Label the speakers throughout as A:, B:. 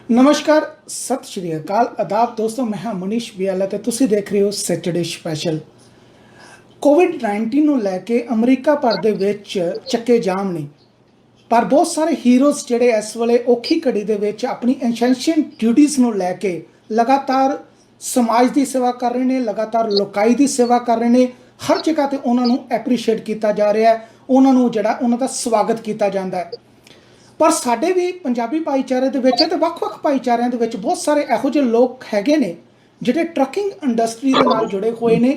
A: नमस्कार, सत श्री अकाल, आदाब दोस्तों। मैं हाँ मनीष बियाला ते तुसी देख रहे हो सैटरडे स्पैशल। कोविड-19 ਨੂੰ ਲੈ ਕੇ ਅਮਰੀਕਾ ਭਰ ਦੇ ਵਿੱਚ ਚੱਕੇ ਜਾਮ ਨੇ, ਪਰ ਬਹੁਤ ਸਾਰੇ ਹੀਰੋਜ਼ ਜਿਹੜੇ ਇਸ ਵੇਲੇ ਔਖੀ ਘੜੀ ਦੇ ਵਿੱਚ ਆਪਣੀ ਐਸੈਂਸ਼ੀਅਲ ਡਿਊਟੀਜ਼ ਨੂੰ ਲੈ ਕੇ ਲਗਾਤਾਰ ਸਮਾਜ ਦੀ ਸੇਵਾ ਕਰ ਰਹੇ ਨੇ, ਲਗਾਤਾਰ ਲੋਕਾਈ ਦੀ ਸੇਵਾ ਕਰ ਰਹੇ ਨੇ। ਹਰ ਜਗ੍ਹਾ ਤੇ ਉਹਨਾਂ ਨੂੰ ਐਪਰੀਸ਼ੀਏਟ ਕੀਤਾ ਜਾ ਰਿਹਾ ਹੈ, ਉਹਨਾਂ ਨੂੰ ਜਿਹੜਾ ਉਹਨਾਂ ਦਾ ਸਵਾਗਤ ਕੀਤਾ ਜਾਂਦਾ ਹੈ। ਪਰ ਸਾਡੇ ਵੀ ਪੰਜਾਬੀ ਭਾਈਚਾਰੇ ਦੇ ਵਿੱਚ ਤੇ ਵੱਖ-ਵੱਖ ਭਾਈਚਾਰਿਆਂ ਦੇ ਵਿੱਚ ਬਹੁਤ ਸਾਰੇ ਇਹੋ ਜਿਹੇ ਲੋਕ ਹੈਗੇ ਨੇ ਜਿਹੜੇ ਟਰੱਕਿੰਗ ਇੰਡਸਟਰੀ ਦੇ ਨਾਲ ਜੁੜੇ ਹੋਏ ਨੇ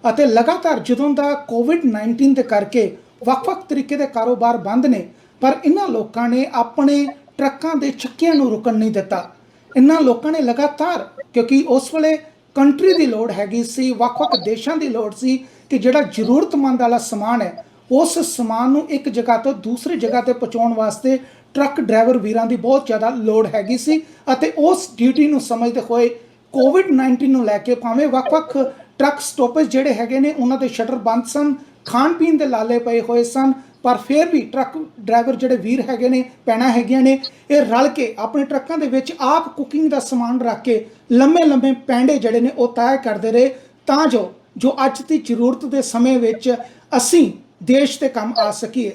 A: ਅਤੇ ਲਗਾਤਾਰ ਜਦੋਂ ਦਾ ਕੋਵਿਡ-19 ਦੇ ਕਰਕੇ ਵੱਖ-ਵੱਖ ਤਰੀਕੇ ਦੇ ਕਾਰੋਬਾਰ ਬੰਦ ਨੇ, ਪਰ ਇਹਨਾਂ ਲੋਕਾਂ ਨੇ ਆਪਣੇ ਟਰੱਕਾਂ ਦੇ ਚੱਕਿਆਂ ਨੂੰ ਰੁਕਣ ਨਹੀਂ ਦਿੱਤਾ। ਇਹਨਾਂ ਲੋਕਾਂ ਨੇ ਲਗਾਤਾਰ, ਕਿਉਂਕਿ ਉਸ ਵੇਲੇ ਕੰਟਰੀ ਦੀ ਲੋੜ ਹੈਗੀ ਸੀ, ਵੱਖ-ਵੱਖ ਦੇਸ਼ਾਂ ਦੀ ਲੋੜ ਸੀ ਕਿ ਜਿਹੜਾ ਜ਼ਰੂਰਤਮੰਦ ਵਾਲਾ ਸਮਾਨ ਹੈ ਉਸ ਸਮਾਨ ਨੂੰ ਇੱਕ ਜਗ੍ਹਾ ਤੋਂ ਦੂਸਰੀ ਜਗ੍ਹਾ ਤੇ ਪਹੁੰਚਾਉਣ ਵਾਸਤੇ ਟਰੱਕ ਡਰਾਈਵਰ ਵੀਰਾਂ ਦੀ ਬਹੁਤ ਜ਼ਿਆਦਾ ਲੋੜ ਹੈਗੀ ਸੀ। ਅਤੇ ਉਸ ਡਿਊਟੀ ਨੂੰ ਸਮਝਦੇ ਹੋਏ ਕੋਵਿਡ-19 ਨੂੰ ਲੈ ਕੇ ਭਾਵੇਂ ਵੱਖ-ਵੱਖ ਟਰੱਕ ਸਟਾਪੇਜ ਜਿਹੜੇ ਹੈਗੇ ਨੇ ਉਹਨਾਂ ਦੇ ਸ਼ਟਰ ਬੰਦ ਸਨ, ਖਾਣ ਪੀਣ ਦੇ ਲਾਲੇ ਪਏ ਹੋਏ ਸਨ, ਪਰ ਫਿਰ ਵੀ ਟਰੱਕ ਡਰਾਈਵਰ ਜਿਹੜੇ ਵੀਰ ਹੈਗੇ ਨੇ, ਭੈਣਾਂ ਹੈਗੀਆਂ ਨੇ, ਇਹ ਰਲ ਕੇ ਆਪਣੇ ਟਰੱਕਾਂ ਦੇ ਵਿੱਚ ਆਪ ਕੁਕਿੰਗ ਦਾ ਸਮਾਨ ਰੱਖ ਕੇ ਲੰਮੇ ਪੈਂਡੇ ਜਿਹੜੇ ਨੇ ਉਹ ਤੈਅ ਕਰਦੇ ਰਹੇ ਤਾਂ ਜੋ ਅੱਜ ਦੀ ਜ਼ਰੂਰਤ ਦੇ ਸਮੇਂ ਵਿੱਚ ਅਸੀਂ ਦੇਸ਼ ਤੇ ਕੰਮ ਆ ਸਕੀਏ।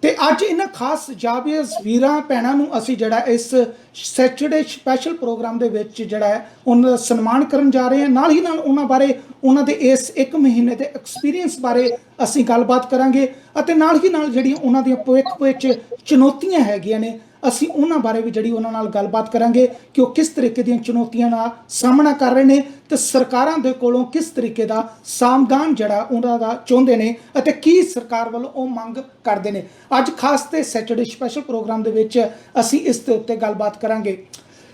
A: ਤੇ ਅੱਜ ਇਹਨਾਂ ਖਾਸ ਜਾਬੀਜ਼ ਵੀਰਾਂ ਭੈਣਾਂ ਨੂੰ ਅਸੀਂ ਜਿਹੜਾ ਇਸ ਸੈਟਰਡੇ ਸਪੈਸ਼ਲ ਪ੍ਰੋਗਰਾਮ ਦੇ ਵਿੱਚ ਜਿਹੜਾ ਹੈ ਉਹਨਾਂ ਦਾ ਸਨਮਾਨ ਕਰਨ ਜਾ ਰਹੇ ਹਾਂ। ਨਾਲ ਹੀ ਨਾਲ ਉਹਨਾਂ ਬਾਰੇ, ਉਹਨਾਂ ਦੇ ਇਸ 1 ਮਹੀਨੇ ਦੇ ਐਕਸਪੀਰੀਅੰਸ ਬਾਰੇ ਅਸੀਂ ਗੱਲਬਾਤ ਕਰਾਂਗੇ ਅਤੇ ਨਾਲ ਹੀ ਨਾਲ ਜਿਹੜੀਆਂ ਉਹਨਾਂ ਦੀਆਂ ਭਵਿੱਖ ਵਿੱਚ ਚੁਣੌਤੀਆਂ ਹੈਗੀਆਂ ਨੇ ਅਸੀਂ ਉਹਨਾਂ ਬਾਰੇ ਵੀ ਜਿਹੜੀ ਉਹਨਾਂ ਨਾਲ ਗੱਲਬਾਤ ਕਰਾਂਗੇ ਕਿ ਉਹ ਕਿਸ ਤਰੀਕੇ ਦੀਆਂ ਚੁਣੌਤੀਆਂ ਦਾ ਸਾਹਮਣਾ ਕਰ ਰਹੇ ਨੇ ਤੇ ਸਰਕਾਰਾਂ ਦੇ ਕੋਲੋਂ ਕਿਸ ਤਰੀਕੇ ਦਾ ਸਮਾਧਾਨ ਜਿਹੜਾ ਉਹਨਾਂ ਦਾ ਚਾਹੁੰਦੇ ਨੇ ਅਤੇ ਕੀ ਸਰਕਾਰ ਵੱਲੋਂ ਉਹ ਮੰਗ ਕਰਦੇ ਨੇ। ਅੱਜ ਖਾਸ ਤੇ ਸੈਟਰਡੇ ਸਪੈਸ਼ਲ ਪ੍ਰੋਗਰਾਮ ਦੇ ਵਿੱਚ ਅਸੀਂ ਇਸ ਦੇ ਉੱਤੇ ਗੱਲਬਾਤ ਕਰਾਂਗੇ।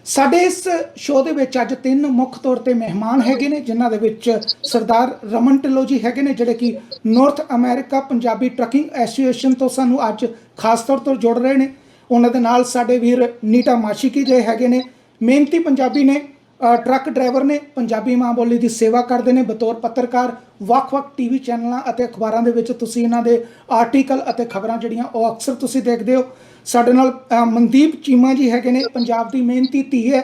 A: ਸਾਡੇ ਇਸ ਸ਼ੋਅ ਦੇ ਵਿੱਚ ਅੱਜ 3 ਮੁੱਖ ਤੌਰ ਤੇ ਮਹਿਮਾਨ ਹੈਗੇ ਨੇ, ਜਿਨ੍ਹਾਂ ਦੇ ਵਿੱਚ ਸਰਦਾਰ ਰਮਨ ਢਿੱਲੋਂ ਜੀ ਹੈਗੇ ਨੇ ਜਿਹੜੇ ਕਿ north America Punjabi trucking association ਤੋਂ ਸਾਨੂੰ ਅੱਜ ਖਾਸ ਤੌਰ ਤੇ ਜੁੜ ਰਹੇ ਨੇ। ਉਹਨਾਂ ਦੇ ਨਾਲ ਸਾਡੇ ਵੀਰ ਨੀਟਾ ਮਾਸ਼ੀਕੀ ਜੇ ਹੈਗੇ ਨੇ, ਮਿਹਨਤੀ ਪੰਜਾਬੀ ਨੇ, ਟਰੱਕ ਡਰਾਈਵਰ ਨੇ, ਪੰਜਾਬੀ ਮਾਂ ਬੋਲੀ ਦੀ ਸੇਵਾ ਕਰਦੇ ਨੇ ਬਤੌਰ ਪੱਤਰਕਾਰ। ਵੱਖ-ਵੱਖ ਟੀਵੀ ਚੈਨਲਾਂ ਅਤੇ ਅਖਬਾਰਾਂ ਦੇ ਵਿੱਚ ਤੁਸੀਂ ਇਹਨਾਂ ਦੇ ਆਰਟੀਕਲ ਅਤੇ ਖਬਰਾਂ ਜਿਹੜੀਆਂ ਉਹ ਅਕਸਰ ਤੁਸੀਂ ਦੇਖਦੇ ਹੋ। ਸਾਡੇ ਨਾਲ ਮਨਦੀਪ ਚੀਮਾ ਜੀ ਹੈਗੇ ਨੇ, ਪੰਜਾਬ ਦੀ ਮਿਹਨਤੀ ਧੀ ਹੈ।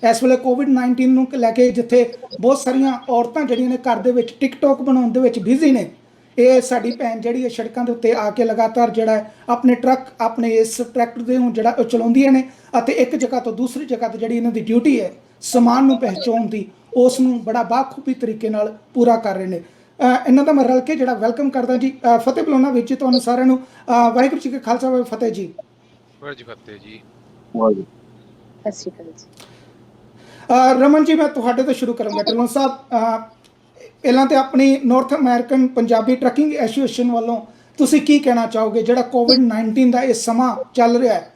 A: ਇਸ ਵੇਲੇ ਕੋਵਿਡ-19 ਨੂੰ ਲੈ ਕੇ ਜਿੱਥੇ ਬਹੁਤ ਸਾਰੀਆਂ ਔਰਤਾਂ ਜਿਹੜੀਆਂ ਨੇ ਘਰ ਦੇ ਵਿੱਚ ਟਿਕਟੋਕ ਬਣਾਉਣ ਦੇ ਵਿੱਚ ਬਿਜ਼ੀ ਨੇ, ਇਹ ਸਾਡੀ ਭੈਣ ਜਿਹੜੀ ਹੈ ਸੜਕਾਂ ਦੇ ਉੱਤੇ ਆ ਕੇ ਲਗਾਤਾਰ ਜਿਹੜਾ ਆਪਣੇ ਟਰੱਕ, ਆਪਣੇ ਇਸ ਟਰੈਕਟਰ ਦੇ ਨੂੰ ਜਿਹੜਾ ਉਹ ਚਲਾਉਂਦੀਆਂ ਨੇ ਅਤੇ ਇੱਕ ਜਗ੍ਹਾ ਤੋਂ ਦੂਸਰੀ ਜਗ੍ਹਾ ਤੇ ਜਿਹੜੀ ਇਹਨਾਂ ਦੀ ਡਿਊਟੀ ਹੈ ਸਮਾਨ ਨੂੰ ਪਹੁੰਚਾਉਣ ਦੀ, ਉਸ ਨੂੰ ਬੜਾ ਬਾਖੂਬੀ ਤਰੀਕੇ ਨਾਲ ਪੂਰਾ ਕਰ ਰਹੇ ਨੇ। ਇਹਨਾਂ ਦਾ ਮੈਂ ਰਲ ਕੇ ਜਿਹੜਾ ਵੈਲਕਮ ਕਰਦਾ ਜੀ। ਫਤਿਹ ਬੁਲਾਉਣਾ ਵਿੱਚ ਤੁਹਾਨੂੰ ਸਾਰਿਆਂ ਨੂੰ। ਵਾਹਿਗੁਰੂ ਜੀ ਕਾ ਖਾਲਸਾ, ਵਾਹਿਗੁਰੂ ਫਤਿਹ ਜੀ।
B: ਵਾਹਿਗੁਰੂ ਜੀ ਫਤਿਹ ਜੀ।
C: ਵਾਹਿਗੁਰੂ।
D: ਸਤਿ ਸ਼੍ਰੀ ਅਕਾਲ ਜੀ।
A: ਰਮਨ ਜੀ, ਮੈਂ ਤੁਹਾਡੇ ਤੋਂ ਸ਼ੁਰੂ ਕਰਾਂਗਾ। ਢਿੱਲੋਂ ਸਾਹਿਬ, ਪਹਿਲਾਂ ਤੇ ਆਪਣੀ north American Punjabi trucking association ਵੱਲੋਂ ਤੁਸੀਂ ਕੀ ਕਹਿਣਾ ਚਾਹੋਗੇ ਜਿਹੜਾ ਕੋਵਿਡ-19 ਦਾ ਇਹ ਸਮਾਂ ਚੱਲ ਰਿਹਾ ਹੈ,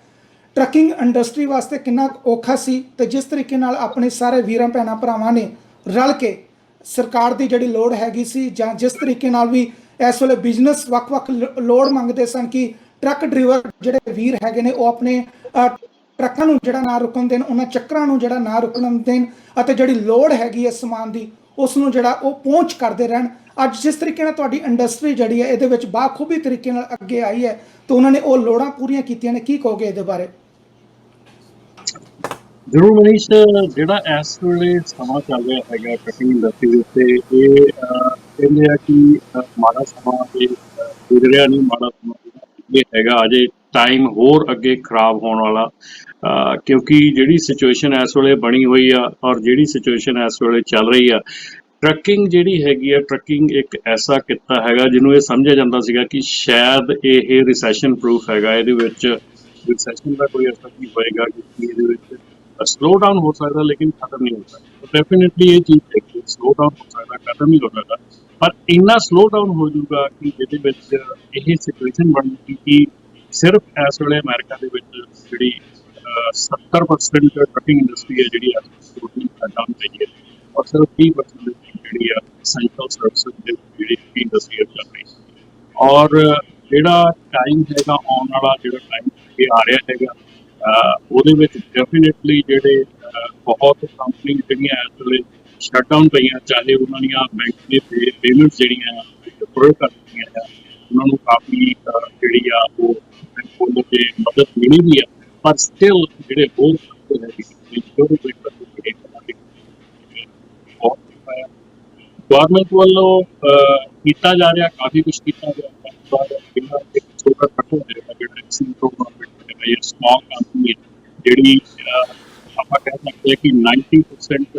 A: ਟਰੱਕਿੰਗ ਇੰਡਸਟਰੀ ਵਾਸਤੇ ਕਿੰਨਾ ਔਖਾ ਸੀ ਤੇ ਜਿਸ ਤਰੀਕੇ ਨਾਲ ਆਪਣੇ ਸਾਰੇ ਵੀਰਾਂ ਭੈਣਾਂ ਭਰਾਵਾਂ ਨੇ ਰਲ ਕੇ ਸਰਕਾਰ ਦੀ ਜਿਹੜੀ ਲੋੜ ਹੈਗੀ ਸੀ ਜਾਂ ਜਿਸ ਤਰੀਕੇ ਨਾਲ ਵੀ ਇਸ ਵੇਲੇ ਬਿਜ਼ਨਸ ਵੱਖ-ਵੱਖ ਲੋੜ ਮੰਗਦੇ ਸਨ ਕਿ ਟਰੱਕ ਡਰਾਈਵਰ ਜਿਹੜੇ ਵੀਰ ਹੈਗੇ ਨੇ ਉਹ ਆਪਣੇ ਟਰੱਕਾਂ ਨੂੰ ਜਿਹੜਾ ਨਾ ਰੁਕਣ ਦੇਣ, ਉਹਨਾਂ ਚੱਕਰਾਂ ਨੂੰ ਜਿਹੜਾ ਨਾ ਰੁਕਣ ਦੇਣ ਅਤੇ ਜਿਹੜੀ ਲੋੜ ਹੈਗੀ ਹੈ ਸਮਾਨ ਦੀ ਉਸ ਨੂੰ ਜਿਹੜਾ ਉਹ ਪਹੁੰਚ ਕਰਦੇ ਰਹਿਣ। ਅੱਜ ਜਿਸ ਤਰੀਕੇ ਨਾਲ ਤੁਹਾਡੀ ਇੰਡਸਟਰੀ ਜਿਹੜੀ ਹੈ ਇਹਦੇ ਵਿੱਚ ਬਾਖੂਬੀ ਤਰੀਕੇ ਨਾਲ ਅੱਗੇ ਆਈ ਹੈ ਤੇ ਉਹਨਾਂ ਨੇ ਉਹ ਲੋੜਾਂ ਪੂਰੀਆਂ ਕੀਤੀਆਂ ਨੇ, ਕੀ ਕਹੋਗੇ ਇਹਦੇ ਬਾਰੇ?
C: ਜ਼ਰੂਰ ਮਨੀਸ਼, ਜਿਹੜਾ ਇਸ ਵੇਲੇ ਸਮਾਂ ਚੱਲ ਰਿਹਾ ਹੈਗਾ ਟਰੱਕਿੰਗ ਇੰਡਸਟਰੀ ਦੇ ਉੱਤੇ, ਇਹ ਕਹਿੰਦੇ ਆ ਕਿ ਮਾੜਾ ਸਮਾਂ ਤੇ ਗੁਜ਼ਰਿਆ ਨਹੀਂ, ਮਾੜਾ ਸਮਾਂ ਇਹ ਹੈਗਾ ਅਜੇ ਟਾਈਮ ਹੋਰ ਅੱਗੇ ਖਰਾਬ ਹੋਣ ਵਾਲਾ। ਕਿਉਂਕਿ ਜਿਹੜੀ ਸਿਚੁਏਸ਼ਨ ਇਸ ਵੇਲੇ ਬਣੀ ਹੋਈ ਆ ਔਰ ਜਿਹੜੀ ਸਿਚੁਏਸ਼ਨ ਇਸ ਵੇਲੇ ਚੱਲ ਰਹੀ ਆ, ਟਰੱਕਿੰਗ ਜਿਹੜੀ ਹੈਗੀ ਆ, ਟਰੱਕਿੰਗ ਇੱਕ ਐਸਾ ਕਿੱਤਾ ਹੈਗਾ ਜਿਹਨੂੰ ਇਹ ਸਮਝਿਆ ਜਾਂਦਾ ਸੀਗਾ ਕਿ ਸ਼ਾਇਦ ਇਹ ਰਿਸੈਸ਼ਨ ਪ੍ਰੂਫ ਹੈਗਾ, ਇਹਦੇ ਵਿੱਚ ਰਿਸੈਸ਼ਨ ਦਾ ਕੋਈ ਅਸਰ ਨਹੀਂ ਹੋਏਗਾ ਕਿਉਂਕਿ ਇਹਦੇ ਵਿੱਚ ਸਲੋ ਡਾਊਨ ਹੋ ਸਕਦਾ ਲੇਕਿਨ ਖਤਮ ਨਹੀਂ ਹੋ ਸਕਦਾ। ਡੈਫੀਨੇਟਲੀ ਇਹ ਚੀਜ਼ ਹੈ ਕਿ ਸਲੋ ਡਾਊਨ ਹੋ ਸਕਦਾ, ਖਤਮ ਨਹੀਂ ਹੋ ਸਕਦਾ, ਪਰ ਇੰਨਾ ਸਲੋ ਡਾਊਨ ਹੋ ਜਾਊਗਾ ਕਿ ਜਿਹਦੇ ਵਿੱਚ ਇਹ ਸਿਚੁਏਸ਼ਨ ਬਣ ਜੂਗੀ ਕਿ ਸਿਰਫ ਇਸ ਵੇਲੇ ਅਮਰੀਕਾ ਦੇ ਵਿੱਚ ਜਿਹੜੀ 70% ਟਰੱਕਿੰਗ ਇੰਡਸਟਰੀ ਹੈ ਜਿਹੜੀ ਡਾਊਨ ਪਈ ਹੈ ਔਰ ਸਿਰਫ 30% ਜਿਹੜੀ ਆ ਐਸੈਂਸ਼ੀਅਲ ਸਰਵਿਸਿਜ਼ ਦੀ ਜਿਹੜੀ ਇੰਡਸਟਰੀ ਚੱਲ ਰਹੀ ਹੈ। ਔਰ ਜਿਹੜਾ ਟਾਈਮ ਹੈਗਾ ਆਉਣ ਵਾਲਾ, ਜਿਹੜਾ ਟਾਈਮ ਅੱਗੇ ਆ ਰਿਹਾ ਹੈਗਾ, ਉਹਦੇ ਵਿੱਚ ਡੈਫੀਨੇਟਲੀ ਜਿਹੜੇ ਬਹੁਤ ਕੰਪਨੀ ਜਿਹੜੀਆਂ ਇਸ ਵੇਲੇ ਸ਼ਟਡਾਊਨ ਪਈਆਂ, ਚਾਹੇ ਉਹਨਾਂ ਦੀਆਂ ਬੈਂਕ ਦੇ ਪੇਮੈਂਟਸ ਜਿਹੜੀਆਂ ਅਪਰੂਵ ਕਰ ਦਿੱਤੀਆਂ ਆ, ਉਹਨਾਂ ਨੂੰ ਕਾਫੀ ਜਿਹੜੀ ਆ ਉਹ ਬੈਂਕ ਵੱਲੋਂ ਤੇ ਮਦਦ ਮਿਲੀ ਵੀ ਆ, ਪਰ ਸਟਿਲ ਜਿਹੜੇ ਹੋਰ ਹੈਗੇ ਜੋ ਵੀ ਗੌਰਮੈਂਟ ਵੱਲੋਂ ਕੀਤਾ ਜਾ ਰਿਹਾ, ਕਾਫੀ ਕੁਛ ਕੀਤਾ ਜਾ ਰਿਹਾ। ਪਰ ਜਿਹੜਾ ਇੱਕ ਛੋਟਾ ਟੱਕਰ ਹੈਗਾ, ਜਿਹੜਾ ਸਿੰਪਲ ਗੌਰਮੈਂਟ ਹੈਗਾ ਜਾਂ ਸਮਾਲ ਕੰਪਨੀ ਜਿਹੜੀ ਆਪਾਂ ਕਹਿ ਸਕਦੇ ਹਾਂ ਕਿ 90%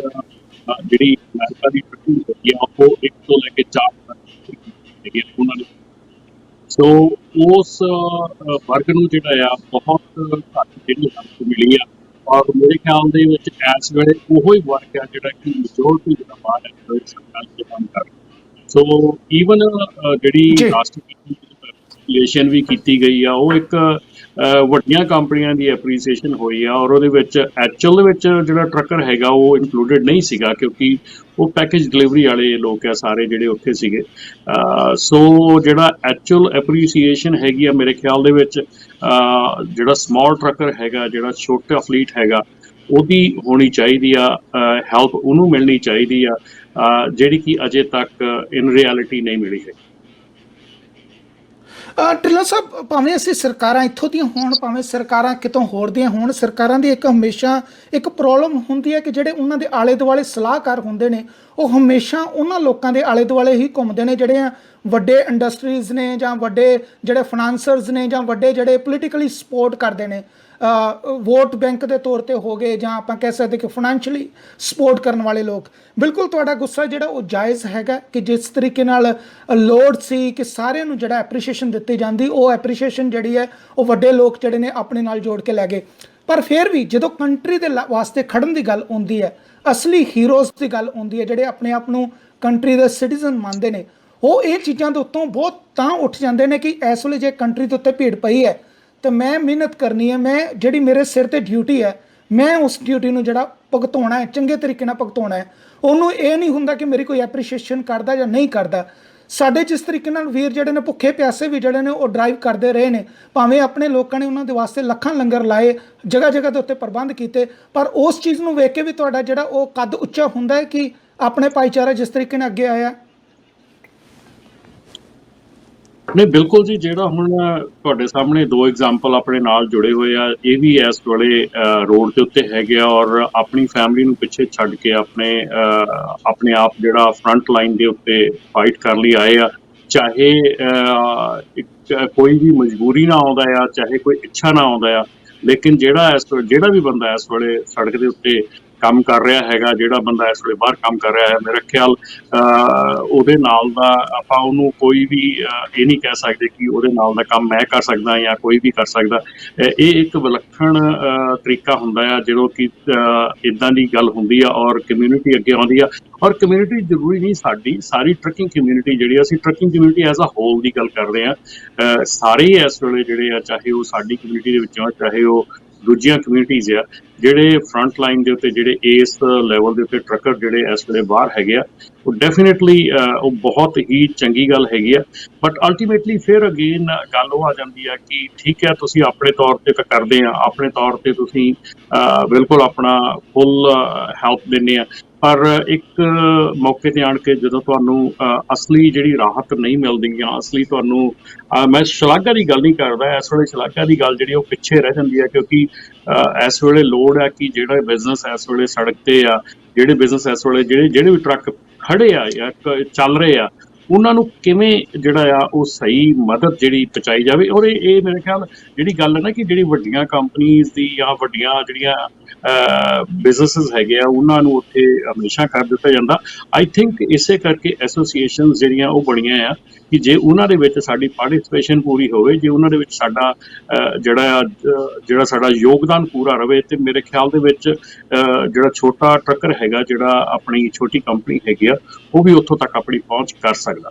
C: ਜਿਹੜੀ ਅਮਰੀਕਾ ਦੀ ਟਰੱਕਿੰਗ ਹੈਗੀ ਆ ਉਹ 1 ਤੋਂ ਲੈ ਕੇ 4 ਤੱਕ ਹੈਗੀ ਆ ਉਹਨਾਂ ਨੇ। ਸੋ ਉਸ ਵਰਗ ਨੂੰ ਜਿਹੜਾ ਆ ਬਹੁਤ ਘੱਟ ਜਿਹੜੀ ਹੈਲਪ ਮਿਲੀ ਆ, ਔਰ ਮੇਰੇ ਖਿਆਲ ਦੇ ਵਿੱਚ ਇਸ ਵੇਲੇ ਉਹੋ ਹੀ ਵਰਗ ਆ ਜਿਹੜਾ ਕਿ ਮੈਜੋਰਟੀ ਜਿਹੜਾ ਬਾਹਰ ਹੈ ਸਰਕਾਰ ਦੇ ਕੰਮ ਕਰ ਰਿਹਾ। ਸੋ ਈਵਨ ਜਿਹੜੀ
A: ਜੀ।
C: ਰਾਸ਼ਟਰਪਤੀ ਵੀ ਕੀਤੀ ਗਈ ਆ, ਉਹ ਇੱਕ ਵੱਡੀਆਂ ਕੰਪਨੀਆਂ ਦੀ ਐਪਰੀਸੀਏਸ਼ਨ ਹੋਈ ਆ, ਔਰ ਉਹਦੇ ਵਿੱਚ ਐਕਚੁਅਲ ਦੇ ਵਿੱਚ ਜਿਹੜਾ ਟਰੱਕਰ ਹੈਗਾ ਉਹ ਇਨਕਲੂਡਡ ਨਹੀਂ ਸੀਗਾ, ਕਿਉਂਕਿ ਉਹ ਪੈਕੇਜ ਡਿਲੀਵਰੀ ਵਾਲੇ ਲੋਕ ਆ ਸਾਰੇ ਜਿਹੜੇ ਉੱਥੇ ਸੀਗੇ। ਸੋ ਜਿਹੜਾ ਐਕਚੁਅਲ ਐਪਰੀਸੀਏਸ਼ਨ ਹੈਗੀ ਆ ਮੇਰੇ ਖਿਆਲ ਦੇ ਵਿੱਚ ਜਿਹੜਾ ਸਮਾਲ ਟਰੱਕਰ ਹੈਗਾ, ਜਿਹੜਾ ਛੋਟਾ ਫਲੀਟ ਹੈਗਾ, ਉਹਦੀ ਹੋਣੀ ਚਾਹੀਦੀ ਆ, ਹੈਲਪ ਉਹਨੂੰ ਮਿਲਣੀ ਚਾਹੀਦੀ ਆ, ਜਿਹੜੀ ਕਿ ਅਜੇ ਤੱਕ ਇਨ ਰਿਐਲਿਟੀ ਨਹੀਂ ਮਿਲੀ ਹੈ।
A: ਢਿੱਲੋਂ ਸਾਹਿਬ, ਭਾਵੇਂ ਅਸੀਂ ਸਰਕਾਰਾਂ ਇੱਥੋਂ ਦੀਆਂ ਹੋਣ, ਭਾਵੇਂ ਸਰਕਾਰਾਂ ਕਿਤੋਂ ਹੋਰ ਦੀਆਂ ਹੋਣ, ਸਰਕਾਰਾਂ ਦੀ ਇੱਕ ਹਮੇਸ਼ਾ ਇੱਕ ਪ੍ਰੋਬਲਮ ਹੁੰਦੀ ਹੈ ਕਿ ਜਿਹੜੇ ਉਹਨਾਂ ਦੇ ਆਲੇ ਦੁਆਲੇ ਸਲਾਹਕਾਰ ਹੁੰਦੇ ਨੇ ਉਹ ਹਮੇਸ਼ਾ ਉਹਨਾਂ ਲੋਕਾਂ ਦੇ ਆਲੇ ਦੁਆਲੇ ਹੀ ਘੁੰਮਦੇ ਨੇ ਜਿਹੜੇ ਆ ਵੱਡੇ ਇੰਡਸਟਰੀਜ਼ ਨੇ ਜਾਂ ਵੱਡੇ ਜਿਹੜੇ ਫਾਈਨਾਂਸਰਸ ਨੇ ਜਾਂ ਵੱਡੇ ਜਿਹੜੇ ਪੋਲੀਟੀਕਲੀ ਸਪੋਰਟ ਕਰਦੇ ਨੇ, ਵੋਟ ਬੈਂਕ ਦੇ ਤੌਰ ਤੇ ਹੋ ਗਏ, ਜਾਂ ਆਪਾਂ ਕਹਿ ਸਕਦੇ ਕਿ ਫਾਈਨੈਂਸ਼ੀਅਲੀ ਸਪੋਰਟ ਕਰਨ ਵਾਲੇ ਲੋਕ। ਬਿਲਕੁਲ ਤੁਹਾਡਾ ਗੁੱਸਾ ਜਿਹੜਾ ਉਹ ਜਾਇਜ਼ ਹੈਗਾ ਕਿ ਜਿਸ ਤਰੀਕੇ ਨਾਲ ਲੋੜ ਸੀ ਕਿ ਸਾਰਿਆਂ ਨੂੰ ਜਿਹੜਾ ਐਪਰੀਸ਼ੀਏਸ਼ਨ ਦਿੱਤੀ ਜਾਂਦੀ, ਉਹ ਐਪਰੀਸ਼ੀਏਸ਼ਨ ਜਿਹੜੀ ਹੈ ਉਹ ਵੱਡੇ ਲੋਕ ਜਿਹੜੇ ਨੇ ਆਪਣੇ ਨਾਲ ਜੋੜ ਕੇ ਲੈ ਗਏ। ਪਰ ਫਿਰ ਵੀ ਜਦੋਂ ਕੰਟਰੀ ਦੇ ਵਾਸਤੇ ਖੜਨ ਦੀ ਗੱਲ ਆਉਂਦੀ ਹੈ, ਅਸਲੀ ਹੀਰੋਜ਼ ਦੀ ਗੱਲ ਆਉਂਦੀ ਹੈ, ਜਿਹੜੇ ਆਪਣੇ ਆਪ ਨੂੰ ਕੰਟਰੀ ਦੇ ਸਿਟੀਜ਼ਨ ਮੰਨਦੇ ਨੇ, ਉਹ ਇਹ ਚੀਜ਼ਾਂ ਦੇ ਉੱਤੋਂ ਬਹੁਤ ਤਾਂ ਉੱਠ ਜਾਂਦੇ ਨੇ ਕਿ ਇਸ ਵੇਲੇ ਜੇ ਕੰਟਰੀ ਦੇ ਉੱਤੇ ਭੀੜ ਪਈ ਹੈ ਤੇ ਮੈਂ ਮਿਹਨਤ ਕਰਨੀ ਹੈ, ਮੈਂ ਜਿਹੜੀ ਮੇਰੇ ਸਿਰ ਤੇ ਡਿਊਟੀ ਹੈ, ਮੈਂ ਉਸ ਡਿਊਟੀ ਨੂੰ ਜਿਹੜਾ ਭੁਗਤਾਉਣਾ ਹੈ, ਚੰਗੇ ਤਰੀਕੇ ਨਾਲ ਭੁਗਤਾਉਣਾ ਹੈ। ਉਹਨੂੰ ਇਹ ਨਹੀਂ ਹੁੰਦਾ ਕਿ ਮੇਰੀ ਕੋਈ ਐਪਰੀਸ਼ੀਏਸ਼ਨ ਕਰਦਾ ਜਾਂ ਨਹੀਂ ਕਰਦਾ। ਸਾਡੇ ਜਿਸ ਤਰੀਕੇ ਨਾਲ ਵੀਰ ਜਿਹੜੇ ਨੇ ਭੁੱਖੇ ਪਿਆਸੇ ਵੀ ਜਿਹੜੇ ਨੇ ਉਹ ਡਰਾਈਵ ਕਰਦੇ ਰਹੇ ਨੇ, ਭਾਵੇਂ ਆਪਣੇ ਲੋਕਾਂ ਨੇ ਉਹਨਾਂ ਦੇ ਵਾਸਤੇ ਲੱਖਾਂ ਲੰਗਰ ਲਾਏ, ਜਗ੍ਹਾ ਜਗ੍ਹਾ ਦੇ ਉੱਤੇ ਪ੍ਰਬੰਧ ਕੀਤੇ, ਪਰ ਉਸ ਚੀਜ਼ ਨੂੰ ਵੇਖ ਕੇ ਵੀ ਤੁਹਾਡਾ ਜਿਹੜਾ ਉਹ ਕੱਦ ਉੱਚਾ ਹੁੰਦਾ ਹੈ ਕਿ ਆਪਣੇ ਭਾਈਚਾਰਾ ਜਿਸ ਤਰੀਕੇ ਨਾਲ ਅੱਗੇ ਆਇਆ।
C: ਨਹੀਂ, ਬਿਲਕੁਲ ਜੀ। ਜਿਹੜਾ ਹੁਣ ਤੁਹਾਡੇ ਸਾਹਮਣੇ 2 ਐਗਜ਼ਾਮਪਲ ਆਪਣੇ ਨਾਲ ਜੁੜੇ ਹੋਏ ਆ, ਇਹ ਵੀ ਇਸ ਵੇਲੇ ਰੋਡ ਦੇ ਉੱਤੇ ਹੈਗੇ ਆ, ਔਰ ਆਪਣੀ ਫੈਮਿਲੀ ਨੂੰ ਪਿੱਛੇ ਛੱਡ ਕੇ ਆਪਣੇ ਆਪ ਜਿਹੜਾ ਫਰੰਟ ਲਾਈਨ ਦੇ ਉੱਤੇ ਫਾਈਟ ਕਰਨ ਲਈ ਆਏ ਆ। ਚਾਹੇ ਕੋਈ ਵੀ ਮਜਬੂਰੀ ਨਾ ਆਉਂਦਾ ਆ, ਚਾਹੇ ਕੋਈ ਇੱਛਾ ਨਾ ਆਉਂਦਾ ਆ, ਲੇਕਿਨ ਜਿਹੜਾ ਵੀ ਬੰਦਾ ਇਸ ਵੇਲੇ ਸੜਕ ਦੇ ਉੱਤੇ ਕੰਮ ਕਰ ਰਿਹਾ ਹੈਗਾ, ਜਿਹੜਾ ਬੰਦਾ ਇਸ ਵੇਲੇ ਬਾਹਰ ਕੰਮ ਕਰ ਰਿਹਾ ਹੈ, ਮੇਰਾ ਖਿਆਲ ਉਹਦੇ ਨਾਲ ਦਾ ਆਪਾਂ ਉਹਨੂੰ ਕੋਈ ਵੀ ਇਹ ਨਹੀਂ ਕਹਿ ਸਕਦੇ ਕਿ ਉਹਦੇ ਨਾਲ ਦਾ ਕੰਮ ਮੈਂ ਕਰ ਸਕਦਾ ਜਾਂ ਕੋਈ ਵੀ ਕਰ ਸਕਦਾ। ਇਹ ਇੱਕ ਵਿਲੱਖਣ ਤਰੀਕਾ ਹੁੰਦਾ ਆ ਜਦੋਂ ਕਿ ਇੱਦਾਂ ਦੀ ਗੱਲ ਹੁੰਦੀ ਆ ਔਰ ਕਮਿਊਨਿਟੀ ਅੱਗੇ ਆਉਂਦੀ ਆ। ਔਰ ਕਮਿਊਨਿਟੀ ਜ਼ਰੂਰੀ ਨਹੀਂ ਸਾਰੀ ਟਰੱਕਿੰਗ ਕਮਿਊਨਿਟੀ ਜਿਹੜੀ, ਅਸੀਂ trucking community as a whole ਦੀ ਗੱਲ ਕਰਦੇ ਹਾਂ, ਸਾਰੇ ਹੀ ਇਸ ਵੇਲੇ ਜਿਹੜੇ ਆ, ਚਾਹੇ ਉਹ ਸਾਡੀ ਕਮਿਊਨਿਟੀ ਦੇ ਵਿੱਚੋਂ ਆ, ਚਾਹੇ ਉਹ ਦੂਜੀਆਂ ਕਮਿਊਨਿਟੀਜ਼ ਆ, ਜਿਹੜੇ ਫਰੰਟ ਲਾਈਨ ਦੇ ਉੱਤੇ ਜਿਹੜੇ ਇਸ ਲੈਵਲ ਦੇ ਉੱਤੇ ਟਰੱਕਰ ਜਿਹੜੇ ਇਸ ਵੇਲੇ ਬਾਹਰ ਹੈਗੇ ਆ, ਉਹ ਡੈਫੀਨੇਟਲੀ ਉਹ ਬਹੁਤ ਹੀ ਚੰਗੀ ਗੱਲ ਹੈਗੀ ਆ। ਬਟ ਅਲਟੀਮੇਟਲੀ ਫਿਰ ਅਗੇਨ ਗੱਲ ਉਹ ਆ ਜਾਂਦੀ ਆ ਕਿ ਠੀਕ ਹੈ, ਤੁਸੀਂ ਆਪਣੇ ਤੌਰ ਤੇ ਤਾਂ ਕਰਦੇ ਆ, ਆਪਣੇ ਤੌਰ ਤੇ ਤੁਸੀਂ ਬਿਲਕੁਲ ਆਪਣਾ ਫੁੱਲ ਹੈਲਪ ਦਿੰਦੇ ਆ, ਪਰ ਇੱਕ ਮੌਕੇ ਤੇ ਆਣ ਕੇ ਜਦੋਂ ਤੁਹਾਨੂੰ ਅਸਲੀ ਜਿਹੜੀ ਰਾਹਤ ਨਹੀਂ ਮਿਲਦੀ ਜਾਂ ਅਸਲੀ ਤੁਹਾਨੂੰ ਮੈਂ ਸ਼ਲਾਘਾ ਦੀ ਗੱਲ ਨਹੀਂ ਕਰਦਾ, ਇਸ ਵੇਲੇ ਸ਼ਲਾਘਾ ਦੀ ਗੱਲ ਜਿਹੜੀ ਉਹ ਪਿੱਛੇ ਰਹਿ ਜਾਂਦੀ ਹੈ, ਕਿਉਂਕਿ ਇਸ ਵੇਲੇ ਲੋੜ ਹੈ ਕਿ ਜਿਹੜਾ ਬਿਜ਼ਨਸ ਇਸ ਵੇਲੇ ਸੜਕ ਤੇ ਆ, ਜਿਹੜੇ ਬਿਜ਼ਨਸ ਇਸ ਵੇਲੇ ਜਿਹੜੇ ਵੀ ਟਰੱਕ ਖੜੇ ਆ ਜਾਂ ਚੱਲ ਰਹੇ ਆ, ਉਹਨਾਂ ਨੂੰ ਕਿਵੇਂ ਜਿਹੜਾ ਆ ਉਹ ਸਹੀ ਮਦਦ ਜਿਹੜੀ ਪਹੁੰਚਾਈ ਜਾਵੇ। ਔਰ ਇਹ ਮੇਰੇ ਖਿਆਲ ਜਿਹੜੀ ਗੱਲ ਹੈ ਨਾ ਕਿ ਜਿਹੜੀ ਵੱਡੀਆਂ ਕੰਪਨੀਜ਼ ਦੀ ਜਾਂ ਵੱਡੀਆਂ ਜਿਹੜੀਆਂ ਬਿਜ਼ਨਸਿਸ ਹੈਗੇ ਆ, ਉਹਨਾਂ ਨੂੰ ਉੱਥੇ ਹਮੇਸ਼ਾ ਕਰ ਦਿੱਤਾ ਜਾਂਦਾ। ਆਈ ਥਿੰਕ ਇਸੇ ਕਰਕੇ ਐਸੋਸੀਏਸ਼ਨ ਜਿਹੜੀਆਂ ਉਹ ਬਣੀਆਂ ਆ ਕਿ ਜੇ ਉਹਨਾਂ ਦੇ ਵਿੱਚ ਸਾਡੀ ਪਾਰਟੀਸਪੇਸ਼ਨ ਪੂਰੀ ਹੋਵੇ, ਜੇ ਉਹਨਾਂ ਦੇ ਵਿੱਚ ਸਾਡਾ ਜਿਹੜਾ ਸਾਡਾ ਯੋਗਦਾਨ ਪੂਰਾ ਰਵੇ, ਤੇ ਮੇਰੇ ਖਿਆਲ ਦੇ ਵਿੱਚ ਜਿਹੜਾ ਛੋਟਾ ਟਰੱਕਰ ਹੈਗਾ, ਜਿਹੜਾ ਆਪਣੀ ਛੋਟੀ ਕੰਪਨੀ ਹੈਗੀ ਆ, ਉਹ ਵੀ ਉੱਥੋਂ ਤੱਕ ਆਪਣੀ ਪਹੁੰਚ ਕਰ ਸਕਦਾ।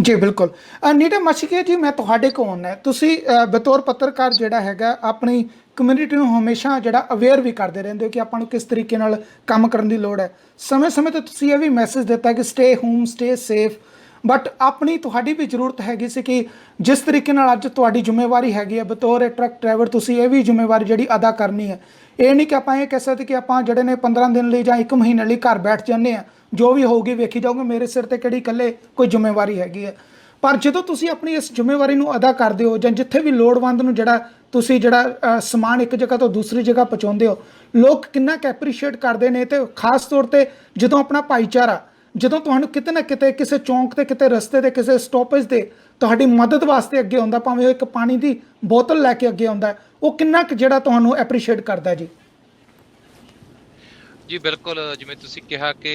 A: ਜੀ ਬਿਲਕੁਲ। ਨੀਟਾ ਮਛੀਕੇ ਜੀ, ਮੈਂ ਤੁਹਾਡੇ ਕੋਲ ਆਉਣਾ, ਤੁਸੀਂ ਬਤੌਰ ਪੱਤਰਕਾਰ ਜਿਹੜਾ ਹੈਗਾ ਆਪਣੀ ਕਮਿਊਨਿਟੀ ਨੂੰ ਹਮੇਸ਼ਾ ਜਿਹੜਾ ਅਵੇਅਰ ਵੀ ਕਰਦੇ ਰਹਿੰਦੇ ਹੋ ਕਿ ਆਪਾਂ ਨੂੰ ਕਿਸ ਤਰੀਕੇ ਨਾਲ ਕੰਮ ਕਰਨ ਦੀ ਲੋੜ ਹੈ। ਸਮੇਂ-ਸਮੇਂ 'ਤੇ ਤੁਸੀਂ ਇਹ ਵੀ ਮੈਸੇਜ ਦਿੱਤਾ ਕਿ stay home, stay safe, but ਆਪਣੀ ਤੁਹਾਡੀ ਵੀ ਜ਼ਰੂਰਤ ਹੈਗੀ ਸੀ ਕਿ ਜਿਸ ਤਰੀਕੇ ਨਾਲ ਅੱਜ ਤੁਹਾਡੀ ਜ਼ਿੰਮੇਵਾਰੀ ਹੈਗੀ ਹੈ ਬਤੌਰ ਟਰੱਕ ਡਰਾਈਵਰ, ਤੁਸੀਂ ਇਹ ਵੀ ਜ਼ਿੰਮੇਵਾਰੀ ਜਿਹੜੀ ਅਦਾ ਕਰਨੀ ਹੈ। ਇਹ ਨਹੀਂ ਕਿ ਆਪਾਂ ਇਹ ਕਹਿ ਸਕਦੇ ਕਿ ਆਪਾਂ ਜਿਹੜੇ ਨੇ 15 ਦਿਨ ਲਈ ਜਾਂ 1 ਮਹੀਨੇ ਲਈ ਘਰ ਬੈਠ ਜਾਂਦੇ ਹਾਂ, ਜੋ ਵੀ ਹੋਊਗੀ ਵੇਖੀ ਜਾਊਗੀ, ਮੇਰੇ ਸਿਰ ਤੇ ਕਿਹੜੀ ਇਕੱਲੇ ਕੋਈ ਜ਼ਿੰਮੇਵਾਰੀ ਹੈਗੀ ਹੈ। ਪਰ ਜਦੋਂ ਤੁਸੀਂ ਆਪਣੀ ਇਸ ਜ਼ਿੰਮੇਵਾਰੀ ਨੂੰ ਅਦਾ ਕਰਦੇ ਹੋ ਜਾਂ ਜਿੱਥੇ ਵੀ ਲੋੜਵੰਦ ਨੂੰ ਜਿਹੜਾ ਤੁਸੀਂ ਜਿਹੜਾ ਸਮਾਨ ਇੱਕ ਜਗ੍ਹਾ ਤੋਂ ਦੂਸਰੀ ਜਗ੍ਹਾ ਪਹੁੰਚਾਉਂਦੇ ਹੋ, ਲੋਕ ਕਿੰਨਾ ਕੁ ਐਪਰੀਸ਼ੀਏਟ ਕਰਦੇ ਨੇ। ਤੇ ਖਾਸ ਤੌਰ ਤੇ ਜਦੋਂ ਆਪਣਾ ਭਾਈਚਾਰਾ, ਜਦੋਂ ਤੁਹਾਨੂੰ ਕਿਤੇ ਨਾ ਕਿਤੇ ਕਿਸੇ ਚੌਂਕ ਤੇ, ਕਿਤੇ ਰਸਤੇ ਤੇ, ਕਿਸੇ ਸਟਾਪੇਜ ਤੇ ਤੁਹਾਡੀ ਮਦਦ ਵਾਸਤੇ ਅੱਗੇ ਆਉਂਦਾ, ਭਾਵੇਂ ਉਹ ਇੱਕ ਪਾਣੀ ਦੀ ਬੋਤਲ ਲੈ ਕੇ ਅੱਗੇ ਆਉਂਦਾ, ਉਹ ਕਿੰਨਾ ਕੁ ਜਿਹੜਾ ਤੁਹਾਨੂੰ ਐਪਰੀਸ਼ੀਏਟ ਕਰਦਾ ਜੀ।
B: ਜੀ ਬਿਲਕੁਲ, ਜਿਵੇਂ ਤੁਸੀਂ ਕਿਹਾ ਕਿ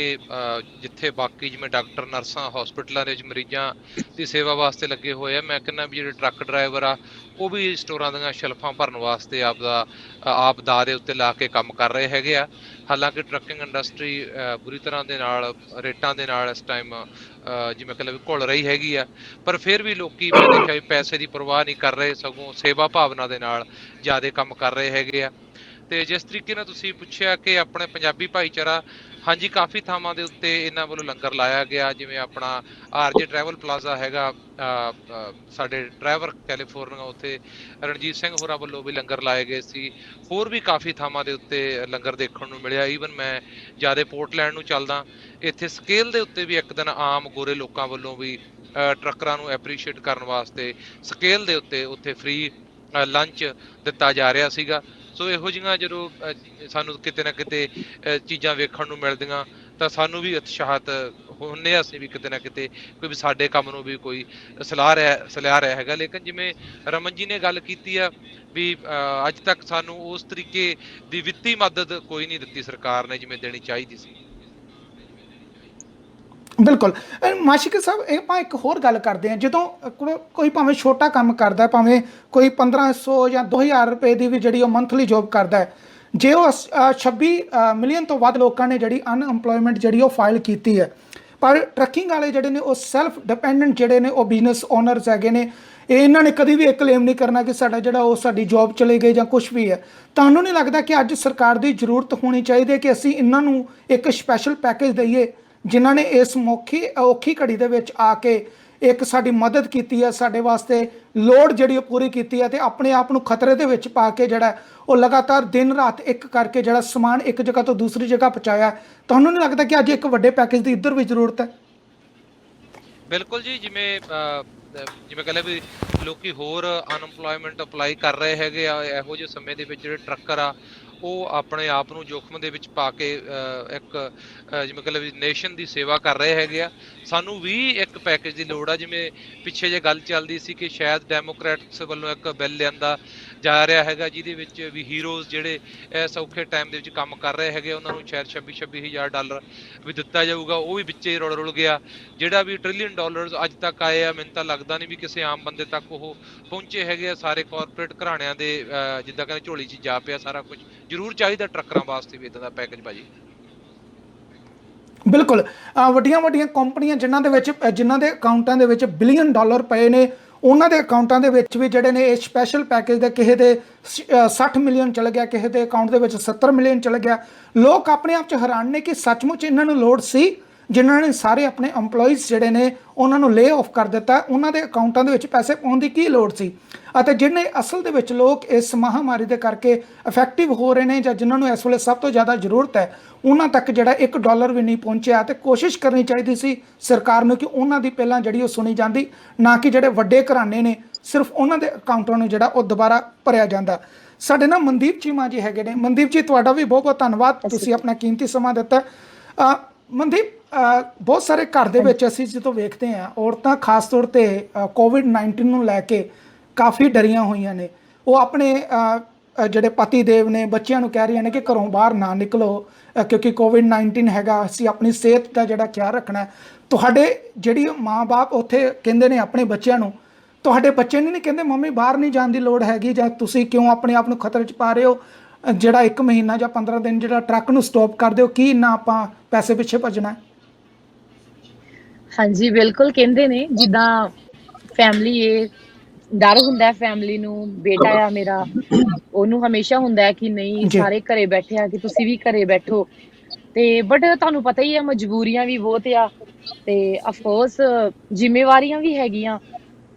B: ਜਿੱਥੇ ਬਾਕੀ ਜਿਵੇਂ ਡਾਕਟਰ, ਨਰਸਾਂ ਹਸਪੀਟਲਾਂ ਦੇ ਵਿੱਚ ਮਰੀਜ਼ਾਂ ਦੀ ਸੇਵਾ ਵਾਸਤੇ ਲੱਗੇ ਹੋਏ ਆ, ਮੈਂ ਕਹਿੰਦਾ ਵੀ ਜਿਹੜੇ ਟਰੱਕ ਡਰਾਈਵਰ ਆ ਉਹ ਵੀ ਸਟੋਰਾਂ ਦੀਆਂ ਸ਼ੈਲਫਾਂ ਭਰਨ ਵਾਸਤੇ ਆਪ ਦਾਅ ਦੇ ਉੱਤੇ ਲਾ ਕੇ ਕੰਮ ਕਰ ਰਹੇ ਹੈਗੇ ਆ। ਹਾਲਾਂਕਿ ਟਰੱਕਿੰਗ ਇੰਡਸਟਰੀ ਬੁਰੀ ਤਰ੍ਹਾਂ ਦੇ ਨਾਲ ਰੇਟਾਂ ਦੇ ਨਾਲ ਇਸ ਟਾਈਮ ਜਿਵੇਂ ਕਹਿੰਦਾ ਵੀ ਘੁਲ ਰਹੀ ਹੈਗੀ ਆ, ਪਰ ਫਿਰ ਵੀ ਲੋਕੀ ਮੈਂ ਦੇਖਿਆ ਵੀ ਪੈਸੇ ਦੀ ਪਰਵਾਹ ਨਹੀਂ ਕਰ ਰਹੇ, ਸਗੋਂ ਸੇਵਾ ਭਾਵਨਾ ਦੇ ਨਾਲ ਜ਼ਿਆਦਾ ਕੰਮ ਕਰ ਰਹੇ ਹੈਗੇ ਆ। ਤੇ ਜਿਸ ਤਰੀਕੇ ਨਾਲ ਤੁਸੀਂ ਪੁੱਛਿਆ ਕਿ ਆਪਣੇ ਪੰਜਾਬੀ ਭਾਈਚਾਰਾ, ਹਾਂਜੀ ਕਾਫੀ ਥਾਵਾਂ ਦੇ ਉੱਤੇ ਇਹਨਾਂ ਵੱਲੋਂ ਲੰਗਰ ਲਾਇਆ ਗਿਆ, ਜਿਵੇਂ ਆਪਣਾ ਆਰਜੇ ਟਰੈਵਲ ਪਲਾਜ਼ਾ ਹੈਗਾ, ਸਾਡੇ ਡਰਾਈਵਰ ਕੈਲੀਫੋਰਨੀਆ, ਉੱਥੇ ਰਣਜੀਤ ਸਿੰਘ ਹੋਰਾਂ ਵੱਲੋਂ ਵੀ ਲੰਗਰ ਲਾਏ ਗਏ ਸੀ। ਹੋਰ ਵੀ ਕਾਫੀ ਥਾਵਾਂ ਦੇ ਉੱਤੇ ਲੰਗਰ ਦੇਖਣ ਨੂੰ ਮਿਲਿਆ। ਈਵਨ ਮੈਂ ਜ਼ਿਆਦਾ ਪੋਰਟਲੈਂਡ ਨੂੰ ਚੱਲਦਾ, ਇੱਥੇ ਸਕੇਲ ਦੇ ਉੱਤੇ ਵੀ ਇੱਕ ਦਿਨ ਆਮ ਗੋਰੇ ਲੋਕਾਂ ਵੱਲੋਂ ਵੀ ਟਰੱਕਰਾਂ ਨੂੰ ਐਪਰੀਸ਼ੀਏਟ ਕਰਨ ਵਾਸਤੇ ਸਕੇਲ ਦੇ ਉੱਤੇ ਉੱਥੇ ਫ੍ਰੀ ਲੰਚ ਦਿੱਤਾ ਜਾ ਰਿਹਾ ਸੀਗਾ। ਸੋ ਇਹੋ ਜਿਹੀਆਂ ਜਦੋਂ ਸਾਨੂੰ ਕਿਤੇ ਨਾ ਕਿਤੇ ਚੀਜ਼ਾਂ ਵੇਖਣ ਨੂੰ ਮਿਲਦੀਆਂ ਤਾਂ ਸਾਨੂੰ ਵੀ ਉਤਸ਼ਾਹਿਤ ਹੁੰਦੇ ਹਾਂ, ਅਸੀਂ ਵੀ ਕਿਤੇ ਨਾ ਕਿਤੇ ਕੋਈ ਵੀ ਸਾਡੇ ਕੰਮ ਨੂੰ ਵੀ ਕੋਈ ਸਲਾਹ ਰਿਹਾ ਹੈਗਾ। ਲੇਕਿਨ ਜਿਵੇਂ ਰਮਨ ਜੀ ਨੇ ਗੱਲ ਕੀਤੀ ਆ ਵੀ ਅੱਜ ਤੱਕ ਸਾਨੂੰ ਉਸ ਤਰੀਕੇ ਦੀ ਵਿੱਤੀ ਮਦਦ ਕੋਈ ਨਹੀਂ ਦਿੱਤੀ ਸਰਕਾਰ ਨੇ ਜਿਵੇਂ ਦੇਣੀ ਚਾਹੀਦੀ ਸੀ।
A: ਬਿਲਕੁਲ। ਮਾਸ਼ਿਕ ਸਾਹਿਬ, ਇਹ ਆਪਾਂ ਇੱਕ ਹੋਰ ਗੱਲ ਕਰਦੇ ਹਾਂ। ਜਦੋਂ ਕੋਈ ਭਾਵੇਂ ਛੋਟਾ ਕੰਮ ਕਰਦਾ, ਭਾਵੇਂ ਕੋਈ 1500 ਜਾਂ 2000 ਰੁਪਏ ਦੀ ਵੀ ਜਿਹੜੀ ਉਹ ਮੰਥਲੀ ਜੋਬ ਕਰਦਾ ਹੈ, ਜੇ ਉਹ 26 ਮਿਲੀਅਨ ਤੋਂ ਵੱਧ ਲੋਕਾਂ ਨੇ ਜਿਹੜੀ ਅਨਐਮਪਲੋਇਮੈਂਟ ਜਿਹੜੀ ਉਹ ਫਾਈਲ ਕੀਤੀ ਹੈ, ਪਰ ਟਰੱਕਿੰਗ ਵਾਲੇ ਜਿਹੜੇ ਨੇ ਉਹ ਸੈਲਫ ਡਿਪੈਂਡੈਂਟ ਜਿਹੜੇ ਨੇ ਉਹ ਬਿਜ਼ਨਸ ਓਨਰਸ ਹੈਗੇ ਨੇ, ਇਹਨਾਂ ਨੇ ਕਦੀ ਵੀ ਇਹ ਕਲੇਮ ਨਹੀਂ ਕਰਨਾ ਕਿ ਸਾਡਾ ਜਿਹੜਾ ਉਹ ਸਾਡੀ ਜੋਬ ਚਲੇ ਗਈ ਜਾਂ ਕੁਛ ਵੀ ਹੈ। ਤੁਹਾਨੂੰ ਨਹੀਂ ਲੱਗਦਾ ਕਿ ਅੱਜ ਸਰਕਾਰ ਦੀ ਜ਼ਰੂਰਤ ਹੋਣੀ ਚਾਹੀਦੀ ਹੈ ਕਿ ਅਸੀਂ ਇਹਨਾਂ ਨੂੰ ਇੱਕ ਸਪੈਸ਼ਲ ਪੈਕੇਜ ਦਈਏ, ਜਿਨ੍ਹਾਂ ਨੇ ਇਸ ਔਖੀ ਘੜੀ ਦੇ ਵਿੱਚ ਆ ਕੇ ਇੱਕ ਸਾਡੀ ਮਦਦ ਕੀਤੀ ਹੈ, ਸਾਡੇ ਵਾਸਤੇ ਲੋੜ ਜਿਹੜੀ ਉਹ ਪੂਰੀ ਕੀਤੀ ਹੈ, ਤੇ ਆਪਣੇ ਆਪ ਨੂੰ ਖਤਰੇ ਦੇ ਵਿੱਚ ਪਾ ਕੇ ਜਿਹੜਾ ਉਹ ਲਗਾਤਾਰ ਦਿਨ ਰਾਤ ਇੱਕ ਕਰਕੇ ਜਿਹੜਾ ਸਮਾਨ ਇੱਕ ਜਗ੍ਹਾ ਤੋਂ ਦੂਸਰੀ ਜਗ੍ਹਾ ਪਹੁੰਚਾਇਆ। ਤੁਹਾਨੂੰ ਨਹੀਂ ਲੱਗਦਾ ਕਿ ਅੱਜ ਇੱਕ ਵੱਡੇ ਪੈਕੇਜ ਦੀ ਇੱਧਰ ਵੀ ਜ਼ਰੂਰਤ ਹੈ?
B: ਬਿਲਕੁਲ ਜੀ, ਜਿਵੇਂ ਕਹਿੰਦੇ ਵੀ ਲੋਕੀ ਹੋਰ ਅਨਐਮਪਲੋਇਮੈਂਟ ਅਪਲਾਈ ਕਰ ਰਹੇ ਹੈਗੇ ਆ, ਇਹੋ ਜਿਹੇ ਸਮੇਂ ਦੇ ਵਿੱਚ ਜਿਹੜੇ ਟਰੱਕਰ ਆ ਉਹ ਆਪਣੇ ਆਪ ਨੂੰ ਜੋਖਮ ਦੇ ਵਿੱਚ ਪਾ ਕੇ ਇੱਕ ਜਿਵੇਂ ਕਹਿੰਦੇ ਵੀ ਨੇਸ਼ਨ ਦੀ ਸੇਵਾ ਕਰ ਰਹੇ ਹੈਗੇ ਆ। ਸਾਨੂੰ ਵੀ ਇੱਕ ਪੈਕੇਜ ਦੀ ਲੋੜ ਆ। ਜਿਵੇਂ ਪਿੱਛੇ ਜੇ ਗੱਲ ਚੱਲਦੀ ਸੀ ਕਿ ਸ਼ਾਇਦ ਡੈਮੋਕ੍ਰੈਟਸ ਵੱਲੋਂ ਇੱਕ ਬਿੱਲ ਲਿਆਂਦਾ ਜਾ ਰਿਹਾ ਹੈਗਾ ਜਿਹਦੇ ਵਿੱਚ ਵੀ ਹੀਰੋਜ਼ ਜਿਹੜੇ ਇਸ ਔਖੇ ਟਾਈਮ ਦੇ ਵਿੱਚ ਕੰਮ ਕਰ ਰਹੇ ਹੈਗੇ ਉਹਨਾਂ ਨੂੰ ਸ਼ਾਇਦ 26,000 ਡਾਲਰ ਵੀ ਦਿੱਤਾ ਜਾਊਗਾ। ਉਹ ਵੀ ਵਿੱਚੇ ਰੁਲ ਗਿਆ। ਜਿਹੜਾ ਵੀ $1 ਟ੍ਰਿਲੀਅਨ ਅੱਜ ਤੱਕ ਆਏ ਆ, ਮੈਨੂੰ ਤਾਂ ਲੱਗਦਾ ਨਹੀਂ ਵੀ ਕਿਸੇ ਆਮ ਬੰਦੇ ਤੱਕ ਉਹ ਪਹੁੰਚੇ ਹੈਗੇ ਆ। ਸਾਰੇ ਕਾਰਪੋਰੇਟ ਘਰਾਣਿਆਂ ਦੇ ਜਿੱਦਾਂ ਕਹਿੰਦੇ ਝੋਲੀ 'ਚ ਜਾ ਪਿਆ ਸਾਰਾ ਕੁਝ। ਜ਼ਰੂਰ ਚਾਹੀਦਾ ਟਰੱਕਰਾਂ ਵਾਸਤੇ ਵੀ ਇੱਦਾਂ ਦਾ ਪੈਕੇਜ ਭਾਜੀ।
A: ਬਿਲਕੁਲ। ਵੱਡੀਆਂ ਕੰਪਨੀਆਂ ਜਿਨ੍ਹਾਂ ਦੇ ਅਕਾਊਂਟਾਂ ਦੇ ਵਿੱਚ $1 ਬਿਲੀਅਨ ਪਏ ਨੇ, ਉਹਨਾਂ ਦੇ ਅਕਾਊਂਟਾਂ ਦੇ ਵਿੱਚ ਵੀ ਜਿਹੜੇ ਨੇ ਇਹ ਸਪੈਸ਼ਲ ਪੈਕੇਜ ਦੇ ਕਿਸੇ ਦੇ 60 ਮਿਲੀਅਨ ਚਲੇ ਗਿਆ, ਕਿਸੇ ਦੇ ਅਕਾਊਂਟ ਦੇ ਵਿੱਚ 70 ਮਿਲੀਅਨ ਚਲੇ ਗਿਆ। ਲੋਕ ਆਪਣੇ ਆਪ 'ਚ ਹੈਰਾਨ ਨੇ ਕਿ ਸੱਚਮੁੱਚ ਇਹਨਾਂ ਨੂੰ ਲੋੜ ਸੀ, ਜਿਨ੍ਹਾਂ ਨੇ ਸਾਰੇ ਆਪਣੇ EMPLOYEES ਜਿਹੜੇ ਨੇ ਉਹਨਾਂ ਨੂੰ ਲੇ ਆਫ ਕਰ ਦਿੱਤਾ, ਉਹਨਾਂ ਦੇ ਅਕਾਊਂਟਾਂ ਦੇ ਵਿੱਚ ਪੈਸੇ ਪਾਉਣ ਦੀ ਕੀ ਲੋੜ ਸੀ? ਅਤੇ ਜਿਹਨੇ ਅਸਲ ਦੇ ਵਿੱਚ ਲੋਕ ਇਸ ਮਹਾਮਾਰੀ ਦੇ ਕਰਕੇ ਇਫੈਕਟਿਵ ਹੋ ਰਹੇ ਨੇ ਜਾਂ ਜਿਨ੍ਹਾਂ ਨੂੰ ਇਸ ਵੇਲੇ ਸਭ ਤੋਂ ਜ਼ਿਆਦਾ ਜ਼ਰੂਰਤ ਹੈ, ਉਹਨਾਂ ਤੱਕ ਜਿਹੜਾ $1 ਵੀ ਨਹੀਂ ਪਹੁੰਚਿਆ। ਤੇ ਕੋਸ਼ਿਸ਼ ਕਰਨੀ ਚਾਹੀਦੀ ਸੀ ਸਰਕਾਰ ਨੂੰ ਕਿ ਉਹਨਾਂ ਦੀ ਪਹਿਲਾਂ ਜਿਹੜੀ ਉਹ ਸੁਣੀ ਜਾਂਦੀ, ਨਾ ਕਿ ਜਿਹੜੇ ਵੱਡੇ ਘਰਾਣੇ ਨੇ ਸਿਰਫ ਉਹਨਾਂ ਦੇ ਅਕਾਊਂਟਾਂ ਨੂੰ ਜਿਹੜਾ ਉਹ ਦੁਬਾਰਾ ਭਰਿਆ ਜਾਂਦਾ। ਸਾਡੇ ਨਾਲ ਮਨਦੀਪ ਚੀਮਾ ਜੀ ਹੈਗੇ ਨੇ। ਮਨਦੀਪ ਜੀ, ਤੁਹਾਡਾ ਵੀ ਬਹੁਤ ਬਹੁਤ ਧੰਨਵਾਦ, ਤੁਸੀਂ ਆਪਣਾ ਕੀਮਤੀ ਸਮਾਂ ਦਿੱਤਾ। ਮਨਦੀਪ, ਬਹੁਤ ਸਾਰੇ ਘਰ ਦੇ ਵਿੱਚ ਅਸੀਂ ਜਦੋਂ ਵੇਖਦੇ ਹਾਂ, ਔਰਤਾਂ ਖਾਸ ਤੌਰ ਤੇ COVID-19 ਨੂੰ ਲੈ ਕੇ ਕਾਫੀ ਡਰੀਆਂ ਹੋਈਆਂ ਨੇ। ਉਹ ਆਪਣੇ ਜਿਹੜੇ ਪਤੀ ਦੇਵ ਨੇ, ਬੱਚਿਆਂ ਨੂੰ ਕਹਿ ਰਹੀਆਂ ਨੇ ਕਿ ਘਰੋਂ ਬਾਹਰ ਨਾ ਨਿਕਲੋ ਕਿਉਂਕਿ COVID-19 ਹੈਗਾ, ਅਸੀਂ ਆਪਣੀ ਸਿਹਤ ਦਾ ਜਿਹੜਾ ਖਿਆਲ ਰੱਖਣਾ। ਤੁਹਾਡੇ ਜਿਹੜੀ ਮਾਂ-ਬਾਪ ਉੱਥੇ ਕਹਿੰਦੇ ਨੇ ਆਪਣੇ ਬੱਚਿਆਂ ਨੂੰ, ਤੁਹਾਡੇ ਬੱਚੇ ਨਹੀਂ ਕਹਿੰਦੇ ਮੰਮੀ ਬਾਹਰ ਨਹੀਂ ਜਾਣ ਦੀ ਲੋੜ ਹੈਗੀ, ਜਾਂ ਤੁਸੀਂ ਕਿਉਂ ਆਪਣੇ ਆਪ ਨੂੰ ਖਤਰੇ 'ਚ ਪਾ ਰਹੇ ਹੋ? ਜਿਹੜਾ 1 ਮਹੀਨਾ ਜਾਂ 15 ਦਿਨ ਜਿਹੜਾ ਟਰੱਕ ਨੂੰ ਸਟਾਪ ਕਰ ਦਿਓ, ਕੀ ਇੰਨਾ ਆਪਾਂ ਪੈਸੇ ਪਿੱਛੇ ਭੱਜਣਾ?
D: ਹਾਂਜੀ ਬਿਲਕੁਲ, ਕਹਿੰਦੇ ਨੇ ਜਿੱਦਾਂ ਫੈਮਿਲੀ ਇਹ ਡਰ ਹੁੰਦਾ ਫੈਮਿਲੀ ਨੂੰ, ਬੇਟਾ ਆ ਮੇਰਾ, ਉਹਨੂੰ ਹਮੇਸ਼ਾ ਹੁੰਦਾ ਕਿ ਨਹੀਂ ਸਾਰੇ ਘਰੇ ਬੈਠੇ ਆ, ਕਿ ਤੁਸੀਂ ਵੀ ਘਰੇ ਬੈਠੋ। ਤੇ ਬਟ ਤੁਹਾਨੂੰ ਪਤਾ ਹੀ ਆ ਮਜਬੂਰੀਆਂ ਵੀ ਬਹੁਤ ਆ, ਤੇ ਅਫਕੋਰਸ ਜ਼ਿੰਮੇਵਾਰੀਆਂ ਵੀ ਹੈਗੀਆਂ।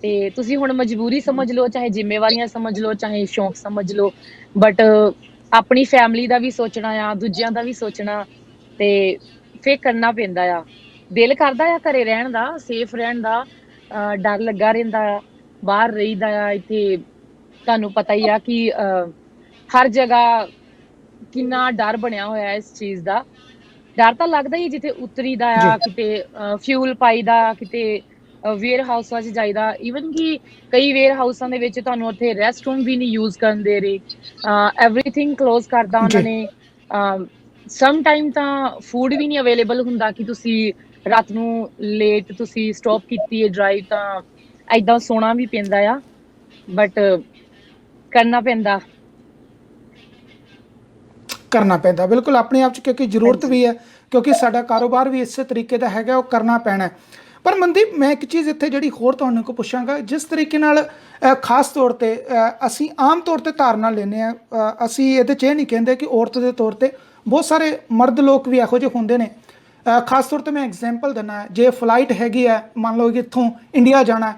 D: ਤੇ ਤੁਸੀਂ ਹੁਣ ਮਜਬੂਰੀ ਸਮਝ ਲਓ, ਚਾਹੇ ਜ਼ਿੰਮੇਵਾਰੀਆਂ ਸਮਝ ਲਓ, ਚਾਹੇ ਸ਼ੌਂਕ ਸਮਝ ਲਓ, ਬਟ ਆਪਣੀ ਫੈਮਿਲੀ ਦਾ ਵੀ ਸੋਚਣਾ ਆ, ਦੂਜਿਆਂ ਦਾ ਵੀ ਸੋਚਣਾ, ਤੇ ਫਿਰ ਕਰਨਾ ਪੈਂਦਾ ਆ। ਦਿਲ ਕਰਦਾ ਆ ਘਰੇ ਰਹਿਣ ਦਾ, ਸੇਫ ਰਹਿਣ ਦਾ, ਡਰ ਲੱਗਾ ਰਹਿੰਦਾ ਆ, ਬਾਹਰ ਰਹੀਦਾ ਆ। ਇੱਥੇ ਤੁਹਾਨੂੰ ਪਤਾ ਹੀ ਆ ਕਿ ਹਰ ਜਗ੍ਹਾ ਕਿੰਨਾ ਡਰ ਬਣਿਆ ਹੋਇਆ ਇਸ ਚੀਜ਼ ਦਾ। ਡਰ ਤਾਂ ਲੱਗਦਾ ਹੀ ਜਿੱਥੇ ਉਤਰੀ ਦਾ
A: ਜੀ
D: ਆ, ਕਿਤੇ ਫਿਊਲ ਪਾਈਦਾ, ਕਿਤੇ ਵੇਅਰ ਹਾਊਸਾਂ 'ਚ ਜਾਈਦਾ। ਈਵਨ ਕਿ ਕਈ ਵੇਅਰ ਹਾਊਸਾਂ ਦੇ ਵਿੱਚ ਤੁਹਾਨੂੰ ਉੱਥੇ ਰੈਸਟ ਰੂਮ ਵੀ ਨਹੀਂ ਯੂਜ਼ ਕਰਨ ਦੇ ਰਹੇ, ਐਵਰੀਥਿੰਗ ਕਲੋਜ਼ ਕਰਦਾ ਉਹਨਾਂ
A: ਜੀ
D: ਨੇ। ਸਮ ਟਾਈਮ ਤਾਂ ਫੂਡ ਵੀ ਨਹੀਂ ਅਵੇਲੇਬਲ ਹੁੰਦਾ ਕਿ ਤੁਸੀਂ ਰਾਤ ਨੂੰ ਲੇਟ ਤੁਸੀਂ ਸਟਾਪ ਕੀਤੀ ਹੈ ਡਰਾਈਵ ਤਾਂ ਏਦਾਂ ਸੋਣਾ ਵੀ ਪੈਂਦਾ ਆ, ਬਟ ਕਰਨਾ ਪੈਂਦਾ।
A: ਕਰਨਾ ਪੈਂਦਾ ਬਿਲਕੁਲ ਆਪਣੇ ਆਪ 'ਚ, ਕਿਉਂਕਿ ਜ਼ਰੂਰਤ
D: ਹਾਂਜੀ
A: ਵੀ ਹੈ, ਕਿਉਂਕਿ ਸਾਡਾ ਕਾਰੋਬਾਰ ਵੀ ਇਸੇ ਤਰੀਕੇ ਦਾ ਹੈਗਾ, ਉਹ ਕਰਨਾ ਪੈਣਾ ਹੈ। ਪਰ ਮਨਦੀਪ, ਮੈਂ ਇੱਕ ਚੀਜ਼ ਇੱਥੇ ਜਿਹੜੀ ਹੋਰ ਤੁਹਾਨੂੰ ਕੋ ਪੁੱਛਾਂਗਾ, ਜਿਸ ਤਰੀਕੇ ਨਾਲ ਖਾਸ ਤੌਰ ਤੇ ਅਸੀਂ ਆਮ ਤੌਰ ਤੇ ਧਾਰਨਾ ਲੈਂਦੇ ਹਾਂ, ਅਸੀਂ ਇਹਦੇ 'ਚ ਇਹ ਨਹੀਂ ਕਹਿੰਦੇ ਕਿ ਔਰਤ ਦੇ ਤੌਰ ਤੇ ਬਹੁਤ ਸਾਰੇ ਮਰਦ ਲੋਕ ਵੀ ਇਹੋ ਜਿਹੇ ਹੁੰਦੇ ਨੇ। ਖਾਸ ਤੌਰ ਤੇ ਮੈਂ ਐਗਜ਼ਾਮਪਲ ਦਿੰਦਾ, ਜੇ ਫਲਾਈਟ ਹੈਗੀ ਹੈ, ਮੰਨ ਲਓ ਕਿ ਇੱਥੋਂ ਇੰਡੀਆ ਜਾਣਾ,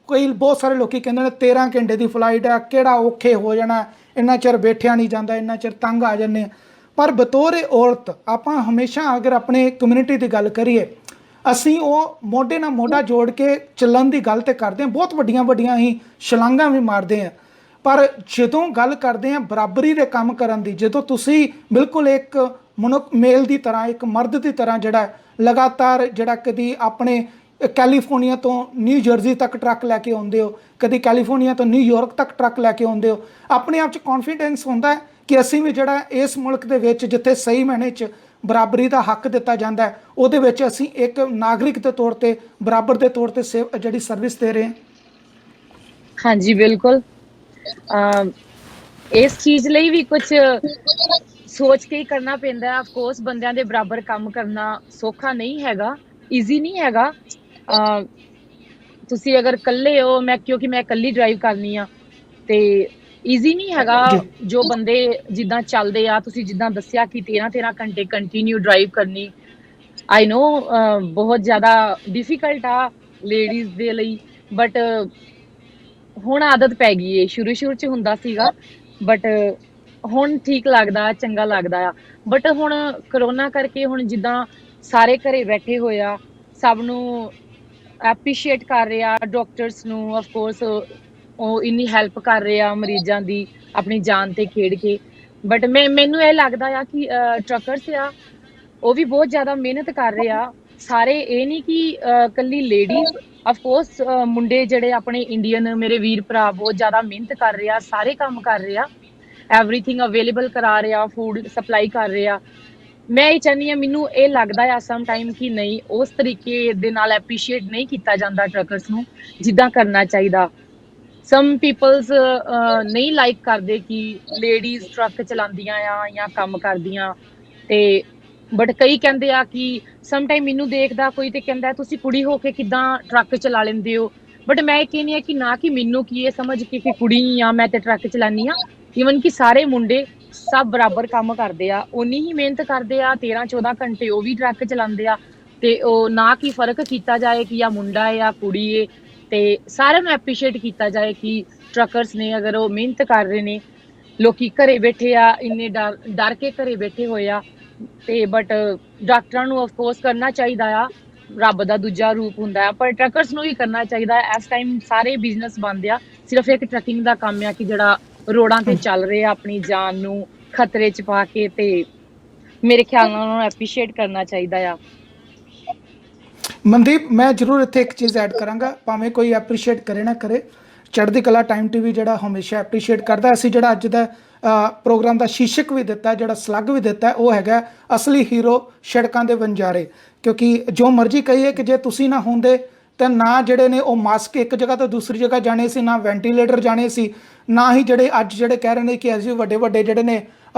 A: ਕੋਈ ਬਹੁਤ ਸਾਰੇ ਲੋਕੀ ਕਹਿੰਦੇ ਨੇ 13 ਘੰਟੇ ਦੀ ਫਲਾਈਟ ਆ, ਕਿਹੜਾ ਔਖੇ ਹੋ ਜਾਣਾ, ਇੰਨਾ ਚਿਰ ਬੈਠਿਆ ਨਹੀਂ ਜਾਂਦਾ, ਇੰਨਾ ਚਿਰ ਤੰਗ ਆ ਜਾਂਦੇ ਆ। ਪਰ ਬਤੌਰ ਔਰਤ ਆਪਾਂ ਹਮੇਸ਼ਾ, ਅਗਰ ਆਪਣੇ ਕਮਿਊਨਿਟੀ ਦੀ ਗੱਲ ਕਰੀਏ, ਅਸੀਂ ਉਹ ਮੋਢੇ ਨਾਲ ਮੋਢਾ ਜੋੜ ਕੇ ਚੱਲਣ ਦੀ ਗੱਲ ਤੇ ਕਰਦੇ ਹਾਂ, ਬਹੁਤ ਵੱਡੀਆਂ ਵੱਡੀਆਂ ਹੀ ਛਲਾਂਗਾਂ ਵੀ ਮਾਰਦੇ ਹਾਂ। ਪਰ ਜਦੋਂ ਗੱਲ ਕਰਦੇ ਹਾਂ ਬਰਾਬਰੀ ਦੇ ਕੰਮ ਕਰਨ ਦੀ, ਜਦੋਂ ਤੁਸੀਂ ਬਿਲਕੁਲ ਇੱਕ ਮਨੁੱਖ ਮੇਲ ਦੀ ਤਰ੍ਹਾਂ, ਇੱਕ ਮਰਦ ਦੀ ਤਰ੍ਹਾਂ ਜਿਹੜਾ ਲਗਾਤਾਰ ਜਿਹੜਾ ਕਦੀ ਆਪਣੇ ਕੈਲੀਫੋਰਨੀਆ ਤੋਂ ਨਿਊ ਜਰਸੀ ਤੱਕ ਟਰੱਕ ਲੈ ਕੇ ਆਉਂਦੇ ਹੋ, ਕਦੀ ਕੈਲੀਫੋਰਨੀਆ ਤੋਂ ਨਿਊਯਾਰਕ ਤੱਕ ਟਰੱਕ ਲੈ ਕੇ ਆਉਂਦੇ ਹੋ, ਆਪਣੇ ਆਪ 'ਚ ਕੌਨਫੀਡੈਂਸ ਹੁੰਦਾ ਹੈ ਕਿ ਅਸੀਂ ਵੀ ਜਿਹੜਾ ਇਸ ਮੁਲਕ ਦੇ ਵਿੱਚ ਜਿੱਥੇ ਸਹੀ ਮਾਇਨੇ 'ਚ ਬਰਾਬਰੀ ਦਾ ਹੱਕ ਦਿੱਤਾ ਜਾਂਦਾ ਹੈ, ਉਹਦੇ ਵਿੱਚ ਅਸੀਂ ਇੱਕ ਨਾਗਰਿਕ ਦੇ ਤੌਰ ਤੇ ਬਰਾਬਰ ਦੇ ਤੌਰ ਤੇ ਜਿਹੜੀ ਸਰਵਿਸ ਦੇ ਰਹੇ ਹਾਂ।
D: ਹਾਂਜੀ ਬਿਲਕੁਲ। ਇਸ ਚੀਜ਼ ਲਈ ਵੀ ਕੁਝ ਸੋਚ ਕੇ ਹੀ ਕਰਨਾ ਪੈਂਦਾ ਹੈ। ਆਫ ਕੋਰਸ ਬੰਦਿਆਂ ਦੇ ਬਰਾਬਰ ਕੰਮ ਕਰਨਾ ਸੌਖਾ ਨਹੀਂ ਹੈਗਾ, ਈਜ਼ੀ ਨਹੀਂ ਹੈਗਾ। ਤੁਸੀਂ ਅਗਰ ਇਕੱਲੇ ਹੋ, ਕਿਉਂਕਿ ਮੈਂ ਇਕੱਲੀ ਡਰਾਈਵ ਕਰਨੀ ਆ, ਤੇ ਈਜ਼ੀ ਨਹੀਂ ਹੈਗਾ।
A: ਜੀ
D: ਜੋ ਬੰਦੇ ਜਿੱਦਾਂ ਚੱਲਦੇ ਆ, ਤੁਸੀਂ ਜਿੱਦਾਂ ਦੱਸਿਆ ਕਿ 13 ਘੰਟੇ ਕੰਟੀਨਿਊ ਡਰਾਈਵ ਕਰਨੀ, ਆਈ ਨੋ ਬਹੁਤ ਜ਼ਿਆਦਾ ਡਿਫਿਕਲਟ ਆ ਲੇਡੀਜ਼ ਦੇ ਲਈ, ਬਟ ਹੁਣ ਆਦਤ ਪੈ ਗਈ ਏ। ਸ਼ੁਰੂ ਚ ਹੁੰਦਾ ਸੀਗਾ, ਬਟ ਹੁਣ ਠੀਕ ਲੱਗਦਾ, ਚੰਗਾ ਲੱਗਦਾ ਆ। ਬਟ ਹੁਣ ਕਰੋਨਾ ਕਰਕੇ ਹੁਣ ਜਿੱਦਾਂ ਸਾਰੇ ਘਰੇ ਬੈਠੇ ਹੋਏ ਆ, ਸਭ ਨੂੰ ਐਪਰੀਸ਼ੀਏਟ ਕਰ ਰਹੇ ਆ, ਡਾਕਟਰਸ ਨੂੰ ਆਫ ਕੋਰਸ ਉਹ ਇੰਨੀ ਹੈਲਪ ਕਰ ਰਹੇ ਆ ਮਰੀਜ਼ਾਂ ਦੀ ਆਪਣੀ ਜਾਨ ਤੇ ਖੇਡ ਕੇ। ਬਟ ਮੈਨੂੰ ਇਹ ਲੱਗਦਾ ਆ ਕਿ ਟਰੱਕਰਸ ਆ, ਉਹ ਵੀ ਬਹੁਤ ਜ਼ਿਆਦਾ ਮਿਹਨਤ ਕਰ ਰਹੇ ਆ। ਸਾਰੇ ਇਹ ਨਹੀਂ ਕਿ ਕੱਲੀ ਲੇਡੀਜ਼, ਆਫ ਕੋਰਸ ਮੁੰਡੇ ਜਿਹੜੇ ਆਪਣੇ ਇੰਡੀਅਨ ਮੇਰੇ ਵੀਰ ਭਰਾ ਬਹੁਤ ਜ਼ਿਆਦਾ ਮਿਹਨਤ ਕਰ ਰਹੇ ਆ, ਸਾਰੇ ਕੰਮ ਕਰ ਰਹੇ ਆ, ਐਵਰੀਥਿੰਗ ਅਵੇਲੇਬਲ ਕਰਾ ਰਹੇ ਆ, ਫੂਡ ਸਪਲਾਈ ਕਰ ਰਹੇ ਆ। ਮੈਂ ਇਹ ਚਾਹੁੰਦੀ ਹਾਂ, ਮੈਨੂੰ ਇਹ ਲੱਗਦਾ ਆ ਸਮ ਟਾਈਮ ਕਿ ਨਹੀਂ, ਉਸ ਤਰੀਕੇ ਦੇ ਨਾਲ ਐਪਰੀਸ਼ੀਏਟ ਨਹੀਂ ਕੀਤਾ ਜਾਂਦਾ ਟਰੱਕਰਸ ਨੂੰ ਜਿੱਦਾਂ ਕਰਨਾ ਚਾਹੀਦਾ। ਸਮ ਪੀਪਲਸ ਨਹੀਂ ਲਾਈਕ ਕਰਦੇ ਕਿ ਲੇਡੀਜ਼ ਟਰੱਕ ਚਲਾਉਂਦੀਆਂ ਆ ਜਾਂ ਕੰਮ ਕਰਦੀਆਂ, ਤੇ ਬਟ ਕਈ ਕਹਿੰਦੇ ਆ ਕਿ ਸਮ ਟਾਈਮ ਮੈਨੂੰ ਦੇਖਦਾ ਕੋਈ ਤੇ ਕਹਿੰਦਾ ਤੁਸੀਂ ਕੁੜੀ ਹੋ ਕੇ ਕਿੱਦਾਂ ਟਰੱਕ ਚਲਾ ਲੈਂਦੇ ਹੋ। ਬਟ ਮੈਂ ਇਹ ਕਹਿੰਦੀ ਆ ਕਿ ਨਾ ਕਿ ਮੈਨੂੰ ਕੀ ਇਹ ਸਮਝ ਕੇ ਕਿ ਕੁੜੀ ਆ ਮੈਂ ਤੇ ਟਰੱਕ ਚਲਾਨੀ ਆ, ਈਵਨ ਕਿ ਸਾਰੇ ਮੁੰਡੇ ਸਭ ਬਰਾਬਰ ਕੰਮ ਕਰਦੇ ਆ, ਉਨੀ ਹੀ ਮਿਹਨਤ ਕਰਦੇ ਆ, 13-14 ਘੰਟੇ ਉਹ ਵੀ ਟਰੱਕ ਚਲਾਉਂਦੇ ਆ। ਤੇ ਉਹ ਨਾ ਕਿ ਫਰਕ ਕੀਤਾ ਜਾਏ ਕਿ ਆ ਮੁੰਡਾ ਹੈ ਜਾਂ ਕੁੜੀ ਹੈ, ਤੇ ਸਾਰਿਆਂ ਨੂੰ ਐਪਰੀਸ਼ੀਏਟ ਕੀਤਾ ਜਾਏ ਕਿ ਟਰੱਕਰਸ ਨੇ ਅਗਰ ਉਹ ਮਿਹਨਤ ਕਰ ਰਹੇ ਨੇ। ਲੋਕੀ ਘਰੇ ਬੈਠੇ ਆ, ਇੰਨੇ ਡਰ ਕੇ ਘਰੇ ਬੈਠੇ ਹੋਏ ਆ, ਤੇ ਬਟ ਡਾਕਟਰਾਂ ਨੂੰ ਆਫ ਕੋਰਸ ਕਰਨਾ ਚਾਹੀਦਾ ਆ, ਰੱਬ ਦਾ ਦੂਜਾ ਰੂਪ ਹੁੰਦਾ ਆ, ਪਰ ਟਰੱਕਰਸ ਨੂੰ ਵੀ ਕਰਨਾ ਚਾਹੀਦਾ। ਇਸ ਟਾਈਮ ਸਾਰੇ ਬਿਜ਼ਨਸ ਬੰਦ ਆ, ਸਿਰਫ ਇੱਕ ਟਰੱਕਿੰਗ ਦਾ ਕੰਮ ਆ ਕਿ ਜਿਹੜਾ ਰੋਡਾਂ ਤੇ ਚੱਲ ਰਹੇ ਆ ਆਪਣੀ ਜਾਨ ਨੂੰ ਖਤਰੇ 'ਚ ਪਾ ਕੇ, ਤੇ ਮੇਰੇ ਖਿਆਲ ਨਾਲ ਉਹਨਾਂ ਨੂੰ ਐਪਰੀਸ਼ੀਏਟ ਕਰਨਾ ਚਾਹੀਦਾ ਆ।
A: ਮਨਦੀਪ, ਮੈਂ ਜ਼ਰੂਰ ਇੱਥੇ ਇੱਕ ਚੀਜ਼ ਐਡ ਕਰਾਂਗਾ, ਭਾਵੇਂ ਕੋਈ ਐਪਰੀਸ਼ੀਏਟ ਕਰੇ ਨਾ ਕਰੇ, ਚੜ੍ਹਦੀ ਕਲਾ ਟਾਈਮ ਟੀਵੀ ਜਿਹੜਾ ਹਮੇਸ਼ਾ ਐਪਰੀਸ਼ੀਏਟ ਕਰਦਾ। ਅਸੀਂ ਜਿਹੜਾ ਅੱਜ ਦਾ ਪ੍ਰੋਗਰਾਮ ਦਾ ਸ਼ੀਰਸ਼ਕ ਵੀ ਦਿੱਤਾ, ਜਿਹੜਾ ਸਲੱਗ ਵੀ ਦਿੱਤਾ, ਉਹ ਹੈਗਾ ਅਸਲੀ ਹੀਰੋ ਸੜਕਾਂ ਦੇ ਵਣਜਾਰੇ। ਕਿਉਂਕਿ ਜੋ ਮਰਜ਼ੀ ਕਹੀਏ ਕਿ ਜੇ ਤੁਸੀਂ ਨਾ ਹੁੰਦੇ ਤਾਂ ਨਾ ਜਿਹੜੇ ਨੇ ਉਹ ਮਾਸਕ ਇੱਕ ਜਗ੍ਹਾ ਤੋਂ ਦੂਸਰੀ ਜਗ੍ਹਾ ਜਾਣੇ ਸੀ, ਨਾ ਵੈਂਟੀਲੇਟਰ ਜਾਣੇ ਸੀ, ਨਾ ਹੀ ਜਿਹੜੇ ਅੱਜ ਜਿਹੜੇ ਕਹਿ ਰਹੇ ਨੇ ਕਿ ਅਸੀਂ ਵੱਡੇ ਵੱਡੇ ਜਿਹੜੇ ਨੇ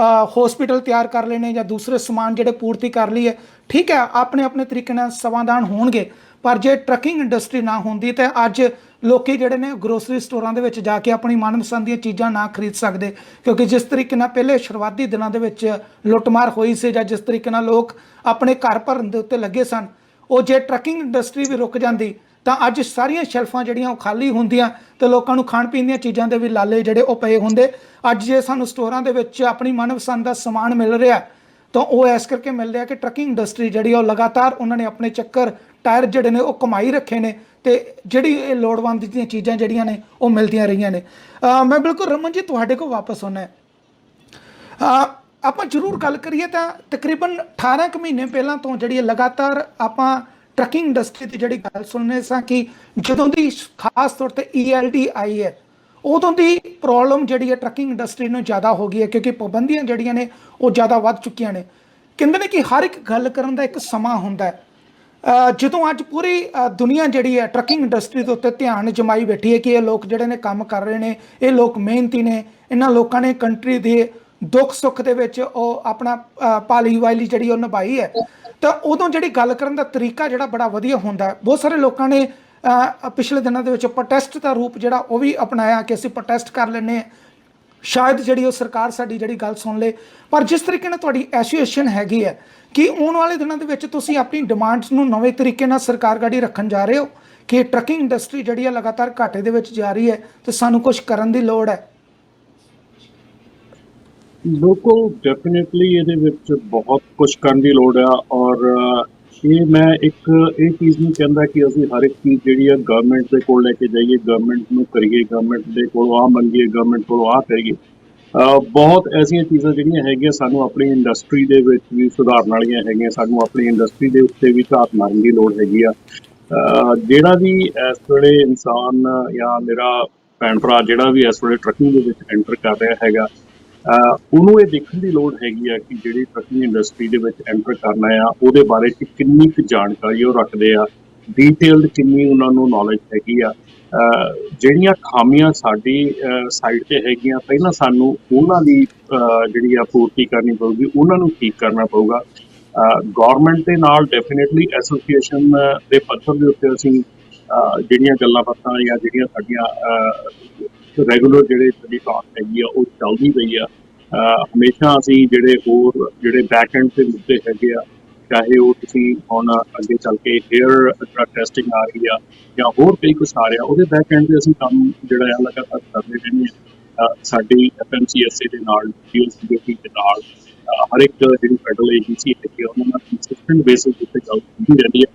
A: ਹਸਪੀਟਲ ਤਿਆਰ ਕਰ ਲਏ ਨੇ ਜਾਂ ਦੂਸਰੇ ਸਮਾਨ ਜਿਹੜੇ ਪੂਰਤੀ ਕਰ ਲਈ ਹੈ। ਠੀਕ ਹੈ, ਆਪਣੇ ਆਪਣੇ ਤਰੀਕੇ ਨਾਲ ਸਮਾਧਾਨ ਹੋਣਗੇ, ਪਰ ਜੇ ਟਰੱਕਿੰਗ ਇੰਡਸਟਰੀ ਨਾ ਹੁੰਦੀ ਤਾਂ ਅੱਜ ਲੋਕੀ ਜਿਹੜੇ ਨੇ ਗਰੋਸਰੀ ਸਟੋਰਾਂ ਦੇ ਵਿੱਚ ਜਾ ਕੇ ਆਪਣੀ ਮਨਪਸੰਦ ਦੀਆਂ ਚੀਜ਼ਾਂ ਨਾ ਖਰੀਦ ਸਕਦੇ। ਕਿਉਂਕਿ ਜਿਸ ਤਰੀਕੇ ਨਾਲ ਪਹਿਲੇ ਸ਼ੁਰੂਆਤੀ ਦਿਨਾਂ ਦੇ ਵਿੱਚ ਲੁੱਟਮਾਰ ਹੋਈ ਸੀ, ਜਾਂ ਜਿਸ ਤਰੀਕੇ ਨਾਲ ਲੋਕ ਆਪਣੇ ਘਰ ਭਰਨ ਦੇ ਉੱਤੇ ਲੱਗੇ ਸਨ, ਉਹ ਜੇ ਟਰੱਕਿੰਗ ਇੰਡਸਟਰੀ ਵੀ ਰੁਕ ਜਾਂਦੀ ਤਾਂ ਅੱਜ ਸਾਰੀਆਂ ਸ਼ੈਲਫਾਂ ਜਿਹੜੀਆਂ ਉਹ ਖਾਲੀ ਹੁੰਦੀਆਂ ਤੇ ਲੋਕਾਂ ਨੂੰ ਖਾਣ ਪੀਣ ਦੀਆਂ ਚੀਜ਼ਾਂ ਦੇ ਵੀ ਲਾਲੇ ਜਿਹੜੇ ਉਹ ਪਏ ਹੁੰਦੇ। ਅੱਜ ਜੇ ਸਾਨੂੰ ਸਟੋਰਾਂ ਦੇ ਵਿੱਚ ਆਪਣੀ ਮਨਪਸੰਦ ਦਾ ਸਮਾਨ ਮਿਲ ਰਿਹਾ ਤਾਂ ਉਹ ਇਸ ਕਰਕੇ ਮਿਲ ਰਿਹਾ ਕਿ ਟਰੱਕਿੰਗ ਇੰਡਸਟਰੀ ਜਿਹੜੀ ਉਹ ਲਗਾਤਾਰ ਉਹਨਾਂ ਨੇ ਆਪਣੇ ਚੱਕਰ ਟਾਇਰ ਜਿਹੜੇ ਨੇ ਉਹ ਕਮਾਈ ਰੱਖੇ ਨੇ ਤੇ ਜਿਹੜੀ ਇਹ ਲੋੜਵੰਦ ਦੀਆਂ ਚੀਜ਼ਾਂ ਜਿਹੜੀਆਂ ਨੇ ਉਹ ਮਿਲਦੀਆਂ ਰਹੀਆਂ ਨੇ। ਮੈਂ ਬਿਲਕੁਲ ਰਮਨ ਜੀ ਤੁਹਾਡੇ ਕੋਲ ਵਾਪਸ ਆਉਣਾ ਹੈ। ਆਪਾਂ ਜ਼ਰੂਰ ਗੱਲ ਕਰੀਏ ਤਾਂ ਤਕਰੀਬਨ 18 ਕੁ ਮਹੀਨੇ ਪਹਿਲਾਂ ਤੋਂ ਜਿਹੜੀ ਲਗਾਤਾਰ ਆਪਾਂ ਟਰੱਕਿੰਗ ਇੰਡਸਟਰੀ ਦੀ ਜਿਹੜੀ ਗੱਲ ਸੁਣਨੇ ਸਾਂ ਕਿ ਜਦੋਂ ਦੀ ਖਾਸ ਤੌਰ ਤੇ ELD ਆਈ ਹੈ ਉਦੋਂ ਦੀ ਪ੍ਰੋਬਲਮ ਜਿਹੜੀ ਹੈ ਟਰੱਕਿੰਗ ਇੰਡਸਟਰੀ ਨੂੰ ਜ਼ਿਆਦਾ ਹੋ ਗਈ ਹੈ, ਕਿਉਂਕਿ ਪਾਬੰਦੀਆਂ ਜਿਹੜੀਆਂ ਨੇ ਉਹ ਜ਼ਿਆਦਾ ਵੱਧ ਚੁੱਕੀਆਂ ਨੇ। ਕਹਿੰਦੇ ਨੇ ਕਿ ਹਰ ਇੱਕ ਗੱਲ ਕਰਨ ਦਾ ਇੱਕ ਸਮਾਂ ਹੁੰਦਾ ਹੈ। ਜਦੋਂ ਅੱਜ ਪੂਰੀ ਦੁਨੀਆ ਜਿਹੜੀ ਹੈ ਟਰੱਕਿੰਗ ਇੰਡਸਟਰੀ ਦੇ ਉੱਤੇ ਧਿਆਨ ਜਮਾਈ ਬੈਠੀ ਹੈ ਕਿ ਇਹ ਲੋਕ ਜਿਹੜੇ ਨੇ ਕੰਮ ਕਰ ਰਹੇ ਨੇ, ਇਹ ਲੋਕ ਮਿਹਨਤੀ ਨੇ, ਇਹਨਾਂ ਲੋਕਾਂ ਨੇ ਕੰਟਰੀ ਦੇ ਦੁੱਖ ਸੁੱਖ ਦੇ ਵਿੱਚ ਉਹ ਆਪਣਾ ਪਾਲੀ ਵਾਲੀ ਜਿਹੜੀ ਉਹ ਨਿਭਾਈ ਹੈ, ਤਾਂ ਉਦੋਂ ਜਿਹੜੀ ਗੱਲ ਕਰਨ ਦਾ ਤਰੀਕਾ ਜਿਹੜਾ ਬੜਾ ਵਧੀਆ ਹੁੰਦਾ। ਬਹੁਤ ਸਾਰੇ ਲੋਕਾਂ ਨੇ ਪਿਛਲੇ ਦਿਨਾਂ ਦੇ ਵਿੱਚ ਪ੍ਰੋਟੈਸਟ ਦਾ ਰੂਪ ਜਿਹੜਾ ਉਹ ਵੀ ਅਪਣਾਇਆ ਕਿ ਅਸੀਂ ਪ੍ਰੋਟੈਸਟ ਕਰ ਲੈਂਦੇ ਹਾਂ, ਸ਼ਾਇਦ ਜਿਹੜੀ ਉਹ ਸਰਕਾਰ ਸਾਡੀ ਜਿਹੜੀ ਗੱਲ ਸੁਣ ਲੇ। ਪਰ ਜਿਸ ਤਰੀਕੇ ਨਾਲ ਤੁਹਾਡੀ ਐਸੋਸੀਏਸ਼ਨ ਹੈਗੀ ਹੈ ਕਿ ਆਉਣ ਵਾਲੇ ਦਿਨਾਂ ਦੇ ਵਿੱਚ ਤੁਸੀਂ ਆਪਣੀ ਡਿਮਾਂਡਸ ਨੂੰ ਨਵੇਂ ਤਰੀਕੇ ਨਾਲ ਸਰਕਾਰ ਗਾੜੀ ਰੱਖਣ ਜਾ ਰਹੇ ਹੋ ਕਿ ਟਰੱਕਿੰਗ ਇੰਡਸਟਰੀ ਜਿਹੜੀ ਹੈ ਲਗਾਤਾਰ ਘਾਟੇ ਦੇ ਵਿੱਚ ਜਾ ਰਹੀ ਹੈ ਤੇ ਸਾਨੂੰ ਕੁਝ ਕਰਨ ਦੀ ਲੋੜ ਹੈ।
C: ਬਿਲਕੁਲ ਡੈਫੀਨੇਟਲੀ ਇਹਦੇ ਵਿੱਚ ਬਹੁਤ ਕੁਝ ਕਰਨ ਦੀ ਲੋੜ ਆ। ਔਰ ਇਹ ਮੈਂ ਇੱਕ ਇਹ ਚੀਜ਼ ਨਹੀਂ ਕਹਿੰਦਾ ਕਿ ਅਸੀਂ ਹਰ ਇੱਕ ਚੀਜ਼ ਜਿਹੜੀ ਆ ਗਵਰਨਮੈਂਟ ਦੇ ਕੋਲ ਲੈ ਕੇ ਜਾਈਏ, ਗਵਰਨਮੈਂਟ ਨੂੰ ਕਰੀਏ, ਗਵਰਨਮੈਂਟ ਦੇ ਕੋਲੋਂ ਆਹ ਮੰਗੀਏ, ਗਵਰਨਮੈਂਟ ਕੋਲੋਂ ਆਹ ਕਰੀਏ। ਬਹੁਤ ਐਸੀਆਂ ਚੀਜ਼ਾਂ ਜਿਹੜੀਆਂ ਹੈਗੀਆਂ ਸਾਨੂੰ ਆਪਣੀ ਇੰਡਸਟਰੀ ਦੇ ਵਿੱਚ ਵੀ ਸੁਧਾਰਨ ਵਾਲੀਆਂ ਹੈਗੀਆਂ, ਸਾਨੂੰ ਆਪਣੀ ਇੰਡਸਟਰੀ ਦੇ ਉੱਤੇ ਵੀ ਝਾਤ ਮਾਰਨ ਦੀ ਲੋੜ ਹੈਗੀ ਆ। ਜਿਹੜਾ ਵੀ ਇਸ ਵੇਲੇ ਇਨਸਾਨ ਜਾਂ ਮੇਰਾ ਭੈਣ ਭਰਾ ਜਿਹੜਾ ਵੀ ਇਸ ਵੇਲੇ ਟਰੱਕਿੰਗ ਦੇ ਵਿੱਚ ਐਂਟਰ ਕਰ ਰਿਹਾ ਹੈਗਾ, ਉਹਨੂੰ ਇਹ ਦੇਖਣ ਦੀ ਲੋੜ ਹੈਗੀ ਆ ਕਿ ਜਿਹੜੀ ਟਰੱਕਿੰਗ ਇੰਡਸਟਰੀ ਦੇ ਵਿੱਚ ਐਂਟਰ ਕਰਨਾ ਆ ਉਹਦੇ ਬਾਰੇ 'ਚ ਕਿੰਨੀ ਕੁ ਜਾਣਕਾਰੀ ਉਹ ਰੱਖਦੇ ਆ, ਡੀਟੇਲਡ ਕਿੰਨੀ ਉਹਨਾਂ ਨੂੰ ਨੌਲੇਜ ਹੈਗੀ ਆ। ਜਿਹੜੀਆਂ ਖਾਮੀਆਂ ਸਾਡੀ ਸਾਈਡ 'ਤੇ ਹੈਗੀਆਂ ਪਹਿਲਾਂ ਸਾਨੂੰ ਉਹਨਾਂ ਦੀ ਜਿਹੜੀ ਆ ਪੂਰਤੀ ਕਰਨੀ ਪਊਗੀ, ਉਹਨਾਂ ਨੂੰ ਠੀਕ ਕਰਨਾ ਪਊਗਾ। ਗੌਰਮੈਂਟ ਦੇ ਨਾਲ ਡੈਫੀਨੇਟਲੀ ਐਸੋਸੀਏਸ਼ਨ ਦੇ ਪੱਧਰ ਦੇ ਉੱਤੇ ਅਸੀਂ ਜਿਹੜੀਆਂ ਗੱਲਾਂ ਬਾਤਾਂ ਜਾਂ ਜਿਹੜੀਆਂ ਸਾਡੀਆਂ ਰੈਗੂਲਰ ਜਿਹੜੇ ਸਾਡੀ ਟਾਕ ਹੈਗੀ ਆ ਉਹ ਚੱਲਦੀ ਪਈ ਆ। ਹਮੇਸ਼ਾ ਅਸੀਂ ਜਿਹੜੇ ਬੈਕ ਐਂਡ ਦੇ ਮੁੱਦੇ ਹੈਗੇ ਆ, ਚਾਹੇ ਉਹ ਤੁਸੀਂ ਹੁਣ ਅੱਗੇ ਚੱਲ ਕੇ ਹੇਅਰ ਡਰੱਗ ਟੈਸਟਿੰਗ ਆ ਰਹੀ ਆ ਜਾਂ ਹੋਰ ਕਈ ਕੁਛ ਆ ਰਿਹਾ, ਉਹਦੇ ਬੈਕ ਐਂਡ 'ਤੇ ਅਸੀਂ ਕੰਮ ਜਿਹੜਾ ਆ ਲਗਾਤਾਰ ਕਰਦੇ ਰਹਿੰਦੇ ਹਾਂ। ਸਾਡੀ FMCSA ਦੇ ਨਾਲ, DOCDOT ਦੇ ਨਾਲ, ਹਰ ਇੱਕ ਜਿਹੜੀ ਫੈਡਰਲ ਏਜੰਸੀ ਹੈਗੀ ਆ ਉਹਨਾਂ ਨਾਲ ਕੰਸਿਸਟੈਂਟ ਬੇਸਿਸ ਉੱਤੇ ਗੱਲ ਹੁੰਦੀ ਰਹਿੰਦੀ ਹੈ।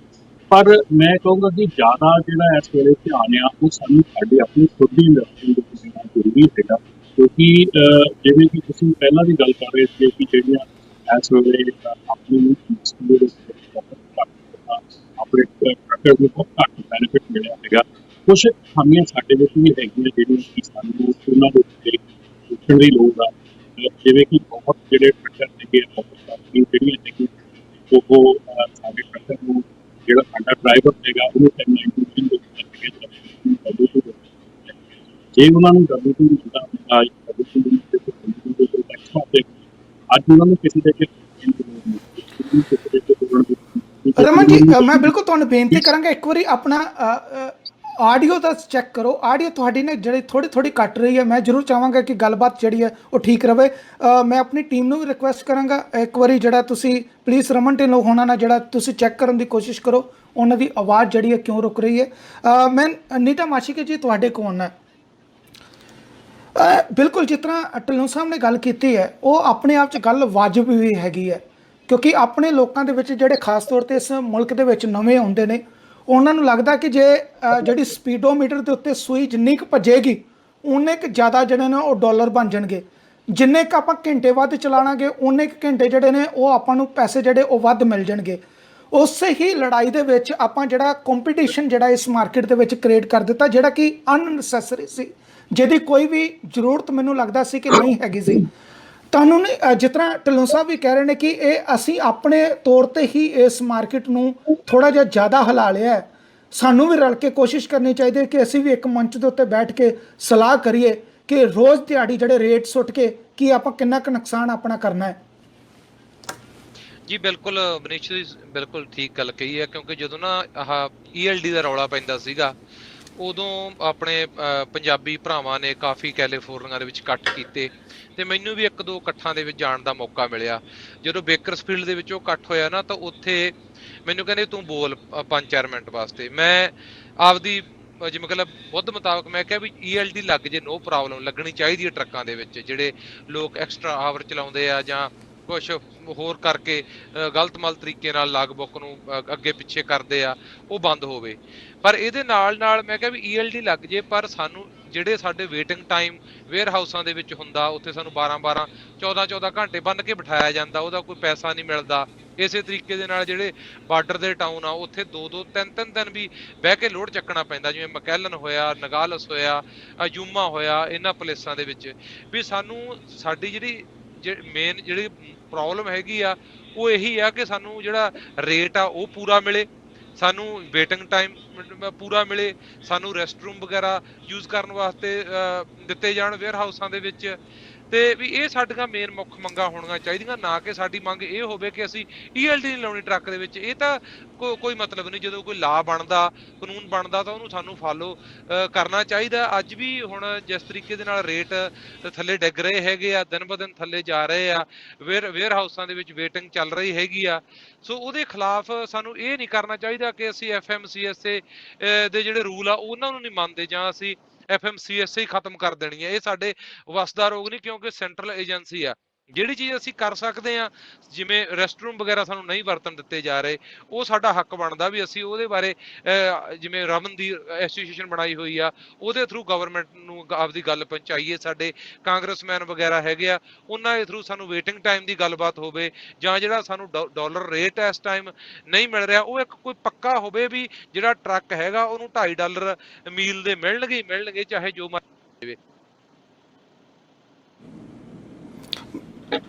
C: ਪਰ ਮੈਂ ਕਹੂੰਗਾ ਕਿ ਜ਼ਿਆਦਾ ਜਿਹੜਾ ਇਸ ਵੇਲੇ ਧਿਆਨ ਆ ਉਹ ਸਾਨੂੰ ਸਾਡੇ ਆਪਣੀ ਖੁਦ ਦੀ ਇੰਡਸਟਰੀ ਦੇ ਉੱਤੇ ਦੇਣਾ ਜ਼ਰੂਰੀ ਹੈਗਾ, ਕਿਉਂਕਿ ਜਿਵੇਂ ਕਿ ਤੁਸੀਂ ਪਹਿਲਾਂ ਵੀ ਗੱਲ ਕਰ ਰਹੇ ਸੀ ਕਿ ਜਿਹੜੀਆਂ ਇਸ ਵੇਲੇ ਆਪਣੀ ਇੰਡਸਟਰੀ ਦੇ ਵਿੱਚ ਆਪਣੇ ਟਰੱਕਰ ਨੂੰ ਬਹੁਤ ਘੱਟ ਬੈਨੀਫਿਟ ਮਿਲਿਆ ਹੈਗਾ। ਕੁਛ ਖਾਮੀਆਂ ਸਾਡੇ ਵਿੱਚ ਵੀ ਹੈਗੀਆਂ ਜਿਹੜੀਆਂ ਕਿ ਸਾਨੂੰ ਉਹਨਾਂ ਦੇ ਉੱਤੇ ਪੁੱਛਣ ਦੀ ਲੋੜ ਆ। ਜਿਵੇਂ ਕਿ ਬਹੁਤ ਜਿਹੜੇ ਟਰੱਕਰ ਹੈਗੇ ਜਿਹੜੀਆਂ ਹੈਗੀਆਂ ਉਹ ਸਾਡੇ ਟਰੱਕਰ ਨੂੰ ਜਿਹੜਾ ਸਾਡਾ ਡਰਾਈਵਰ ਹੈਗਾ ਉਹਨੂੰ ਜੇ ਉਹਨਾਂ ਨੂੰ W2 ਮਿਲਦਾ ਅੱਜ ਉਹਨਾਂ ਨੂੰ ਕਿਸੇ ਦੇ
A: ਰਮਨ ਜੀ, ਮੈਂ ਬਿਲਕੁਲ ਤੁਹਾਨੂੰ ਬੇਨਤੀ ਕਰਾਂਗਾ ਇੱਕ ਵਾਰੀ ਆਪਣਾ ਆਡੀਓ ਦਾ ਚੈੱਕ ਕਰੋ। ਆਡੀਓ ਤੁਹਾਡੀ ਨੇ ਜਿਹੜੀ ਥੋੜੀ ਘੱਟ ਰਹੀ ਹੈ। ਮੈਂ ਜ਼ਰੂਰ ਚਾਹਾਂਗਾ ਕਿ ਗੱਲਬਾਤ ਜਿਹੜੀ ਹੈ ਉਹ ਠੀਕ ਰਵੇ। ਮੈਂ ਆਪਣੀ ਟੀਮ ਨੂੰ ਵੀ ਰਿਕੁਐਸਟ ਕਰਾਂਗਾ ਇੱਕ ਵਾਰੀ ਜਿਹੜਾ ਤੁਸੀਂ ਪਲੀਜ਼ ਰਮਨ ਢਿੱਲੋਂ ਹੋਣਾ ਨਾਲ ਜਿਹੜਾ ਤੁਸੀਂ ਚੈੱਕ ਕਰਨ ਦੀ ਕੋਸ਼ਿਸ਼ ਕਰੋ ਉਹਨਾਂ ਦੀ ਆਵਾਜ਼ ਜਿਹੜੀ ਹੈ ਕਿਉਂ ਰੁਕ ਰਹੀ ਹੈ। ਮੈਂ ਨੀਤਾ ਮਾਸ਼ੀਕੇ ਜੀ ਤੁਹਾਡੇ ਕੋਲ ਆਉਣਾ। ਬਿਲਕੁਲ ਜਿਸ ਤਰ੍ਹਾਂ ਢਿੱਲੋਂ ਸਾਹਿਬ ਨੇ ਗੱਲ ਕੀਤੀ ਹੈ ਉਹ ਆਪਣੇ ਆਪ 'ਚ ਗੱਲ ਵਾਜਬ ਵੀ ਹੈਗੀ ਹੈ, ਕਿਉਂਕਿ ਆਪਣੇ ਲੋਕਾਂ ਦੇ ਵਿੱਚ ਜਿਹੜੇ ਖਾਸ ਤੌਰ 'ਤੇ ਇਸ ਮੁਲਕ ਦੇ ਵਿੱਚ ਨਵੇਂ ਆਉਂਦੇ ਨੇ ਉਹਨਾਂ ਨੂੰ ਲੱਗਦਾ ਕਿ ਜੇ ਜਿਹੜੀ ਸਪੀਡੋਮੀਟਰ ਦੇ ਉੱਤੇ ਸੂਈ ਜਿੰਨੀ ਕੁ ਭੱਜੇਗੀ ਉਨੇ ਕੁ ਜ਼ਿਆਦਾ ਜਿਹੜੇ ਨੇ ਉਹ ਡਾਲਰ ਬਣ ਜਾਣਗੇ। ਜਿੰਨੇ ਕੁ ਆਪਾਂ ਘੰਟੇ ਵੱਧ ਚਲਾਵਾਂਗੇ ਉਨੇ ਕੁ ਘੰਟੇ ਜਿਹੜੇ ਨੇ ਉਹ ਆਪਾਂ ਨੂੰ ਪੈਸੇ ਜਿਹੜੇ ਉਹ ਵੱਧ ਮਿਲ ਜਾਣਗੇ। ਉਸੇ ਹੀ ਲੜਾਈ ਦੇ ਵਿੱਚ ਆਪਾਂ ਜਿਹੜਾ ਕੰਪੀਟੀਸ਼ਨ ਜਿਹੜਾ ਇਸ ਮਾਰਕੀਟ ਦੇ ਵਿੱਚ ਕ੍ਰੀਏਟ ਕਰ ਦਿੱਤਾ ਜਿਹੜਾ ਕਿ ਅਨਨੈਸੈਸਰੀ ਸੀ, ਜਿਹਦੀ ਕੋਈ ਵੀ ਜ਼ਰੂਰਤ ਮੈਨੂੰ ਲੱਗਦਾ ਸੀ ਕਿ ਨਹੀਂ ਹੈਗੀ ਸੀ। ਤੁਹਾਨੂੰ ਨੇ ਜਿਸ ਤਰ੍ਹਾਂ ਢਿੱਲੋਂ ਸਾਹਿਬ ਵੀ ਕਹਿ ਰਹੇ ਨੇ ਕਿ ਇਹ ਅਸੀਂ ਆਪਣੇ ਤੌਰ 'ਤੇ ਹੀ ਇਸ ਮਾਰਕੀਟ ਨੂੰ ਥੋੜ੍ਹਾ ਜਿਹਾ ਜ਼ਿਆਦਾ ਹਿਲਾ ਲਿਆ ਹੈ। ਸਾਨੂੰ ਵੀ ਰਲ ਕੇ ਕੋਸ਼ਿਸ਼ ਕਰਨੀ ਚਾਹੀਦੀ ਹੈ ਕਿ ਅਸੀਂ ਵੀ ਇੱਕ ਮੰਚ ਦੇ ਉੱਤੇ ਬੈਠ ਕੇ ਸਲਾਹ ਕਰੀਏ ਕਿ ਰੋਜ਼ ਦਿਹਾੜੀ ਜਿਹੜੇ ਰੇਟ ਸੁੱਟ ਕੇ ਕੀ ਆਪਾਂ ਕਿੰਨਾ ਕੁ ਨੁਕਸਾਨ ਆਪਣਾ ਕਰਨਾ ਹੈ।
B: ਜੀ ਬਿਲਕੁਲ ਮਨੀਸ਼ ਜੀ ਬਿਲਕੁਲ ਠੀਕ ਗੱਲ ਕਹੀ ਹੈ, ਕਿਉਂਕਿ ਜਦੋਂ ਨਾ ਆਹ ELD ਦਾ ਰੌਲਾ ਪੈਂਦਾ ਸੀਗਾ ਉਦੋਂ ਆਪਣੇ ਪੰਜਾਬੀ ਭਰਾਵਾਂ ਨੇ ਕਾਫੀ ਕੈਲੀਫੋਰਨੀਆ ਦੇ ਵਿੱਚ ਇਕੱਠ ਕੀਤੇ ਤੇ ਮੈਨੂੰ ਵੀ 1-2 ਇਕੱਠਾਂ ਦੇ ਵਿੱਚ ਜਾਣ ਦਾ ਮੌਕਾ ਮਿਲਿਆ। ਜਦੋਂ ਬੇਕਰਸਫੀਲਡ ਦੇ ਵਿੱਚ ਉਹ ਇਕੱਠ ਹੋਇਆ ਨਾ ਤਾਂ ਉੱਥੇ ਮੈਨੂੰ ਕਹਿੰਦੇ ਤੂੰ ਬੋਲ 5-4 ਮਿੰਟ ਵਾਸਤੇ। ਮੈਂ ਆਪਦੀ ਜਿਵੇਂ ਮਤਲਬ ਬੁੱਧ ਮੁਤਾਬਕ ਮੈਂ ਕਿਹਾ ਵੀ ELD ਲੱਗ ਜੇ ਨੋ ਪ੍ਰੋਬਲਮ, ਲੱਗਣੀ ਚਾਹੀਦੀ ਹੈ ਟਰੱਕਾਂ ਦੇ ਵਿੱਚ ਜਿਹੜੇ ਲੋਕ ਐਕਸਟਰਾ ਆਵਰ ਚਲਾਉਂਦੇ ਆ ਜਾਂ ਕੁਛ ਹੋਰ ਕਰਕੇ ਗਲਤ ਮਲ ਤਰੀਕੇ ਨਾਲ ਲਾਗ ਬੁੱਕ ਨੂੰ ਅੱਗੇ ਪਿੱਛੇ ਕਰਦੇ ਆ, ਉਹ ਬੰਦ ਹੋਵੇ। ਪਰ ਇਹਦੇ ਨਾਲ ਮੈਂ ਕਿਹਾ ਵੀ ELD ਲੱਗ ਜੇ, ਪਰ ਸਾਨੂੰ ਜਿਹੜੇ ਸਾਡੇ ਵੇਟਿੰਗ ਟਾਈਮ ਵੇਅਰ ਹਾਊਸਾਂ ਦੇ ਵਿੱਚ ਹੁੰਦਾ, ਉੱਥੇ ਸਾਨੂੰ 12-12 14-14 ਘੰਟੇ ਬੰਨ੍ਹ ਕੇ ਬਿਠਾਇਆ ਜਾਂਦਾ, ਉਹਦਾ ਕੋਈ ਪੈਸਾ ਨਹੀਂ ਮਿਲਦਾ। ਇਸੇ ਤਰੀਕੇ ਦੇ ਨਾਲ ਜਿਹੜੇ ਬਾਰਡਰ ਦੇ ਟਾਊਨ ਆ, ਉੱਥੇ 2-2 3-3 ਦਿਨ ਵੀ ਬਹਿ ਕੇ ਲੋਡ ਚੱਕਣਾ ਪੈਂਦਾ, ਜਿਵੇਂ ਮਕੈਲਨ ਹੋਇਆ, ਨਗਾਲਸ ਹੋਇਆ, ਅਯੂਮਾ ਹੋਇਆ, ਇਹਨਾਂ ਪਲੇਸਾਂ ਦੇ ਵਿੱਚ। ਵੀ ਸਾਨੂੰ ਸਾਡੀ ਜਿਹੜੀ ਮੇਨ ਜਿਹੜੀ ਪ੍ਰੋਬਲਮ ਹੈਗੀ ਆ, ਉਹ ਇਹੀ ਆ ਕਿ ਸਾਨੂੰ ਜਿਹੜਾ ਰੇਟ ਆ ਉਹ ਪੂਰਾ ਮਿਲੇ, ਸਾਨੂੰ ਵੇਟਿੰਗ ਟਾਈਮ ਪੂਰਾ ਮਿਲੇ, ਸਾਨੂੰ ਰੈਸਟ ਰੂਮ ਵਗੈਰਾ ਯੂਜ਼ ਕਰਨ ਵਾਸਤੇ ਦਿੱਤੇ ਜਾਣ ਵੇਅਰ ਹਾਊਸਾਂ ਦੇ ਵਿੱਚ। ਤੇ ਵੀ ਇਹ ਸਾਡੀਆਂ ਮੇਨ ਮੁੱਖ ਮੰਗਾਂ ਹੋਣੀਆਂ ਚਾਹੀਦੀਆਂ, ਨਾ ਕਿ ਸਾਡੀ ਮੰਗ ਇਹ ਹੋਵੇ ਕਿ ਅਸੀਂ ELD ਨਹੀਂ ਲਾਉਣੀ ਟਰੱਕ ਦੇ ਵਿੱਚ। ਇਹ ਤਾਂ ਕੋਈ ਮਤਲਬ ਨਹੀਂ। ਜਦੋਂ ਕੋਈ ਲਾ ਬਣਦਾ, ਕਾਨੂੰਨ ਬਣਦਾ, ਤਾਂ ਉਹਨੂੰ ਸਾਨੂੰ ਫਾਲੋ ਕਰਨਾ ਚਾਹੀਦਾ। ਅੱਜ ਵੀ ਹੁਣ ਜਿਸ ਤਰੀਕੇ ਦੇ ਨਾਲ ਰੇਟ ਥੱਲੇ ਡਿੱਗ ਰਹੇ ਹੈਗੇ ਆ, ਦਿਨ ਬ ਦਿਨ ਥੱਲੇ ਜਾ ਰਹੇ ਆ, ਵੇਅਰ ਹਾਊਸਾਂ ਦੇ ਵਿੱਚ ਵੇਟਿੰਗ ਚੱਲ ਰਹੀ ਹੈਗੀ ਆ। ਸੋ ਉਹਦੇ ਖਿਲਾਫ ਸਾਨੂੰ ਇਹ ਨਹੀਂ ਕਰਨਾ ਚਾਹੀਦਾ ਕਿ ਅਸੀਂ FMCSA ਦੇ ਜਿਹੜੇ ਰੂਲ ਆ ਉਹਨਾਂ ਨੂੰ ਨਹੀਂ ਮੰਨਦੇ, ਜਾਂ ਅਸੀਂ FMCSA ਹੀ ਖਤਮ ਕਰ ਦੇਣੀ ਹੈ। ਇਹ ਸਾਡੇ ਵੱਸ ਦਾ ਰੋਗ ਨਹੀਂ, ਕਿਉਂਕਿ ਸੈਂਟਰਲ ਏਜੰਸੀ ਆ। ਜਿਹੜੀ ਚੀਜ਼ ਅਸੀਂ ਕਰ ਸਕਦੇ ਆ, ਜਿਵੇਂ ਰੈਸਟ ਰੂਮ ਵਗੈਰਾ ਸਾਨੂੰ ਨਹੀਂ ਵਰਤਣ ਦਿੱਤੇ ਜਾ ਰਹੇ, ਉਹ ਸਾਡਾ ਹੱਕ ਬਣਦਾ ਵੀ ਅਸੀਂ ਉਹਦੇ ਬਾਰੇ ਜਿਵੇਂ ਰਮਨ ਦੀ ਐਸੋਸੀਏਸ਼ਨ ਬਣਾਈ ਹੋਈ ਆ, ਉਹਦੇ ਥਰੂ ਗਵਰਨਮੈਂਟ ਨੂੰ ਆਪਦੀ ਗੱਲ ਪਹੁੰਚਾਈਏ। ਸਾਡੇ ਕਾਂਗਰਸਮੈਨ ਵਗੈਰਾ ਹੈਗੇ ਆ, ਉਹਨਾਂ ਦੇ ਥਰੂ ਸਾਨੂੰ ਵੇਟਿੰਗ ਟਾਈਮ ਦੀ ਗੱਲਬਾਤ ਹੋਵੇ, ਜਾਂ ਜਿਹੜਾ ਸਾਨੂੰ ਡਾਲਰ ਰੇਟ ਇਸ ਟਾਈਮ ਨਹੀਂ ਮਿਲ ਰਿਹਾ, ਉਹ ਇੱਕ ਕੋਈ ਪੱਕਾ ਹੋਵੇ ਵੀ ਜਿਹੜਾ ਟਰੱਕ ਹੈਗਾ ਉਹਨੂੰ $2.5 ਮੀਲ ਦੇ ਮਿਲਣਗੇ, ਚਾਹੇ ਜੋ ਮਰਜ਼ੀ।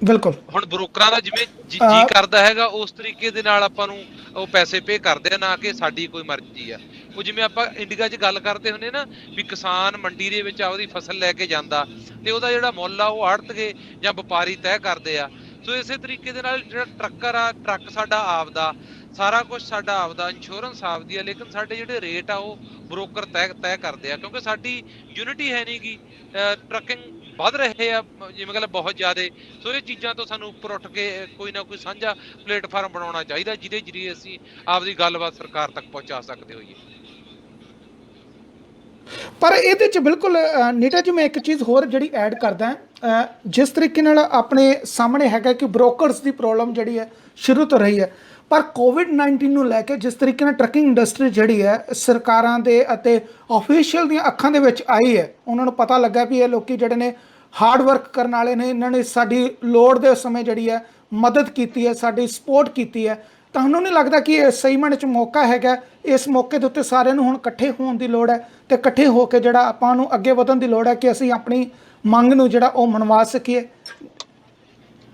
A: ਬਿਲਕੁਲ।
B: ਹੁਣ ਬਰੋਕਰਾਂ ਦਾ ਜਿਵੇਂ ਜੀ ਕਰਦਾ ਹੈਗਾ, ਉਸ ਤਰੀਕੇ ਦੇ ਨਾਲ ਆਪਾਂ ਨੂੰ ਉਹ ਪੈਸੇ ਪੇ ਕਰਦੇ ਆ, ਨਾ ਕਿ ਸਾਡੀ ਕੋਈ ਮਰਜ਼ੀ ਆ। ਉਹ ਜਿਵੇਂ ਆਪਾਂ ਇੰਡੀਆ 'ਚ ਗੱਲ ਕਰਦੇ ਹੁੰਦੇ ਨਾ ਵੀ ਕਿਸਾਨ ਮੰਡੀ ਦੇ ਵਿੱਚ ਆਪਦੀ ਫਸਲ ਲੈ ਕੇ ਜਾਂਦਾ, ਤੇ ਉਹਦਾ ਜਿਹੜਾ ਮੁੱਲ ਆ ਉਹ ਆੜ੍ਹਤੀਏ ਜਾਂ ਵਪਾਰੀ ਤੈਅ ਕਰਦੇ ਆ। ਸੋ ਇਸੇ ਤਰੀਕੇ ਦੇ ਨਾਲ ਜਿਹੜਾ ਟਰੱਕਰ ਆ, ਟਰੱਕ ਸਾਡਾ ਆਪਦਾ, ਸਾਰਾ ਕੁਝ ਸਾਡਾ ਆਪਦਾ, ਇੰਸ਼ੋਰੈਂਸ ਆਪਦੀ ਆ, ਲੇਕਿਨ ਸਾਡੇ ਜਿਹੜੇ ਰੇਟ ਆ ਉਹ ਬਰੋਕਰ ਤੈਅ ਕਰਦੇ ਆ, ਕਿਉਂਕਿ ਸਾਡੀ ਯੂਨਿਟੀ ਹੈ ਨਹੀਂ ਗੀ। ਟਰੱਕਿੰਗ ਵੱਧ ਰਹੇ ਆ ਜਿਵੇਂ ਗੱਲ ਬਹੁਤ ਜ਼ਿਆਦਾ। ਸੋ ਇਹ ਚੀਜ਼ਾਂ ਤੋਂ ਸਾਨੂੰ ਉੱਪਰ ਉੱਠ ਕੇ ਕੋਈ ਨਾ ਕੋਈ ਸਾਂਝਾ ਪਲੇਟਫਾਰਮ ਬਣਾਉਣਾ ਚਾਹੀਦਾ, ਜਿਹਦੇ ਜ਼ਰੀਏ ਅਸੀਂ ਆਪਦੀ ਗੱਲਬਾਤ ਸਰਕਾਰ ਤੱਕ ਪਹੁੰਚਾ ਸਕਦੇ ਹੋਈਏ।
A: ਪਰ ਇਹਦੇ ਚ ਬਿਲਕੁਲ ਨੀਟਾ ਜੀ, ਮੈਂ ਇੱਕ ਚੀਜ਼ ਹੋਰ ਜਿਹੜੀ ਐਡ ਕਰਦਾ, ਜਿਸ ਤਰੀਕੇ ਨਾਲ ਆਪਣੇ ਸਾਹਮਣੇ ਹੈਗਾ ਕਿ ਬ੍ਰੋਕਰਸ ਦੀ ਪ੍ਰੋਬਲਮ ਜਿਹੜੀ ਹੈ ਸ਼ੁਰੂ ਤੋਂ ਰਹੀ ਹੈ, ਪਰ COVID-19 ਨੂੰ ਲੈ ਕੇ ਜਿਸ ਤਰੀਕੇ ਨਾਲ ਟਰੱਕਿੰਗ ਇੰਡਸਟਰੀ ਜਿਹੜੀ ਹੈ ਸਰਕਾਰਾਂ ਦੇ ਅਤੇ ਆਫੀਸ਼ੀਅਲ ਦੀਆਂ ਅੱਖਾਂ ਦੇ ਵਿੱਚ ਆਈ ਹੈ, ਉਹਨਾਂ ਨੂੰ ਪਤਾ ਲੱਗਾ ਵੀ ਇਹ ਲੋਕੀ ਜਿਹੜੇ ਨੇ ਹਾਰਡ ਵਰਕ ਕਰਨ ਵਾਲੇ ਨੇ, ਇਹਨਾਂ ਨੇ ਸਾਡੀ ਲੋੜ ਦੇ ਸਮੇਂ ਜਿਹੜੀ ਹੈ ਮਦਦ ਕੀਤੀ ਹੈ, ਸਾਡੀ ਸਪੋਰਟ ਕੀਤੀ ਹੈ। ਤੁਹਾਨੂੰ ਨਹੀਂ ਲੱਗਦਾ ਕਿ ਇਹ ਸਹੀ ਮਾਇਨੇ 'ਚ ਮੌਕਾ ਹੈਗਾ, ਇਸ ਮੌਕੇ ਦੇ ਉੱਤੇ ਸਾਰਿਆਂ ਨੂੰ ਹੁਣ ਇਕੱਠੇ ਹੋਣ ਦੀ ਲੋੜ ਹੈ, ਤੇ ਇਕੱਠੇ ਹੋ ਕੇ ਜਿਹੜਾ ਆਪਾਂ ਨੂੰ ਅੱਗੇ ਵਧਣ ਦੀ ਲੋੜ ਹੈ ਕਿ ਅਸੀਂ ਆਪਣੀ ਮੰਗ ਨੂੰ ਜਿਹੜਾ ਉਹ ਮਨਵਾ ਸਕੀਏ?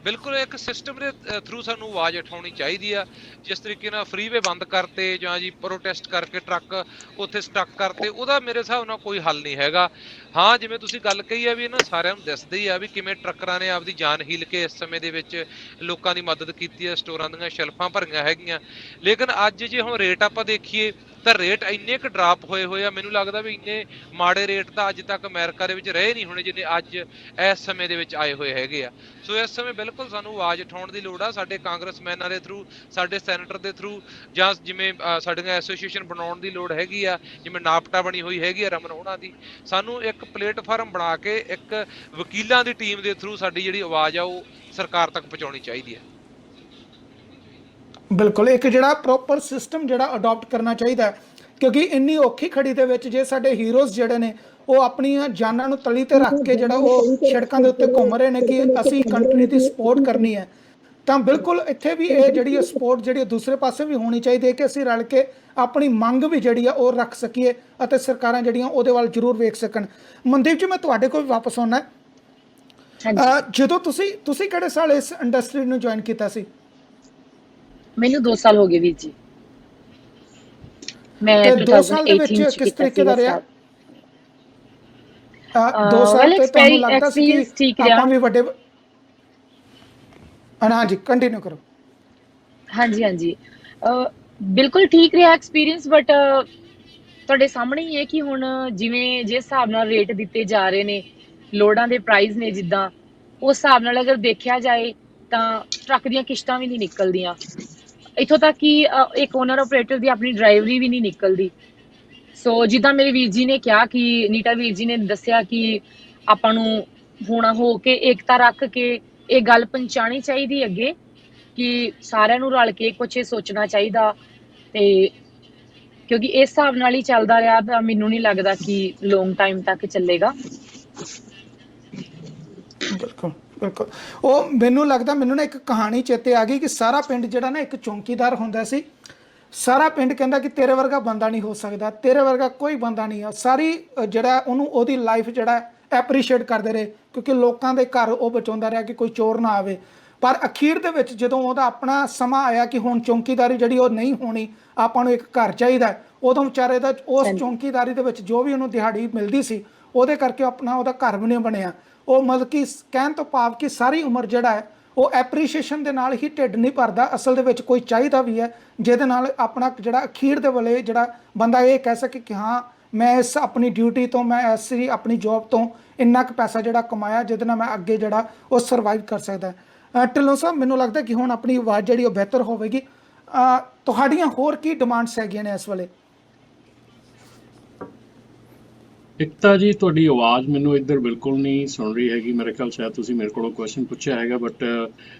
B: ਬਿਲਕੁਲ, ਇੱਕ ਸਿਸਟਮ ਦੇ ਥਰੂ ਸਾਨੂੰ ਆਵਾਜ਼ ਉਠਾਉਣੀ ਚਾਹੀਦੀ ਆ। ਜਿਸ ਤਰੀਕੇ ਨਾਲ ਫਰੀਵੇ ਬੰਦ ਕਰਤੇ ਜਾਂ ਜੀ ਪ੍ਰੋਟੈਸਟ ਕਰਕੇ ਟਰੱਕ ਉੱਥੇ ਸਟਕ ਕਰਤੇ, ਉਹਦਾ ਮੇਰੇ ਹਿਸਾਬ ਨਾਲ ਕੋਈ ਹੱਲ ਨਹੀਂ ਹੈਗਾ। ਹਾਂ, ਜਿਵੇਂ ਤੁਸੀਂ ਗੱਲ ਕਹੀ ਆ ਵੀ ਇਹਨਾਂ ਸਾਰਿਆਂ ਨੂੰ ਦਿਸਦਾ ਹੀ ਆ ਵੀ ਕਿਵੇਂ ਟਰੱਕਰਾਂ ਨੇ ਆਪਦੀ ਜਾਨ ਹੀਲ ਕੇ ਇਸ ਸਮੇਂ ਦੇ ਵਿੱਚ ਲੋਕਾਂ ਦੀ ਮਦਦ ਕੀਤੀ ਹੈ, ਸਟੋਰਾਂ ਦੀਆਂ ਸ਼ੈਲਫਾਂ ਭਰੀਆਂ ਹੈਗੀਆਂ। ਲੇਕਿਨ ਅੱਜ ਜੇ ਹੁਣ ਰੇਟ ਆਪਾਂ ਦੇਖੀਏ ਤਾਂ ਰੇਟ ਇੰਨੇ ਕੁ ਡਰਾਪ ਹੋਏ ਆ, ਮੈਨੂੰ ਲੱਗਦਾ ਵੀ ਇੰਨੇ ਮਾੜੇ ਰੇਟ ਤਾਂ ਅੱਜ ਤੱਕ ਅਮਰੀਕਾ ਦੇ ਵਿੱਚ ਰਹੇ ਨਹੀਂ ਹੋਣੇ ਜਿੰਨੇ ਅੱਜ ਇਸ ਸਮੇਂ ਦੇ ਵਿੱਚ ਆਏ ਹੋਏ ਹੈਗੇ ਆ। ਸੋ ਇਸ ਸਮੇਂ ਬਿਲਕੁਲ ਸਾਨੂੰ ਆਵਾਜ਼ ਉਠਾਉਣ ਦੀ ਲੋੜ ਆ, ਸਾਡੇ ਕਾਂਗਰਸਮੈਨਾਂ ਦੇ ਥਰੂ, ਸਾਡੇ ਸੈਨੇਟਰ ਦੇ ਥਰੂ, ਜਾਂ ਜਿਵੇਂ ਸਾਡੀਆਂ ਐਸੋਸੀਏਸ਼ਨ ਬਣਾਉਣ ਦੀ ਲੋੜ ਹੈਗੀ ਆ, ਜਿਵੇਂ ਨਾਪਟਾ ਬਣੀ ਹੋਈ ਹੈਗੀ ਆ ਰਮਨ ਹੋਣਾ ਦੀ। ਸਾਨੂੰ ਇੱਕ ਪਲੇਟਫਾਰਮ ਬਣਾ ਕੇ ਇੱਕ ਵਕੀਲਾਂ ਦੀ ਟੀਮ ਦੇ ਥਰੂ ਸਾਡੀ ਜਿਹੜੀ ਆਵਾਜ਼ ਆ ਉਹ ਸਰਕਾਰ ਤੱਕ ਪਹੁੰਚਾਉਣੀ ਚਾਹੀਦੀ ਹੈ।
A: ਬਿਲਕੁਲ, ਇੱਕ ਜਿਹੜਾ ਪ੍ਰੋਪਰ ਸਿਸਟਮ ਜਿਹੜਾ ਅਡਾਪਟ ਕਰਨਾ ਚਾਹੀਦਾ, ਕਿਉਂਕਿ ਇੰਨੀ ਔਖੀ ਖੜੀ ਦੇ ਵਿੱਚ ਜੇ ਸਾਡੇ ਹੀਰੋਜ਼ ਜਿਹੜੇ ਨੇ ਉਹ ਆਪਣੀਆਂ ਜਾਨਾਂ ਨੂੰ ਤਲੀ ਤੇ ਰੱਖ ਕੇ ਜਿਹੜਾ ਉਹ ਸੜਕਾਂ ਦੇ ਉੱਤੇ ਘੁੰਮ ਰਹੇ ਨੇ ਕਿ ਅਸੀਂ ਕੰਟਰੀ ਦੀ ਸਪੋਰਟ ਕਰਨੀ ਹੈ, ਤਾਂ ਬਿਲਕੁਲ ਇੱਥੇ ਵੀ ਇਹ ਜਿਹੜੀ ਸਪੋਰਟ ਜਿਹੜੀ ਦੂਸਰੇ ਪਾਸੇ ਵੀ ਹੋਣੀ ਚਾਹੀਦੀ ਹੈ ਕਿ ਅਸੀਂ ਰਲ ਕੇ ਆਪਣੀ ਮੰਗ ਵੀ ਜਿਹੜੀ ਆ ਉਹ ਰੱਖ ਸਕੀਏ ਅਤੇ ਸਰਕਾਰਾਂ ਜਿਹੜੀਆਂ ਉਹਦੇ ਵੱਲ ਜ਼ਰੂਰ ਵੇਖ ਸਕਣ। ਮਨਦੀਪ ਜੀ, ਮੈਂ ਤੁਹਾਡੇ ਕੋਲ ਵਾਪਸ ਆਉਣਾ। ਜਦੋਂ ਤੁਸੀਂ ਕਿਹੜੇ ਸਾਲ ਇਸ ਇੰਡਸਟਰੀ ਨੂੰ ਜੁਆਇਨ ਕੀਤਾ ਸੀ?
D: ਮੈਨੂੰ 2 ਸਾਲ ਹੋ ਗਏ ਵੀਰ ਜੀ। ਮੈਂ
A: 2 ਸਾਲ ਦੇ ਵਿੱਚ ਕਿਸ ਤਰੀਕੇ ਦਾ ਰਿਹਾ? 2 ਸਾਲ ਤੇ ਤੁਹਾਨੂੰ ਲੱਗਦਾ ਸੀ ਕਿ ਆਪਾਂ ਵੀ ਵੱਡੇ? ਹਾਂਜੀ, ਕੰਟੀਨਿਊ ਕਰੋ। ਹਾਂਜੀ,
D: ਬਿਲਕੁਲ ਠੀਕ ਰਿਹਾ ਐਕਸਪੀਰੀਅੰਸ, ਬਟ ਤੁਹਾਡੇ ਸਾਹਮਣੇ ਹੀ ਹੈ ਕਿ ਹੁਣ ਜਿਵੇਂ ਜਿਸ ਹਿਸਾਬ ਨਾਲ ਰੇਟ ਦਿੱਤੇ ਜਾ ਰਹੇ ਨੇ, ਲੋਡਾਂ ਦੇ ਪ੍ਰਾਈਸ ਨੇ ਜਿੱਦਾਂ, ਉਸ ਹਿਸਾਬ ਨਾਲ ਅਗਰ ਦੇਖਿਆ ਜਾਏ ਤਾਂ ਟਰੱਕ ਦੀਆਂ ਕਿਸ਼ਤਾਂ ਵੀ ਨਹੀਂ ਨਿਕਲਦੀਆਂ, ਇੱਥੋਂ ਤੱਕ ਕਿ ਇੱਕ ਓਨਰ ਆਪਰੇਟਰ ਦੀ ਆਪਣੀ ਡਰਾਈਵਰੀ ਵੀ ਨਹੀਂ ਨਿਕਲਦੀ। ਸੋ ਜਿੱਦਾਂ ਮੇਰੇ ਵੀਰ ਜੀ ਨੇ ਕਿਹਾ ਕਿ ਨੀਟਾ ਵੀਰ ਜੀ ਨੇ ਦੱਸਿਆ ਕਿ ਆਪਾਂ ਨੂੰ ਹੋਣਾ ਹੋ ਕੇ ਏਕਤਾ ਰੱਖ ਕੇ ਇਹ ਗੱਲ ਪਹੁੰਚਾਉਣੀ ਚਾਹੀਦੀ ਅੱਗੇ ਕਿ ਸਾਰਿਆਂ ਨੂੰ ਰਲ ਕੇ ਕੁਛ ਇਹ ਸੋਚਣਾ ਚਾਹੀਦਾ, ਤੇ ਕਿਉਂਕਿ ਇਸ ਹਿਸਾਬ ਨਾਲ ਹੀ ਚੱਲਦਾ ਰਿਹਾ ਤਾਂ ਮੈਨੂੰ ਨਹੀਂ ਲੱਗਦਾ ਕਿ ਲੌਂਗ ਟਾਈਮ ਤੱਕ ਚੱਲੇਗਾ।
A: ਬਿਲਕੁਲ ਬਿਲਕੁਲ। ਉਹ ਮੈਨੂੰ ਲੱਗਦਾ, ਮੈਨੂੰ ਨਾ ਇੱਕ ਕਹਾਣੀ ਚੇਤੇ ਆ ਗਈ ਕਿ ਸਾਰਾ ਪਿੰਡ ਜਿਹੜਾ ਨਾ ਇੱਕ ਚੌਂਕੀਦਾਰ ਹੁੰਦਾ ਸੀ। ਸਾਰਾ ਪਿੰਡ ਕਹਿੰਦਾ ਕਿ ਤੇਰੇ ਵਰਗਾ ਬੰਦਾ ਨਹੀਂ ਹੋ ਸਕਦਾ, ਤੇਰੇ ਵਰਗਾ ਕੋਈ ਬੰਦਾ ਨਹੀਂ ਆ। ਸਾਰੀ ਜਿਹੜਾ ਉਹਨੂੰ ਉਹਦੀ ਲਾਈਫ ਜਿਹੜਾ ਐਪਰੀਸ਼ੀਏਟ ਕਰਦੇ ਰਹੇ, ਕਿਉਂਕਿ ਲੋਕਾਂ ਦੇ ਘਰ ਉਹ ਬਚਾਉਂਦਾ ਰਿਹਾ ਕਿ ਕੋਈ ਚੋਰ ਨਾ ਆਵੇ। ਪਰ ਅਖੀਰ ਦੇ ਵਿੱਚ ਜਦੋਂ ਉਹਦਾ ਆਪਣਾ ਸਮਾਂ ਆਇਆ ਕਿ ਹੁਣ ਚੌਂਕੀਦਾਰੀ ਜਿਹੜੀ ਉਹ ਨਹੀਂ ਹੋਣੀ, ਆਪਾਂ ਨੂੰ ਇੱਕ ਘਰ ਚਾਹੀਦਾ, ਉਦੋਂ ਵਿਚਾਰੇ ਦਾ ਉਸ ਚੌਂਕੀਦਾਰੀ ਦੇ ਵਿੱਚ ਜੋ ਵੀ ਉਹਨੂੰ ਦਿਹਾੜੀ ਮਿਲਦੀ ਸੀ ਉਹਦੇ ਕਰਕੇ ਆਪਣਾ ਉਹਦਾ ਘਰ ਵੀ ਨਹੀਂ ਬਣਿਆ। ਉਹ ਮਤਲਬ ਕਿ ਕਹਿਣ ਤੋਂ ਭਾਵ ਕਿ ਸਾਰੀ ਉਮਰ ਜਿਹੜਾ ਹੈ ਉਹ ਐਪਰੀਸ਼ੀਏਸ਼ਨ ਦੇ ਨਾਲ ਹੀ ਢਿੱਡ ਨਹੀਂ ਭਰਦਾ, ਅਸਲ ਦੇ ਵਿੱਚ ਕੋਈ ਚਾਹੀਦਾ ਵੀ ਹੈ ਜਿਹਦੇ ਨਾਲ ਆਪਣਾ ਜਿਹੜਾ ਅਖੀਰ ਦੇ ਵੇਲੇ ਜਿਹੜਾ ਬੰਦਾ ਇਹ ਕਹਿ ਸਕੇ ਕਿ ਹਾਂ ਮੈਂ ਇਸ ਆਪਣੀ ਡਿਊਟੀ ਤੋਂ, ਮੈਂ ਐਸੀ ਆਪਣੀ ਜੌਬ ਤੋਂ ਇੰਨਾ ਕੁ ਪੈਸਾ ਜਿਹੜਾ ਕਮਾਇਆ ਜਿਹਦੇ ਨਾਲ ਮੈਂ ਅੱਗੇ ਜਿਹੜਾ ਉਹ ਸਰਵਾਈਵ ਕਰ ਸਕਦਾ। ਢਿੱਲੋਂ ਸਾਹਿਬ, ਮੈਨੂੰ ਲੱਗਦਾ ਕਿ ਹੁਣ ਆਪਣੀ ਆਵਾਜ਼ ਜਿਹੜੀ ਉਹ ਬਿਹਤਰ ਹੋਵੇਗੀ। ਤੁਹਾਡੀਆਂ ਹੋਰ ਕੀ ਡਿਮਾਂਡਸ ਹੈਗੀਆਂ ਨੇ ਇਸ ਵੇਲੇ?
C: ਇੱਕ ਤਾਂ ਜੀ ਤੁਹਾਡੀ ਆਵਾਜ਼ ਮੈਨੂੰ ਇੱਧਰ ਬਿਲਕੁਲ ਨਹੀਂ ਸੁਣ ਰਹੀ ਹੈਗੀ। ਮੇਰੇ ਖਿਆਲ ਸ਼ਾਇਦ ਤੁਸੀਂ ਮੇਰੇ ਕੋਲੋਂ ਕੁਐਸਚਨ ਪੁੱਛਿਆ ਹੈਗਾ, ਬਟ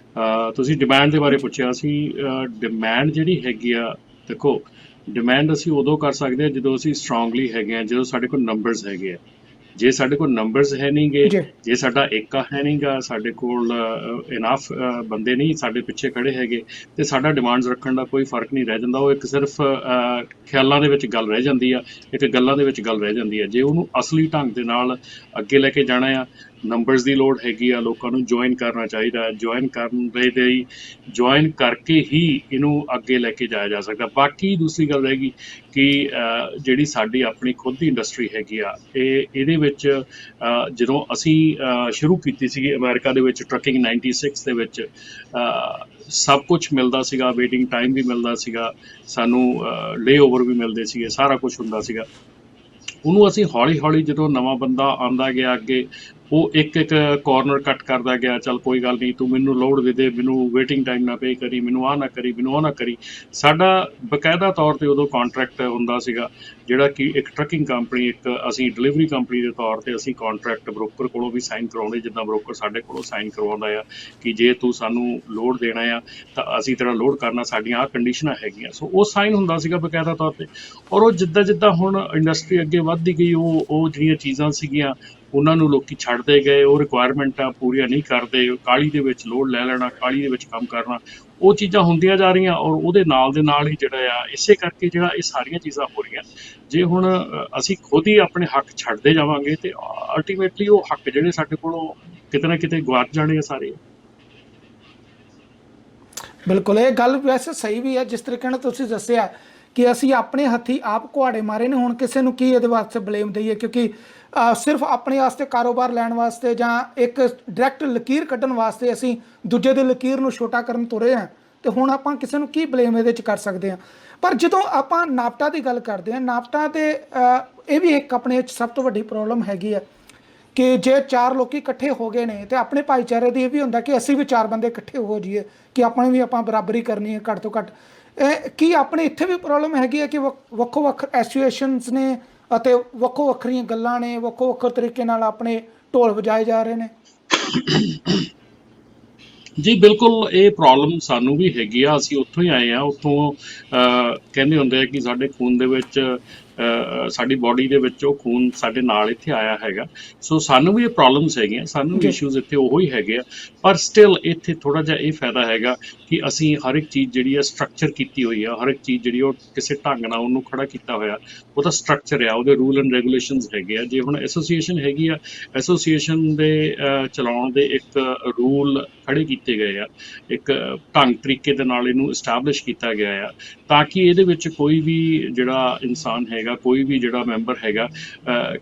C: ਤੁਸੀਂ ਡਿਮਾਂਡ ਦੇ ਬਾਰੇ ਪੁੱਛਿਆ ਸੀ। ਡਿਮਾਂਡ ਜਿਹੜੀ ਹੈਗੀ ਆ, ਦੇਖੋ ਡਿਮਾਂਡ ਅਸੀਂ ਉਦੋਂ ਕਰ ਸਕਦੇ ਹਾਂ ਜਦੋਂ ਅਸੀਂ ਸਟਰੋਂਗਲੀ ਹੈਗੇ ਹਾਂ, ਜਦੋਂ ਸਾਡੇ ਕੋਲ ਨੰਬਰਸ ਹੈਗੇ ਆ। ਜੇ ਸਾਡੇ ਕੋਲ ਨੰਬਰਸ ਹੈ ਨਹੀਂ ਗੇ, ਜੇ ਸਾਡਾ ਏਕਾ ਹੈ ਨਹੀਂ ਗਾ, ਸਾਡੇ ਕੋਲ ਇਨਾਫ ਬੰਦੇ ਨਹੀਂ ਸਾਡੇ ਪਿੱਛੇ ਖੜੇ ਹੈਗੇ, ਤੇ ਸਾਡਾ ਡਿਮਾਂਡਸ ਰੱਖਣ ਦਾ ਕੋਈ ਫਰਕ ਨਹੀਂ ਰਹਿ ਜਾਂਦਾ। ਉਹ ਇੱਕ ਸਿਰਫ ਖਿਆਲਾਂ ਦੇ ਵਿੱਚ ਗੱਲ ਰਹਿ ਜਾਂਦੀ ਆ, ਇੱਕ ਗੱਲਾਂ ਦੇ ਵਿੱਚ ਗੱਲ ਰਹਿ ਜਾਂਦੀ ਆ। ਜੇ ਉਹਨੂੰ ਅਸਲੀ ਢੰਗ ਦੇ ਨਾਲ ਅੱਗੇ ਲੈ ਕੇ ਜਾਣਾ ਆ, ਨੰਬਰਸ ਦੀ ਲੋੜ ਹੈਗੀ ਆ, ਲੋਕਾਂ ਨੂੰ ਜੁਆਇਨ ਕਰਨਾ ਚਾਹੀਦਾ। ਜੁਆਇਨ ਕਰਨ ਦੇ ਲਈ ਜੁਆਇਨ ਕਰਕੇ ਹੀ ਇਹਨੂੰ ਅੱਗੇ ਲੈ ਕੇ ਜਾਇਆ ਜਾ ਸਕਦਾ। ਬਾਕੀ ਦੂਸਰੀ ਗੱਲ ਰਹੇਗੀ ਕਿ ਜਿਹੜੀ ਸਾਡੀ ਆਪਣੀ ਖੁਦ ਦੀ ਇੰਡਸਟਰੀ ਹੈਗੀ ਆ, ਇਹਦੇ ਵਿੱਚ ਜਦੋਂ ਅਸੀਂ ਸ਼ੁਰੂ ਕੀਤੀ ਸੀਗੀ ਅਮਰੀਕਾ ਦੇ ਵਿੱਚ ਟਰੱਕਿੰਗ 96 ਦੇ ਵਿੱਚ, ਸਭ ਕੁਝ ਮਿਲਦਾ ਸੀਗਾ, ਵੇਟਿੰਗ ਟਾਈਮ ਵੀ ਮਿਲਦਾ ਸੀਗਾ, ਸਾਨੂੰ ਲੇ ਓਵਰ ਵੀ ਮਿਲਦੇ ਸੀਗੇ, ਸਾਰਾ ਕੁਝ ਹੁੰਦਾ ਸੀਗਾ। ਉਹਨੂੰ ਅਸੀਂ ਹੌਲੀ ਹੌਲੀ ਜਦੋਂ ਨਵਾਂ ਬੰਦਾ ਆਉਂਦਾ ਗਿਆ ਅੱਗੇ, ਉਹ ਇੱਕ ਇੱਕ ਕਾਰਨਰ ਕੱਟ ਕਰਦਾ ਗਿਆ। ਚੱਲ ਕੋਈ ਗੱਲ ਨਹੀਂ, ਤੂੰ ਮੈਨੂੰ ਲੋਡ ਦੇ ਦੇ, ਮੈਨੂੰ ਵੇਟਿੰਗ ਟਾਈਮ ਨਾ ਪੇ ਕਰੀ, ਮੈਨੂੰ ਆਹ ਨਾ ਕਰੀ, ਮੈਨੂੰ ਉਹ ਨਾ ਕਰੀ। ਸਾਡਾ ਬਕਾਇਦਾ ਤੌਰ 'ਤੇ ਉਦੋਂ ਕਾਂਟਰੈਕਟ ਹੁੰਦਾ ਸੀਗਾ, ਜਿਹੜਾ ਕਿ ਇੱਕ ਟਰੱਕਿੰਗ ਕੰਪਨੀ, ਇੱਕ ਅਸੀਂ ਡਿਲੀਵਰੀ ਕੰਪਨੀ ਦੇ ਤੌਰ 'ਤੇ ਅਸੀਂ ਕਾਂਟਰੈਕਟ ਬ੍ਰੋਕਰ ਕੋਲੋਂ ਵੀ ਸਾਈਨ ਕਰਵਾਉਂਦੇ, ਜਿੱਦਾਂ ਬ੍ਰੋਕਰ ਸਾਡੇ ਕੋਲੋਂ ਸਾਈਨ ਕਰਵਾਉਂਦਾ ਆ ਕਿ ਜੇ ਤੂੰ ਸਾਨੂੰ ਲੋਡ ਦੇਣਾ ਆ ਤਾਂ ਅਸੀਂ ਤੇਰਾ ਲੋਡ ਕਰਨਾ, ਸਾਡੀਆਂ ਆਹ ਕੰਡੀਸ਼ਨਾਂ ਹੈਗੀਆਂ। ਸੋ ਉਹ ਸਾਈਨ ਹੁੰਦਾ ਸੀਗਾ ਬਕਾਇਦਾ ਤੌਰ 'ਤੇ। ਔਰ ਉਹ ਜਿੱਦਾਂ ਜਿੱਦਾਂ ਹੁਣ ਇੰਡਸਟਰੀ ਅੱਗੇ ਵੱਧਦੀ ਗਈ, ਉਹ ਜਿਹੜੀਆਂ ਚੀਜ਼ਾਂ ਸੀਗੀਆਂ ਉਹਨਾਂ ਨੂੰ ਲੋਕੀ ਛੱਡਦੇ ਗਏ। ਉਹ ਰਿਕੁਆਇਰਮੈਂਟਾਂ ਪੂਰੀਆਂ ਨਹੀਂ ਕਰਦੇ, ਕਾਹਲੀ ਦੇ ਵਿੱਚ ਲੋਡ ਲੈ ਲੈਣਾ, ਕਾਹਲੀ ਦੇ ਵਿੱਚ ਕੰਮ ਕਰਨਾ, ਉਹ ਚੀਜ਼ਾਂ ਹੁੰਦੀਆਂ ਜਾ ਰਹੀਆਂ। ਔਰ ਉਹਦੇ ਨਾਲ ਦੇ ਨਾਲ ਹੀ ਜਿਹੜਾ ਆ, ਇਸੇ ਕਰਕੇ ਜਿਹੜਾ ਇਹ ਸਾਰੀਆਂ ਚੀਜ਼ਾਂ ਹੋ ਰਹੀਆਂ। ਜੇ ਹੁਣ ਅਸੀਂ ਖੁਦ ਹੀ ਆਪਣੇ ਹੱਕ ਛੱਡਦੇ ਜਾਵਾਂਗੇ ਤੇ ਅਲਟੀਮੇਟਲੀ ਉਹ ਹੱਕ ਜਿਹੜੇ ਸਾਡੇ ਕੋਲੋਂ ਕਿਤੇ ਨਾ ਕਿਤੇ ਗੁਆਚ ਜਾਣੇ ਆ ਸਾਰੇ।
A: ਬਿਲਕੁਲ, ਇਹ ਗੱਲ ਵੈਸੇ ਸਹੀ ਵੀ ਹੈ ਜਿਸ ਤਰੀਕੇ ਨਾਲ ਤੁਸੀਂ ਦੱਸਿਆ ਕਿ ਅਸੀਂ ਆਪਣੇ ਹੱਥੀਂ ਆਪ ਕੁਹਾੜੇ ਮਾਰੇ ਨੇ। ਹੁਣ ਕਿਸੇ ਨੂੰ ਕੀ ਇਹਦੇ ਵਾਸਤੇ ਬਲੇਮ ਦਈਏ, ਕਿਉਂਕਿ ਸਿਰਫ ਆਪਣੇ ਵਾਸਤੇ ਕਾਰੋਬਾਰ ਲੈਣ ਵਾਸਤੇ ਜਾਂ ਇੱਕ ਡਾਇਰੈਕਟ ਲਕੀਰ ਕੱਢਣ ਵਾਸਤੇ ਅਸੀਂ ਦੂਜੇ ਦੀ ਲਕੀਰ ਨੂੰ ਛੋਟਾ ਕਰਨ ਤੁਰੇ ਹਾਂ, ਤੇ ਹੁਣ ਆਪਾਂ ਕਿਸੇ ਨੂੰ ਕੀ ਬਲੇਮ ਇਹਦੇ 'ਚ ਕਰ ਸਕਦੇ ਹਾਂ। ਪਰ ਜਦੋਂ ਆਪਾਂ ਨਾਪਟਾ ਦੀ ਗੱਲ ਕਰਦੇ ਹਾਂ, ਨਾਪਟਾ ਤੇ ਇਹ ਵੀ ਇੱਕ ਆਪਣੇ ਸਭ ਤੋਂ ਵੱਡੀ ਪ੍ਰੋਬਲਮ ਹੈਗੀ ਆ ਕਿ ਜੇ ਚਾਰ ਲੋਕੀ ਇਕੱਠੇ ਹੋ ਗਏ ਨੇ ਤੇ ਆਪਣੇ ਭਾਈਚਾਰੇ ਦੀ ਇਹ ਵੀ ਹੁੰਦਾ ਕਿ ਅਸੀਂ ਵੀ ਚਾਰ ਬੰਦੇ ਇਕੱਠੇ ਹੋ ਜਾਈਏ ਕਿ ਆਪਣੇ ਵੀ ਆਪਾਂ ਬਰਾਬਰੀ ਕਰਨੀ ਹੈ ਘੱਟ ਤੋਂ ਘੱਟ। ਕੀ ਆਪਣੇ ਇੱਥੇ ਵੀ ਪ੍ਰੋਬਲਮ ਹੈਗੀ ਹੈ ਕਿ ਵੱਖੋ ਵੱਖ ਐਸੋਸੀਏਸ਼ਨਸ ਨੇ ਅਤੇ ਵੱਖੋ ਵੱਖਰੀਆਂ ਗੱਲਾਂ ਨੇ, ਵੱਖੋ ਵੱਖਰੇ ਤਰੀਕੇ ਨਾਲ ਆਪਣੇ ਢੋਲ ਵਜਾਏ ਜਾ ਰਹੇ ਨੇ?
C: ਜੀ ਬਿਲਕੁਲ, ਇਹ ਪ੍ਰੋਬਲਮ ਸਾਨੂੰ ਵੀ ਹੈਗੀ ਆ। ਅਸੀਂ ਉੱਥੋਂ ਹੀ ਆਏ ਆ। ਉੱਥੋਂ ਕਹਿੰਦੇ ਹੁੰਦੇ ਆ ਕਿ ਸਾਡੇ ਖੂਨ ਦੇ ਵਿੱਚ, ਸਾਡੀ ਬਾਡੀ ਦੇ ਵਿੱਚ ਉਹ ਖੂਨ ਸਾਡੇ ਨਾਲ ਇੱਥੇ ਆਇਆ ਹੈਗਾ। ਸੋ ਸਾਨੂੰ ਵੀ ਇਹ ਪ੍ਰੋਬਲਮਸ ਹੈਗੀਆਂ, ਸਾਨੂੰ ਵੀ ਇਸ਼ੂਜ਼ ਇੱਥੇ ਉਹੋ ਹੀ ਹੈਗੇ ਆ। ਪਰ ਸਟਿਲ ਇੱਥੇ ਥੋੜ੍ਹਾ ਜਿਹਾ ਇਹ ਫਾਇਦਾ ਹੈਗਾ ਕਿ ਅਸੀਂ ਹਰ ਇੱਕ ਚੀਜ਼ ਜਿਹੜੀ ਆ ਸਟਰਕਚਰ ਕੀਤੀ ਹੋਈ ਆ। ਹਰ ਇੱਕ ਚੀਜ਼ ਜਿਹੜੀ ਉਹ ਕਿਸੇ ਢੰਗ ਨਾਲ ਉਹਨੂੰ ਖੜਾ ਕੀਤਾ ਹੋਇਆ, ਉਹਦਾ ਸਟਰਕਚਰ ਆ, ਉਹਦੇ ਰੂਲ ਐਂਡ ਰੈਗੂਲੇਸ਼ਨਸ ਹੈਗੇ ਆ। ਜੇ ਹੁਣ ਐਸੋਸੀਏਸ਼ਨ ਹੈਗੀ ਆ, ਐਸੋਸੀਏਸ਼ਨ ਦੇ ਚਲਾਉਣ ਦੇ ਇੱਕ ਰੂਲ ਖੜੇ ਕੀਤੇ ਗਏ ਆ, ਇੱਕ ਢੰਗ ਤਰੀਕੇ ਦੇ ਨਾਲ ਇਹਨੂੰ ਇਸਟੈਬਲਿਸ਼ ਕੀਤਾ ਗਿਆ ਆ, ਤਾਂ ਕਿ ਇਹਦੇ ਵਿੱਚ ਕੋਈ ਵੀ ਜਿਹੜਾ ਇਨਸਾਨ ਹੈਗਾ, ਕੋਈ ਵੀ ਜਿਹੜਾ ਮੈਂਬਰ ਹੈਗਾ,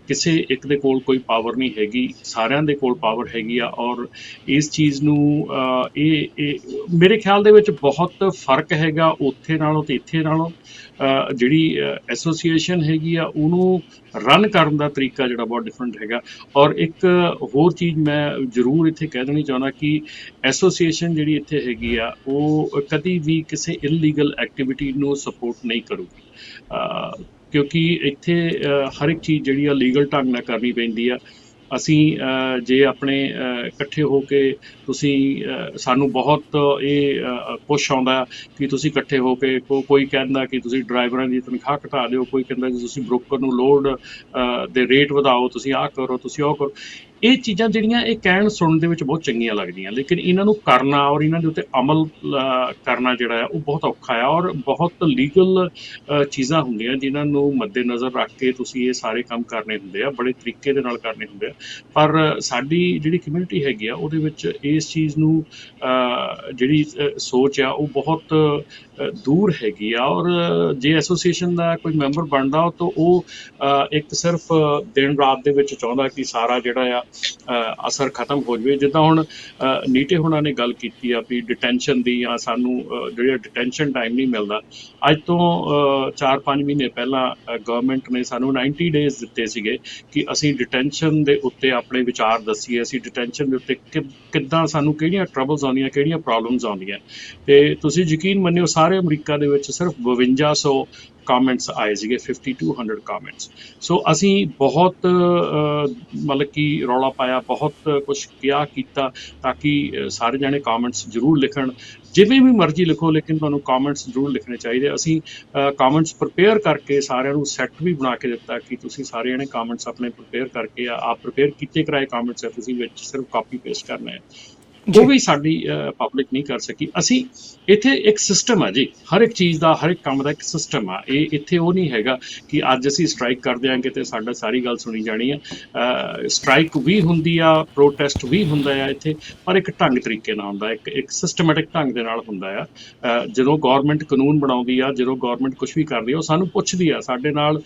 C: ਕਿਸੇ ਇੱਕ ਦੇ ਕੋਲ ਕੋਈ ਪਾਵਰ ਨਹੀਂ ਹੈਗੀ, ਸਾਰਿਆਂ ਦੇ ਕੋਲ ਪਾਵਰ ਹੈਗੀ ਆ। ਔਰ ਇਸ ਚੀਜ਼ ਨੂੰ ਇਹ ਮੇਰੇ ਖਿਆਲ ਦੇ ਵਿੱਚ ਬਹੁਤ ਫਰਕ ਹੈਗਾ ਉੱਥੇ ਨਾਲੋਂ ਤੇ ਇੱਥੇ ਨਾਲੋਂ। ਜਿਹੜੀ ਐਸੋਸੀਏਸ਼ਨ ਹੈਗੀ ਆ, ਉਹਨੂੰ ਰਨ ਕਰਨ ਦਾ ਤਰੀਕਾ ਜਿਹੜਾ ਬਹੁਤ ਡਿਫਰੈਂਟ ਹੈਗਾ। ਔਰ ਇੱਕ ਹੋਰ ਚੀਜ਼ ਮੈਂ ਜ਼ਰੂਰ ਇੱਥੇ ਕਹਿ ਦੇਣੀ ਚਾਹੁੰਦਾ ਕਿ ਐਸੋਸੀਏਸ਼ਨ ਜਿਹੜੀ ਇੱਥੇ ਹੈਗੀ ਆ, ਉਹ ਕਦੀ ਵੀ ਕਿਸੇ ਇਲੀਗਲ ਐਕਟੀਵਿਟੀ ਨੂੰ ਸਪੋਰਟ ਨਹੀਂ ਕਰੂਗੀ, ਕਿਉਂਕਿ ਇੱਥੇ ਹਰ ਇੱਕ ਚੀਜ਼ ਜਿਹੜੀ ਆ ਲੀਗਲ ਢੰਗ ਨਾਲ ਕਰਨੀ ਪੈਂਦੀ ਆ। ਅਸੀਂ ਜੇ ਆਪਣੇ ਇਕੱਠੇ ਹੋ ਕੇ ਤੁਸੀਂ ਸਾਨੂੰ ਬਹੁਤ ਇਹ ਪੁਸ਼ ਆਉਂਦਾ ਕਿ ਤੁਸੀਂ ਇਕੱਠੇ ਹੋ ਕੇ ਕੋਈ ਕਹਿੰਦਾ ਕਿ ਤੁਸੀਂ ਡਰਾਈਵਰਾਂ ਦੀ ਤਨਖਾਹ ਘਟਾ ਦਿਓ, ਕੋਈ ਕਹਿੰਦਾ ਕਿ ਤੁਸੀਂ ਬ੍ਰੋਕਰ ਨੂੰ ਲੋਡ ਦੇ ਰੇਟ ਵਧਾਓ, ਤੁਸੀਂ ਆਹ ਕਰੋ, ਤੁਸੀਂ ਉਹ ਕਰੋ। ਇਹ ਚੀਜ਼ਾਂ ਜਿਹੜੀਆਂ ਇਹ ਕਹਿਣ ਸੁਣਨ ਦੇ ਵਿੱਚ ਬਹੁਤ ਚੰਗੀਆਂ ਲੱਗਦੀਆਂ, ਲੇਕਿਨ ਇਹਨਾਂ ਨੂੰ ਕਰਨਾ ਔਰ ਇਹਨਾਂ ਦੇ ਉੱਤੇ ਅਮਲ ਕਰਨਾ ਜਿਹੜਾ ਆ ਉਹ ਬਹੁਤ ਔਖਾ ਆ, ਔਰ ਬਹੁਤ ਲੀਗਲ ਚੀਜ਼ਾਂ ਹੁੰਦੀਆਂ ਜਿਨ੍ਹਾਂ ਨੂੰ ਮੱਦੇਨਜ਼ਰ ਰੱਖ ਕੇ ਤੁਸੀਂ ਇਹ ਸਾਰੇ ਕੰਮ ਕਰਨੇ ਹੁੰਦੇ ਆ, ਬੜੇ ਤਰੀਕੇ ਦੇ ਨਾਲ ਕਰਨੇ ਹੁੰਦੇ ਆ। ਪਰ ਸਾਡੀ ਜਿਹੜੀ ਕਮਿਊਨਿਟੀ ਹੈਗੀ ਆ ਉਹਦੇ ਵਿੱਚ ਇਸ ਚੀਜ਼ ਨੂੰ ਜਿਹੜੀ ਸੋਚ ਆ ਉਹ ਬਹੁਤ ਦੂਰ ਹੈਗੀ ਆ, ਔਰ ਜੇ ਐਸੋਸੀਏਸ਼ਨ ਦਾ ਕੋਈ ਮੈਂਬਰ ਬਣਦਾ ਤਾਂ ਉਹ ਇੱਕ ਸਿਰਫ ਦਿਨ ਰਾਤ ਦੇ ਵਿੱਚ ਚਾਹੁੰਦਾ ਕਿ ਸਾਰਾ ਜਿਹੜਾ ਆ ਅਸਰ ਖਤਮ ਹੋ ਜਾਵੇ। ਜਿੱਦਾਂ ਹੁਣ ਨੀਟੇ ਹੁਣਾਂ ਨੇ ਗੱਲ ਕੀਤੀ ਆ ਵੀ ਡਿਟੈਂਸ਼ਨ ਦੀ, ਜਾਂ ਸਾਨੂੰ ਜਿਹੜਾ ਡਿਟੈਂਸ਼ਨ ਟਾਈਮ ਨਹੀਂ ਮਿਲਦਾ। ਅੱਜ ਤੋਂ 4-5 ਮਹੀਨੇ ਪਹਿਲਾਂ ਗਵਰਨਮੈਂਟ ਨੇ ਸਾਨੂੰ 90 ਡੇਜ਼ ਦਿੱਤੇ ਸੀਗੇ ਕਿ ਅਸੀਂ ਡਿਟੈਂਸ਼ਨ ਦੇ ਉੱਤੇ ਆਪਣੇ ਵਿਚਾਰ ਦੱਸੀਏ, ਅਸੀਂ ਡਿਟੈਂਸ਼ਨ ਦੇ ਉੱਤੇ ਕਿੱਦਾਂ ਸਾਨੂੰ ਕਿਹੜੀਆਂ ਟਰਬਲਸ ਆਉਂਦੀਆਂ, ਕਿਹੜੀਆਂ ਪ੍ਰੋਬਲਮਸ ਆਉਂਦੀਆਂ। ਤੇ ਤੁਸੀਂ ਯਕੀਨ ਮੰਨਿਓ ਸਾਰੇ ਅਮਰੀਕਾ ਦੇ ਵਿੱਚ ਸਿਰਫ 5200 ਕਾਮੈਂਟਸ ਆਏ ਸੀਗੇ, 5200 ਕਾਮੈਂਟਸ। ਸੋ ਅਸੀਂ ਬਹੁਤ ਮਤਲਬ ਕਿ ਰੌਲਾ ਪਾਇਆ, ਬਹੁਤ ਕੁਛ ਕਿਹਾ ਕੀਤਾ ਤਾਂ ਕਿ ਸਾਰੇ ਜਾਣੇ ਕਾਮੈਂਟਸ ਜ਼ਰੂਰ ਲਿਖਣ, ਜਿਵੇਂ ਵੀ ਮਰਜ਼ੀ ਲਿਖੋ, ਲੇਕਿਨ ਤੁਹਾਨੂੰ ਕਾਮੈਂਟਸ ਜ਼ਰੂਰ ਲਿਖਣੇ ਚਾਹੀਦੇ। ਅਸੀਂ ਕਾਮੈਂਟਸ ਪ੍ਰਪੇਅਰ ਕਰਕੇ ਸਾਰਿਆਂ ਨੂੰ ਸੈੱਟ ਵੀ ਬਣਾ ਕੇ ਦਿੱਤਾ ਕਿ ਤੁਸੀਂ ਸਾਰੇ ਜਣੇ ਕਾਮੈਂਟਸ ਆਪਣੇ ਪ੍ਰਪੇਅਰ ਕਰਕੇ ਆਪ ਪ੍ਰਪੇਅਰ ਕੀਤੇ ਕਰਾਏ ਕਾਮੈਂਟਸ ਹੈ, ਤੁਸੀਂ ਵਿੱਚ ਸਿਰਫ ਕਾਪੀ ਪੇਸਟ ਕਰਨਾ ਹੈ। ਉਹ ਵੀ ਸਾਡੀ ਪਬਲਿਕ ਨਹੀਂ ਕਰ ਸਕੀ। ਅਸੀਂ ਇੱਥੇ ਇੱਕ ਸਿਸਟਮ ਆ ਜੀ, ਹਰ ਇੱਕ ਚੀਜ਼ ਦਾ, ਹਰ ਇੱਕ ਕੰਮ ਦਾ ਇੱਕ ਸਿਸਟਮ ਆ। ਇਹ ਇੱਥੇ ਉਹ ਨਹੀਂ ਹੈਗਾ ਕਿ ਅੱਜ ਅਸੀਂ ਸਟ੍ਰਾਈਕ ਕਰ ਦਿਆਂਗੇ ਤੇ ਸਾਡਾ ਸਾਰੀ ਗੱਲ ਸੁਣੀ ਜਾਣੀ ਆ। ਸਟ੍ਰਾਈਕ ਵੀ ਹੁੰਦੀ ਆ, ਪ੍ਰੋਟੈਸਟ ਵੀ ਹੁੰਦਾ ਆ ਇੱਥੇ, ਪਰ ਇੱਕ ਢੰਗ ਤਰੀਕੇ ਨਾਲ ਹੁੰਦਾ, ਇੱਕ ਸਿਸਟਮੈਟਿਕ ਢੰਗ ਦੇ ਨਾਲ ਹੁੰਦਾ ਆ। ਜਦੋਂ ਗੌਰਮੈਂਟ ਕਾਨੂੰਨ ਬਣਾਉਂਦੀ ਆ, ਜਦੋਂ ਗੌਰਮੈਂਟ ਕੁਛ ਵੀ ਕਰਦੀ ਆ, ਉਹ ਸਾਨੂੰ ਪੁੱਛਦੀ ਆ, ਸਾਡੇ ਨਾਲ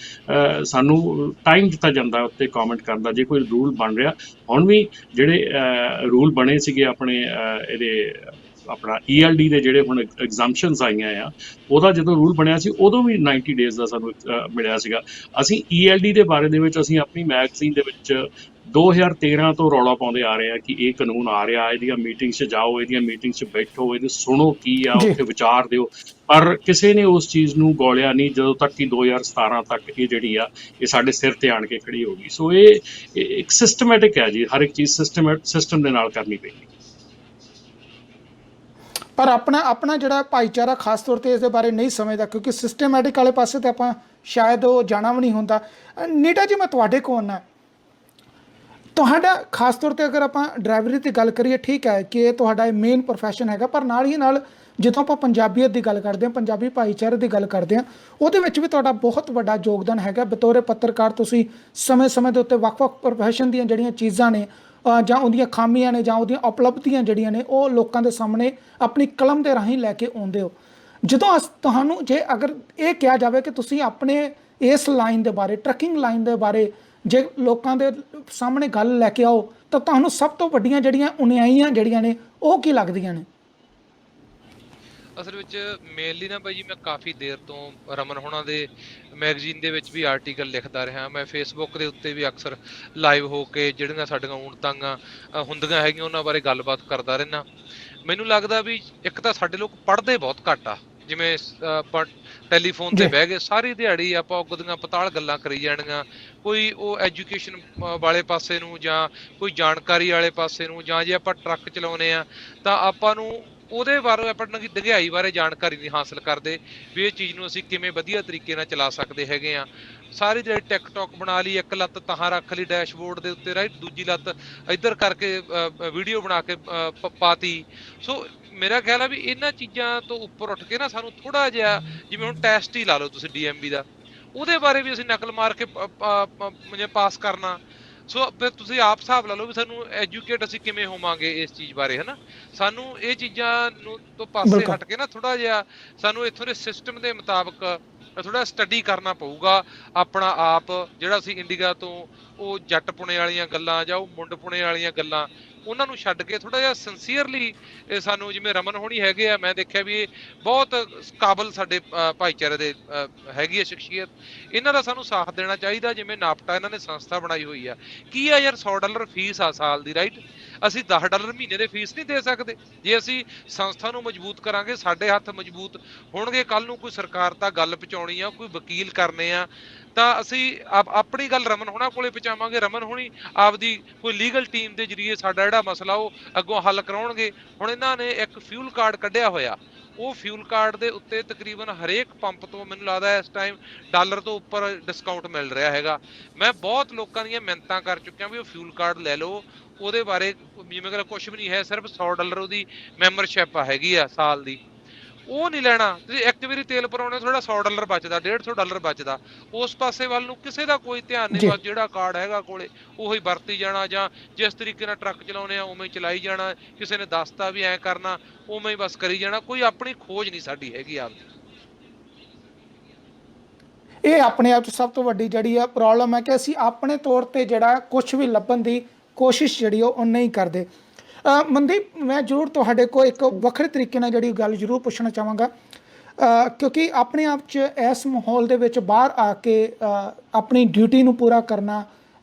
C: ਸਾਨੂੰ ਟਾਈਮ ਦਿੱਤਾ ਜਾਂਦਾ ਉੱਤੇ ਕੌਮੈਂਟ ਕਰਨ ਦਾ। ਜੇ ਕੋਈ ਰੂਲ ਬਣ ਰਿਹਾ, ਹੁਣ ਵੀ ਜਿਹੜੇ ਰੂਲ ਬਣੇ ਸੀਗੇ ਆਪਣੇ ਇਹਦੇ ਆਪਣਾ ELD ਦੇ ਜਿਹੜੇ ਹੁਣ ਐਗਜ਼ੰਪਸ਼ਨਸ ਆਈਆਂ ਆ, ਉਹਦਾ ਜਦੋਂ ਰੂਲ ਬਣਿਆ ਸੀ ਉਦੋਂ ਵੀ 90 ਡੇਜ਼ ਦਾ ਸਾਨੂੰ ਮਿਲਿਆ ਸੀਗਾ। ਅਸੀਂ ELD ਦੇ ਬਾਰੇ ਦੇ ਵਿੱਚ ਅਸੀਂ ਆਪਣੀ ਮੈਗਜ਼ੀਨ ਦੇ ਵਿੱਚ 2013 ਤੋਂ ਰੌਲਾ ਪਾਉਂਦੇ ਆ ਰਹੇ ਆ ਕਿ ਇਹ ਕਾਨੂੰਨ ਆ ਰਿਹਾ, ਇਹਦੀਆਂ ਮੀਟਿੰਗਸ 'ਚ ਜਾਓ, ਇਹਦੀਆਂ ਮੀਟਿੰਗਸ 'ਚ ਬੈਠੋ, ਇਹਦੇ ਸੁਣੋ ਕੀ ਆ, ਉੱਥੇ ਵਿਚਾਰ ਦਿਓ। ਪਰ ਕਿਸੇ ਨੇ ਉਸ ਚੀਜ਼ ਨੂੰ ਗੌਲਿਆ ਨਹੀਂ ਜਦੋਂ ਤੱਕ ਕਿ 2017 ਤੱਕ ਇਹ ਜਿਹੜੀ ਆ ਇਹ ਸਾਡੇ ਸਿਰ ਤੇ ਆਣ ਕੇ ਖੜੀ ਹੋ ਗਈ। ਸੋ ਇਹ ਇੱਕ ਸਿਸਟਮੈਟਿਕ ਹੈ ਜੀ, ਹਰ ਇੱਕ ਚੀਜ਼ ਸਿਸਟਮ ਦੇ ਨਾਲ ਕਰਨੀ ਪੈਂਦੀ।
A: ਪਰ ਆਪਣਾ ਜਿਹੜਾ ਭਾਈਚਾਰਾ ਖਾਸ ਤੌਰ 'ਤੇ ਇਸ ਦੇ ਬਾਰੇ ਨਹੀਂ ਸਮਝਦਾ, ਕਿਉਂਕਿ ਸਿਸਟਮੈਟਿਕ ਵਾਲੇ ਪਾਸੇ ਤਾਂ ਆਪਾਂ ਸ਼ਾਇਦ ਉਹ ਜਾਣਾ ਵੀ ਨਹੀਂ ਹੁੰਦਾ। ਨੀਟਾ ਜੀ, ਮੈਂ ਤੁਹਾਡੇ ਕੋਲ ਨਾ ਤੁਹਾਡਾ ਖਾਸ ਤੌਰ 'ਤੇ ਅਗਰ ਆਪਾਂ ਡਰਾਈਵਰੀ ਦੀ ਗੱਲ ਕਰੀਏ, ਠੀਕ ਹੈ ਕਿ ਇਹ ਤੁਹਾਡਾ ਮੇਨ ਪ੍ਰੋਫੈਸ਼ਨ ਹੈਗਾ, ਪਰ ਨਾਲ ਹੀ ਨਾਲ ਜਦੋਂ ਆਪਾਂ ਪੰਜਾਬੀਅਤ ਦੀ ਗੱਲ ਕਰਦੇ ਹਾਂ, ਪੰਜਾਬੀ ਭਾਈਚਾਰੇ ਦੀ ਗੱਲ ਕਰਦੇ ਹਾਂ, ਉਹਦੇ ਵਿੱਚ ਵੀ ਤੁਹਾਡਾ ਬਹੁਤ ਵੱਡਾ ਯੋਗਦਾਨ ਹੈਗਾ। ਬਤੌਰ ਪੱਤਰਕਾਰ ਤੁਸੀਂ ਸਮੇਂ-ਸਮੇਂ ਦੇ ਉੱਤੇ ਵੱਖ-ਵੱਖ ਪ੍ਰੋਫੈਸ਼ਨ ਦੀਆਂ ਜਿਹੜੀਆਂ ਚੀਜ਼ਾਂ ਨੇ ਜਾਂ ਉਹਦੀਆਂ ਖਾਮੀਆਂ ਨੇ ਜਾਂ ਉਹਦੀਆਂ ਉਪਲਬਧੀਆਂ ਜਿਹੜੀਆਂ ਨੇ ਉਹ ਲੋਕਾਂ ਦੇ ਸਾਹਮਣੇ ਆਪਣੀ ਕਲਮ ਦੇ ਰਾਹੀਂ ਲੈ ਕੇ ਆਉਂਦੇ ਹੋ। ਜਦੋਂ ਤੁਹਾਨੂੰ ਜੇ ਅਗਰ ਇਹ ਕਿਹਾ ਜਾਵੇ ਕਿ ਤੁਸੀਂ ਆਪਣੇ ਇਸ ਲਾਈਨ ਦੇ ਬਾਰੇ, ਟਰੱਕਿੰਗ ਲਾਈਨ ਦੇ ਬਾਰੇ ਜੇ ਲੋਕਾਂ ਦੇ ਸਾਹਮਣੇ ਗੱਲ ਲੈ ਕੇ ਆਓ, ਤਾਂ ਤੁਹਾਨੂੰ ਸਭ ਤੋਂ ਵੱਡੀਆਂ ਜਿਹੜੀਆਂ ਉਣਿਆਈਆਂ ਜਿਹੜੀਆਂ ਨੇ ਉਹ ਕੀ ਲੱਗਦੀਆਂ ਨੇ?
B: ਅਸਲ ਵਿੱਚ ਮੇਨਲੀ ਨਾ ਬਾਈ ਜੀ, ਮੈਂ ਕਾਫੀ ਦੇਰ ਤੋਂ ਰਮਨ ਹੋਣਾ ਦੇ ਮੈਗਜ਼ੀਨ ਦੇ ਵਿੱਚ ਵੀ ਆਰਟੀਕਲ ਲਿਖਦਾ ਰਿਹਾ। ਮੈਂ ਫੇਸਬੁੱਕ ਦੇ ਉੱਤੇ ਵੀ ਅਕਸਰ ਲਾਈਵ ਹੋ ਕੇ ਜਿਹੜੀਆਂ ਸਾਡੀਆਂ ਊਣਤਾਂ ਹੁੰਦੀਆਂ ਹੈਗੀਆਂ ਉਹਨਾਂ ਬਾਰੇ ਗੱਲਬਾਤ ਕਰਦਾ ਰਹਿੰਦਾ। ਮੈਨੂੰ ਲੱਗਦਾ ਵੀ ਇੱਕ ਤਾਂ ਸਾਡੇ ਲੋਕ ਪੜ੍ਹਦੇ ਬਹੁਤ ਘੱਟ ਆ, ਜਿਵੇਂ ਆਪਾਂ ਟੈਲੀਫੋਨ ਤੇ ਬਹਿ ਗਏ ਸਾਰੀ ਦਿਹਾੜੀ ਆਪਾਂ ਉਗਦੀਆਂ ਪਤਾਲ ਗੱਲਾਂ ਕਰੀ ਜਾਣੀਆਂ। ਕੋਈ ਉਹ ਐਜੂਕੇਸ਼ਨ ਵਾਲੇ ਪਾਸੇ ਨੂੰ ਜਾਂ ਕੋਈ ਜਾਣਕਾਰੀ ਵਾਲੇ ਪਾਸੇ ਨੂੰ, ਜਾਂ ਜੇ ਆਪਾਂ ਟਰੱਕ ਚਲਾਉਂਦੇ ਆ ਤਾਂ ਆਪਾਂ ਨੂੰ ਉਹਦੇ ਬਾਰੇ ਆਪਣਾ ਡੂੰਘਾਈ ਬਾਰੇ ਜਾਣਕਾਰੀ ਨਹੀਂ ਹਾਸਿਲ ਕਰਦੇ ਵੀ ਇਹ ਚੀਜ਼ ਨੂੰ ਅਸੀਂ ਕਿਵੇਂ ਵਧੀਆ ਤਰੀਕੇ ਨਾਲ ਚਲਾ ਸਕਦੇ ਹੈਗੇ ਆ। ਸਾਰੀ ਜਿਹੜੀ ਟਿਕਟੋਕ ਬਣਾ ਲਈ, ਇੱਕ ਲੱਤ ਤਾਹਾਂ ਰੱਖ ਲਈ ਡੈਸ਼ਬੋਰਡ ਦੇ ਉੱਤੇ, ਰਾਈਟ, ਦੂਜੀ ਲੱਤ ਇੱਧਰ ਕਰਕੇ ਵੀਡੀਓ ਬਣਾ ਕੇ ਪਾਤੀ। ਸੋ ਮੇਰਾ ਖਿਆਲ ਆ ਵੀ ਇਹਨਾਂ ਚੀਜ਼ਾਂ ਤੋਂ ਉੱਪਰ ਉੱਠ ਕੇ ਨਾ ਸਾਨੂੰ ਥੋੜਾ ਜਿਹਾ, ਜਿਵੇਂ ਹੁਣ ਟੈਸਟ ਹੀ ਲਾ ਲਓ ਤੁਸੀਂ DMV ਦਾ, ਉਹਦੇ ਬਾਰੇ ਵੀ ਅਸੀਂ ਨਕਲ ਮਾਰ ਕੇ ਪਾਸ ਕਰਨਾ। ਸੋ ਫਿਰ ਤੁਸੀਂ ਆਪ ਹਿਸਾਬ ਲਾ ਲਓ ਵੀ ਸਾਨੂੰ ਐਜੂਕੇਟ ਅਸੀਂ ਕਿਵੇਂ ਹੋਵਾਂਗੇ ਇਸ ਚੀਜ਼ ਬਾਰੇ, ਹੈ ਨਾ। ਸਾਨੂੰ ਇਹ ਚੀਜ਼ਾਂ ਨੂੰ ਤੋਂ ਪਾਸੇ ਹਟ ਕੇ ਨਾ ਥੋੜਾ ਜਿਹਾ ਸਾਨੂੰ ਇੱਥੋਂ ਦੇ ਸਿਸਟਮ ਦੇ ਮੁਤਾਬਕ ਥੋੜਾ ਸਟੱਡੀ ਕਰਨਾ ਪਊਗਾ ਆਪਣਾ ਆਪ। ਜਿਹੜਾ ਅਸੀਂ ਇੰਡੀਆ ਤੋਂ ਉਹ ਜੱਟ ਪੁਣੇ ਵਾਲੀਆਂ ਗੱਲਾਂ ਜਾਂ ਉਹ ਮੁੰਡ ਪੁਣੇ ਵਾਲੀਆਂ ਗੱਲਾਂ ਉਹਨਾਂ ਨੂੰ ਛੱਡ ਕੇ ਥੋੜਾ ਜਿਹਾ ਸਿੰਸੀਅਰਲੀ ਸਾਨੂੰ, ਜਿਵੇਂ ਰਮਨ ਹੋਣੀ ਹੈਗੇ ਆ, ਮੈਂ ਦੇਖਿਆ ਵੀ ਇਹ ਬਹੁਤ ਕਾਬਲ ਸਾਡੇ ਭਾਈਚਾਰੇ ਦੇ ਹੈਗੀ ਹੈ ਸ਼ਖਸੀਅਤ, ਇਹਨਾਂ ਦਾ ਸਾਨੂੰ ਸਾਥ ਦੇਣਾ ਚਾਹੀਦਾ। ਜਿਵੇਂ ਨਾਪਟਾ ਇਹਨਾਂ ਨੇ ਸੰਸਥਾ ਬਣਾਈ ਹੋਈ ਆ, ਕੀ ਆ ਯਾਰ $100 ਫੀਸ ਆ ਸਾਲ ਦੀ, ਰਾਈਟ। ਅਸੀਂ $10 ਮਹੀਨੇ ਦੇ ਫੀਸ ਨਹੀਂ ਦੇ ਸਕਦੇ? ਜੇ ਅਸੀਂ ਸੰਸਥਾ ਨੂੰ ਮਜ਼ਬੂਤ ਕਰਾਂਗੇ, ਸਾਡੇ ਹੱਥ ਮਜ਼ਬੂਤ ਹੋਣਗੇ। ਕੱਲ ਨੂੰ ਕੋਈ ਸਰਕਾਰ ਤਾਂ ਗੱਲ ਪਹੁੰਚਾਉਣੀ ਆ, ਕੋਈ ਵਕੀਲ ਕਰਨੇ ਆ, ਤਾਂ ਅਸੀਂ ਆਪਣੀ ਗੱਲ ਰਮਨ ਹੋਣਾ ਕੋਲੇ ਪਹੁੰਚਾਵਾਂਗੇ। ਰਮਨ ਹੋਣੀ ਆਪਦੀ ਕੋਈ ਲੀਗਲ ਟੀਮ ਦੇ ਜ਼ਰੀਏ ਸਾਡਾ ਜਿਹੜਾ ਮਸਲਾ ਉਹ ਅੱਗੋਂ ਹੱਲ ਕਰਾਉਣਗੇ। ਹੁਣ ਇਹਨਾਂ ਨੇ ਇੱਕ ਫਿਊਲ ਕਾਰਡ ਕੱਢਿਆ ਹੋਇਆ, ਉਹ ਫਿਊਲ ਕਾਰਡ ਦੇ ਉੱਤੇ ਤਕਰੀਬਨ ਹਰੇਕ ਪੰਪ ਤੋਂ ਮੈਨੂੰ ਲੱਗਦਾ ਇਸ ਟਾਈਮ $1 ਤੋਂ ਉੱਪਰ ਡਿਸਕਾਊਂਟ ਮਿਲ ਰਿਹਾ ਹੈਗਾ। ਮੈਂ ਬਹੁਤ ਲੋਕਾਂ ਦੀਆਂ ਮਿੰਨਤਾਂ ਕਰ ਚੁੱਕਿਆ ਵੀ ਉਹ ਫਿਊਲ ਕਾਰਡ ਲੈ ਲਓ, ਉਹਦੇ ਬਾਰੇ ਜਿਵੇਂ ਕਿ ਕੁਝ ਵੀ ਨਹੀਂ ਹੈ, ਸਿਰਫ $100 ਉਹਦੀ ਮੈਂਬਰਸ਼ਿਪ ਹੈਗੀ ਆ ਸਾਲ ਦੀ। ਉਹ ਨਹੀਂ ਲੈਣਾ। ਤੁਸੀਂ ਇੱਕ ਵਾਰੀ ਤੇਲ ਭਰਾਉਣੇ ਥੋੜਾ $100 ਬਚਦਾ, $150 ਬਚਦਾ। ਉਸ ਪਾਸੇ ਵੱਲ ਨੂੰ ਕਿਸੇ ਦਾ ਕੋਈ ਧਿਆਨ ਨਹੀਂ। ਬਸ ਜਿਹੜਾ ਕਾਰਡ ਹੈਗਾ ਕੋਲੇ ਉਹੀ ਵਰਤੀ ਜਾਣਾ, ਜਾਂ ਜਿਸ ਤਰੀਕੇ ਨਾਲ ਟਰੱਕ ਚਲਾਉਣੇ ਆ ਉਵੇਂ ਚਲਾਈ ਜਾਣਾ। ਕਿਸੇ ਨੇ ਦੱਸਤਾ ਵੀ ਐਂ ਕਰਨਾ, ਉਵੇਂ ਹੀ ਬਸ ਕਰੀ ਜਾਣਾ। ਕੋਈ ਆਪਣੀ ਖੋਜ ਨਹੀਂ ਸਾਡੀ ਹੈਗੀ ਆਪਦੀ।
A: ਇਹ ਆਪਣੇ ਆਪ 'ਚ ਸਭ ਤੋਂ ਵੱਡੀ ਜਿਹੜੀ ਆ ਪ੍ਰੋਬਲਮ ਹੈ ਕਿ ਅਸੀਂ ਆਪਣੇ ਤੌਰ ਤੇ ਜਿਹੜਾ ਕੁਝ ਵੀ ਲੱਭਣ ਦੀ ਕੋਸ਼ਿਸ਼ ਜਿਹੜੀ ਉਹ ਨਹੀਂ ਕਰਦੇ। ਮਨਦੀਪ, ਮੈਂ ਜ਼ਰੂਰ ਤੁਹਾਡੇ ਕੋਲ ਇੱਕ ਵੱਖਰੇ ਤਰੀਕੇ ਨਾਲ ਜਿਹੜੀ ਗੱਲ ਜ਼ਰੂਰ ਪੁੱਛਣਾ ਚਾਹਾਂਗਾ, ਕਿਉਂਕਿ ਆਪਣੇ ਆਪ 'ਚ ਇਸ ਮਾਹੌਲ ਦੇ ਵਿੱਚ ਬਾਹਰ ਆ ਕੇ ਆਪਣੀ ਡਿਊਟੀ ਨੂੰ ਪੂਰਾ ਕਰਨਾ,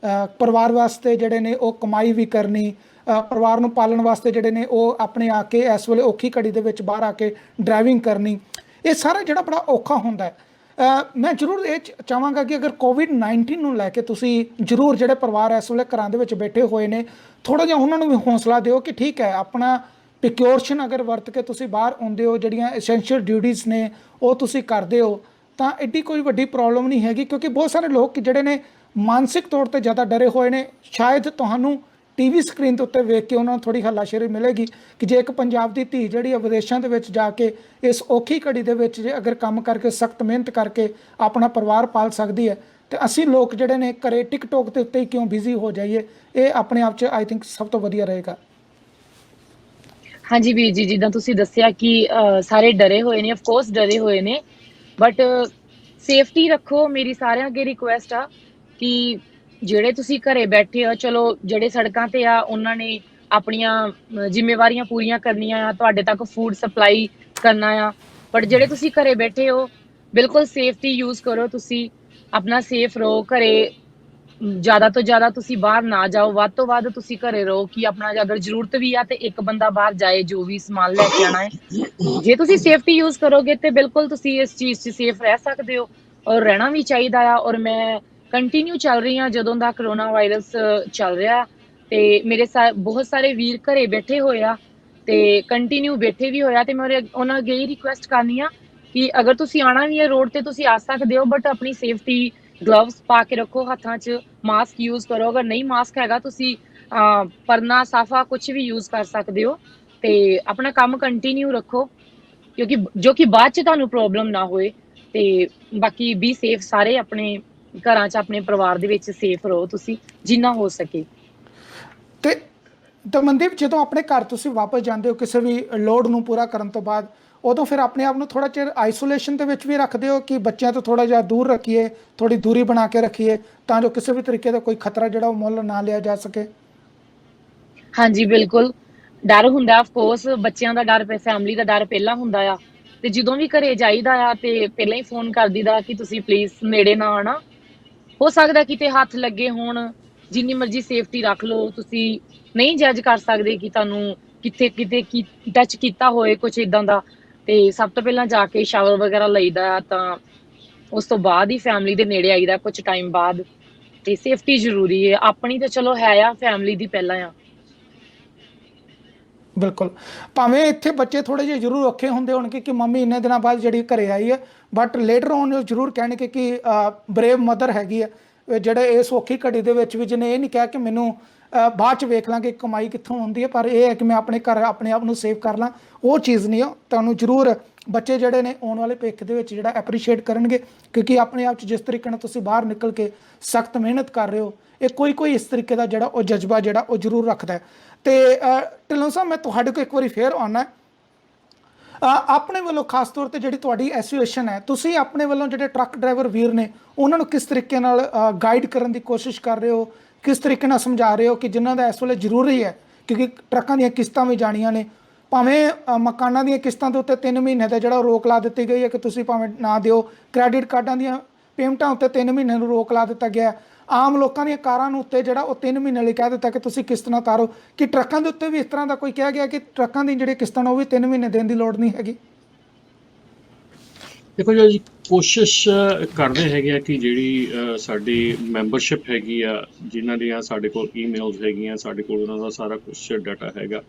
A: ਪਰਿਵਾਰ ਵਾਸਤੇ ਜਿਹੜੇ ਨੇ ਉਹ ਕਮਾਈ ਵੀ ਕਰਨੀ, ਪਰਿਵਾਰ ਨੂੰ ਪਾਲਣ ਵਾਸਤੇ ਜਿਹੜੇ ਨੇ ਉਹ ਆਪਣੇ ਆ ਕੇ ਇਸ ਵੇਲੇ ਔਖੀ ਘੜੀ ਦੇ ਵਿੱਚ ਬਾਹਰ ਆ ਕੇ ਡਰਾਈਵਿੰਗ ਕਰਨੀ, ਇਹ ਸਾਰਾ ਜਿਹੜਾ ਬੜਾ ਔਖਾ ਹੁੰਦਾ ਹੈ। ਮੈਂ ਜ਼ਰੂਰ ਇਹ ਚਾਹਾਂਗਾ ਕਿ ਅਗਰ ਕੋਵਿਡ-19 ਨੂੰ ਲੈ ਕੇ ਤੁਸੀਂ ਜ਼ਰੂਰ ਜਿਹੜੇ ਪਰਿਵਾਰ ਇਸ ਵੇਲੇ ਘਰਾਂ ਦੇ ਵਿੱਚ ਬੈਠੇ ਹੋਏ ਨੇ, ਥੋੜ੍ਹਾ ਜਿਹਾ ਉਹਨਾਂ ਨੂੰ ਵੀ ਹੌਸਲਾ ਦਿਓ ਕਿ ਠੀਕ ਹੈ, ਆਪਣਾ ਪ੍ਰੀਕੌਸ਼ਨ ਅਗਰ ਵਰਤ ਕੇ ਤੁਸੀਂ ਬਾਹਰ ਆਉਂਦੇ ਹੋ, ਜਿਹੜੀਆਂ ਐਸੈਂਸ਼ੀਅਲ ਡਿਊਟੀਜ਼ ਨੇ ਉਹ ਤੁਸੀਂ ਕਰਦੇ ਹੋ, ਤਾਂ ਐਡੀ ਕੋਈ ਵੱਡੀ ਪ੍ਰੋਬਲਮ ਨਹੀਂ ਹੈਗੀ। ਕਿਉਂਕਿ ਬਹੁਤ ਸਾਰੇ ਲੋਕ ਜਿਹੜੇ ਨੇ ਮਾਨਸਿਕ ਤੌਰ 'ਤੇ ਜ਼ਿਆਦਾ ਡਰੇ ਹੋਏ ਨੇ। ਸ਼ਾਇਦ ਤੁਹਾਨੂੰ TV ਸਕਰੀਨ ਦੇ ਉੱਤੇ ਵੇਖ ਕੇ ਉਹਨਾਂ ਨੂੰ ਥੋੜ੍ਹੀ ਹੱਲਾਸ਼ੇਰੀ ਮਿਲੇਗੀ ਕਿ ਜੇ ਇੱਕ ਪੰਜਾਬ ਦੀ ਧੀ ਜਿਹੜੀ ਆ ਵਿਦੇਸ਼ਾਂ ਦੇ ਵਿੱਚ ਜਾ ਕੇ ਇਸ ਔਖੀ ਘੜੀ ਦੇ ਵਿੱਚ ਜੇ ਅਗਰ ਕੰਮ ਕਰਕੇ, ਸਖਤ ਮਿਹਨਤ ਕਰਕੇ ਆਪਣਾ ਪਰਿਵਾਰ ਪਾਲ ਸਕਦੀ ਹੈ, ਤੇ ਅਸੀਂ ਲੋਕ ਜਿਹੜੇ ਨੇ ਘਰੇ ਟਿਕਟੋਕ ਦੇ ਉੱਤੇ ਹੀ ਕਿਉਂ ਬਿਜ਼ੀ ਹੋ ਜਾਈਏ। ਇਹ ਆਪਣੇ ਆਪ 'ਚ ਆਈ ਥਿੰਕ ਸਭ ਤੋਂ ਵਧੀਆ ਰਹੇਗਾ।
D: ਹਾਂਜੀ ਵੀਰ ਜੀ, ਜਿੱਦਾਂ ਤੁਸੀਂ ਦੱਸਿਆ ਕਿ ਸਾਰੇ ਡਰੇ ਹੋਏ ਨੇ, ਆਫ ਕੋਰਸ ਡਰੇ ਹੋਏ ਨੇ, ਬਟ ਸੇਫਟੀ ਰੱਖੋ। ਮੇਰੀ ਸਾਰਿਆਂ ਅੱਗੇ ਰਿਕੁਐਸਟ ਆ ਕਿ ਜਿਹੜੇ ਤੁਸੀਂ ਘਰੇ ਬੈਠੇ ਹੋ, ਚਲੋ ਜਿਹੜੇ ਸੜਕਾਂ ਤੇ ਆ ਉਹਨਾਂ ਨੇ ਆਪਣੀਆਂ ਜ਼ਿੰਮੇਵਾਰੀਆਂ ਪੂਰੀਆਂ ਕਰਨੀਆਂ ਆ, ਤੁਹਾਡੇ ਤੱਕ ਫੂਡ ਸਪਲਾਈ ਕਰਨਾ ਆ, ਬਟ ਜਿਹੜੇ ਤੁਸੀਂ ਘਰੇ ਬੈਠੇ ਹੋ ਬਿਲਕੁਲ ਸੇਫਟੀ ਯੂਜ਼ ਕਰੋ। ਤੁਸੀਂ ਆਪਣਾ ਸੇਫ ਰਹੋ, ਘਰੇ ਜ਼ਿਆਦਾ ਤੋਂ ਜ਼ਿਆਦਾ ਤੁਸੀਂ ਬਾਹਰ ਨਾ ਜਾਓ, ਵੱਧ ਤੋਂ ਵੱਧ ਤੁਸੀਂ ਘਰੇ ਰਹੋ ਕਿ ਆਪਣਾ ਅਗਰ ਜ਼ਰੂਰਤ ਵੀ ਆ ਤੇ ਇੱਕ ਬੰਦਾ ਬਾਹਰ ਜਾਏ ਜੋ ਵੀ ਸਮਾਨ ਲੈ ਕੇ ਆਣਾ ਹੈ। ਜੇ ਤੁਸੀਂ ਸੇਫਟੀ ਯੂਜ਼ ਕਰੋਗੇ ਤੇ ਬਿਲਕੁਲ ਤੁਸੀਂ ਇਸ ਚੀਜ਼ 'ਚ ਸੇਫ ਰਹਿ ਸਕਦੇ ਹੋ, ਔਰ ਰਹਿਣਾ ਵੀ ਚਾਹੀਦਾ ਆ। ਔਰ ਮੈਂ ਕੰਟੀਨਿਊ ਚੱਲ ਰਹੀ ਹਾਂ ਜਦੋਂ ਦਾ ਕਰੋਨਾ ਵਾਇਰਸ ਚੱਲ ਰਿਹਾ, ਤੇ ਮੇਰੇ ਬਹੁਤ ਸਾਰੇ ਵੀਰ ਘਰੇ ਬੈਠੇ ਹੋਏ ਆ ਤੇ ਕੰਟੀਨਿਊ ਬੈਠੇ ਵੀ ਹੋਇਆ, ਤੇ ਮੈਂ ਉਹਨਾਂ ਅੱਗੇ ਹੀ ਰਿਕੁਐਸਟ ਕਰਨੀ ਆ ਕਿ ਅਗਰ ਤੁਸੀਂ ਆਉਣਾ ਵੀ ਹੈ ਰੋਡ ਤੇ ਤੁਸੀਂ ਆ ਸਕਦੇ ਹੋ, ਬਟ ਆਪਣੀ ਸੇਫਟੀ ਗਲਵਸ ਪਾ ਕੇ ਰੱਖੋ ਹੱਥਾਂ 'ਚ, ਮਾਸਕ ਯੂਜ਼ ਕਰੋ। ਅਗਰ ਨਹੀਂ ਮਾਸਕ ਹੈਗਾ ਤੁਸੀਂ ਪਰਨਾ, ਸਾਫਾ ਕੁਝ ਵੀ ਯੂਜ਼ ਕਰ ਸਕਦੇ ਹੋ, ਤੇ ਆਪਣਾ ਕੰਮ ਕੰਟੀਨਿਊ ਰੱਖੋ ਕਿਉਂਕਿ ਜੋ ਕਿ ਬਾਅਦ 'ਚ ਤੁਹਾਨੂੰ ਪ੍ਰੋਬਲਮ ਨਾ ਹੋਏ। ਤੇ ਬਾਕੀ ਬੀ ਸੇਫ, ਸਾਰੇ ਆਪਣੇ ਘਰਾਂ 'ਚ ਆਪਣੇ ਪਰਿਵਾਰ ਦੇ ਵਿੱਚ ਸੇਫ ਰਹੋ ਤੁਸੀਂ ਜਿੰਨਾ ਹੋ ਸਕੇ।
A: ਤੇ ਮਨਦੀਪ, ਜਦੋਂ ਆਪਣੇ ਘਰ ਤੁਸੀਂ ਵਾਪਸ ਜਾਂਦੇ ਹੋ ਕਿਸੇ ਵੀ ਲੋੜ ਨੂੰ ਪੂਰਾ ਕਰਨ ਤੋਂ ਬਾਅਦ, ਉਦੋਂ ਫਿਰ ਆਪਣੇ ਆਪ ਨੂੰ ਥੋੜ੍ਹਾ ਚਿਰ ਆਈਸੋਲੇਸ਼ਨ ਦੇ ਵਿੱਚ ਵੀ ਰੱਖਦੇ ਹੋ ਕਿ ਬੱਚਿਆਂ ਤੋਂ ਥੋੜ੍ਹਾ ਜਿਹਾ ਦੂਰ ਰੱਖੀਏ, ਥੋੜ੍ਹੀ ਦੂਰੀ ਬਣਾ ਕੇ ਰੱਖੀਏ ਤਾਂ ਜੋ ਕਿਸੇ ਵੀ ਤਰੀਕੇ ਦਾ ਕੋਈ ਖਤਰਾ ਜਿਹੜਾ ਉਹ ਮੁੱਲ ਨਾ ਲਿਆ ਜਾ ਸਕੇ?
D: ਹਾਂਜੀ ਬਿਲਕੁਲ, ਡਰ ਹੁੰਦਾ ਆਫ ਕੋਰਸ, ਬੱਚਿਆਂ ਦਾ ਡਰ, ਫੈਮਿਲੀ ਦਾ ਡਰ ਪਹਿਲਾਂ ਹੁੰਦਾ ਆ। ਤੇ ਜਦੋਂ ਵੀ ਘਰੇ ਜਾਈਦਾ ਆ ਤੇ ਪਹਿਲਾਂ ਹੀ ਫੋਨ ਕਰ ਦੀਦਾ ਕਿ ਤੁਸੀਂ ਪਲੀਜ਼ ਨੇੜੇ ਨਾ ਆਉਣਾ। ਹੋ ਸਕਦਾ ਕਿਤੇ ਹੱਥ ਲੱਗੇ ਹੋਣ, ਜਿੰਨੀ ਮਰਜ਼ੀ ਸੇਫਟੀ ਰੱਖ ਲਓ, ਤੁਸੀਂ ਨਹੀਂ ਜੱਜ ਕਰ ਸਕਦੇ ਕਿ ਤੁਹਾਨੂੰ ਕਿਤੇ ਕੀ ਟੱਚ ਕੀਤਾ ਹੋਏ ਕੁਝ ਇਦਾਂ ਦਾ। ਤੇ ਸਭ ਤੋਂ ਪਹਿਲਾਂ ਜਾ ਕੇ ਸ਼ਾਵਰ ਵਗੈਰਾ ਲਈਦਾ, ਤਾਂ ਉਸ ਤੋਂ ਬਾਅਦ ਹੀ ਫੈਮਿਲੀ ਦੇ ਨੇੜੇ ਆਈਦਾ ਕੁਝ ਟਾਈਮ ਬਾਅਦ। ਤੇ ਸੇਫਟੀ ਜ਼ਰੂਰੀ ਹੈ, ਆਪਣੀ ਤਾਂ ਚਲੋ ਹੈ ਆ, ਫੈਮਿਲੀ ਦੀ ਪਹਿਲਾਂ ਆ।
A: ਬਿਲਕੁਲ, ਭਾਵੇਂ ਇੱਥੇ ਬੱਚੇ ਥੋੜ੍ਹੇ ਜਿਹੇ ਜ਼ਰੂਰ ਔਖੇ ਹੁੰਦੇ ਹੋਣਗੇ ਕਿ ਮੰਮੀ ਇੰਨੇ ਦਿਨਾਂ ਬਾਅਦ ਜਿਹੜੀ ਘਰੇ ਆਈ ਹੈ, ਬਟ ਲੇਟਰ ਔਨ ਉਹ ਜ਼ਰੂਰ ਕਹਿਣਗੇ ਕਿ ਬਰੇਵ ਮਦਰ ਹੈਗੀ ਹੈ, ਜਿਹੜੇ ਇਸ ਔਖੀ ਘੜੀ ਦੇ ਵਿੱਚ ਵੀ ਜਿਹਨੇ ਇਹ ਨਹੀਂ ਕਿਹਾ ਕਿ ਮੈਨੂੰ ਬਾਅਦ 'ਚ ਵੇਖ ਲਾਂਗੇ ਕਮਾਈ ਕਿੱਥੋਂ ਹੁੰਦੀ ਹੈ, ਪਰ ਇਹ ਹੈ ਕਿ ਮੈਂ ਆਪਣੇ ਘਰ ਆਪਣੇ ਆਪ ਨੂੰ ਸੇਵ ਕਰ ਲਾਂ। ਉਹ ਚੀਜ਼ ਨਹੀਂ ਆ। ਤੁਹਾਨੂੰ ਜ਼ਰੂਰ ਬੱਚੇ ਜਿਹੜੇ ਨੇ ਆਉਣ ਵਾਲੇ ਭਵਿੱਖ ਦੇ ਵਿੱਚ ਜਿਹੜਾ ਐਪਰੀਸ਼ੀਏਟ ਕਰਨਗੇ, ਕਿਉਂਕਿ ਆਪਣੇ ਆਪ 'ਚ ਜਿਸ ਤਰੀਕੇ ਨਾਲ ਤੁਸੀਂ ਬਾਹਰ ਨਿਕਲ ਕੇ ਸਖਤ ਮਿਹਨਤ ਕਰ ਰਹੇ ਹੋ, ਇਹ ਕੋਈ ਇਸ ਤਰੀਕੇ ਦਾ ਜਿਹੜਾ ਉਹ ਜਜ਼ਬਾ ਜਿਹੜਾ ਉਹ ਜ਼ਰੂਰ ਰੱਖਦਾ ਹੈ। ਤੇ ਢਿੱਲੋਂ ਸਾਹਿਬ, ਮੈਂ ਤੁਹਾਡੇ ਕੋਲ ਇੱਕ ਵਾਰੀ ਫੇਰ ਆਉਣਾ, ਆਪਣੇ ਵੱਲੋਂ ਖਾਸ ਤੌਰ ਤੇ ਜਿਹੜੀ ਤੁਹਾਡੀ ਐਸੋਸੀਏਸ਼ਨ ਹੈ, ਤੁਸੀਂ ਆਪਣੇ ਵੱਲੋਂ ਜਿਹੜੇ ਟਰੱਕ ਡਰਾਈਵਰ ਵੀਰ ਨੇ ਉਹਨਾਂ ਨੂੰ ਕਿਸ ਤਰੀਕੇ ਨਾਲ ਗਾਈਡ ਕਰਨ ਦੀ ਕੋਸ਼ਿਸ਼ ਕਰ ਰਹੇ ਹੋ, ਕਿਸ ਤਰੀਕੇ ਨਾਲ ਸਮਝਾ ਰਹੇ ਹੋ ਕਿ ਜਿਨ੍ਹਾਂ ਦਾ ਇਸ ਵੇਲੇ ਜ਼ਰੂਰੀ ਹੈ, ਕਿਉਂਕਿ ਟਰੱਕਾਂ ਦੀਆਂ ਕਿਸ਼ਤਾਂ ਵੀ ਜਾਣੀਆਂ ਨੇ, ਭਾਵੇਂ ਮਕਾਨਾਂ ਦੀਆਂ ਕਿਸ਼ਤਾਂ ਦੇ ਉੱਤੇ 3 ਮਹੀਨੇ ਦਾ ਜਿਹੜਾ ਰੋਕ ਲਾ ਦਿੱਤੀ ਗਈ ਹੈ ਕਿ ਤੁਸੀਂ ਭਾਵੇਂ ਨਾ ਦਿਓ, ਕ੍ਰੈਡਿਟ ਕਾਰਡਾਂ ਦੀਆਂ ਪੇਮੈਂਟਾਂ ਉੱਤੇ 3 ਮਹੀਨੇ ਨੂੰ ਰੋਕ ਲਾ ਦਿੱਤਾ ਗਿਆ, ਆਮ ਲੋਕਾਂ ਦੀਆਂ ਕਾਰਾਂ ਨੂੰ ਉੱਤੇ ਜਿਹੜਾ ਉਹ 3 ਮਹੀਨੇ ਲਈ ਕਹਿ ਦਿੱਤਾ ਕਿ ਤੁਸੀਂ ਕਿਸ਼ਤਾਂ ਤਾਰੋ। ਕਿ ਟਰੱਕਾਂ ਦੇ ਉੱਤੇ ਵੀ ਇਸ ਤਰ੍ਹਾਂ ਦਾ ਕੋਈ ਕਿਹਾ ਗਿਆ ਕਿ ਟਰੱਕਾਂ ਦੀ ਜਿਹੜੀ ਕਿਸ਼ਤਾਂ ਉਹ ਵੀ 3 ਮਹੀਨੇ ਦੇਣ ਦੀ ਲੋੜ ਨਹੀਂ ਹੈਗੀ?
C: ਦੇਖੋ ਜੀ, ਕੋਸ਼ਿਸ਼ ਕਰਦੇ ਹੈਗੇ ਆ ਕਿ ਜਿਹੜੀ ਸਾਡੀ ਮੈਂਬਰਸ਼ਿਪ ਹੈਗੀ ਆ, ਜਿਨ੍ਹਾਂ ਦੀਆਂ ਸਾਡੇ ਕੋਲ ਈਮੇਲਸ ਹੈਗੀਆਂ, ਸਾਡੇ ਕੋਲ ਉਹਨਾਂ ਦਾ ਸਾਰਾ ਕੁਛ ਡਾਟਾ ਹੈਗਾ,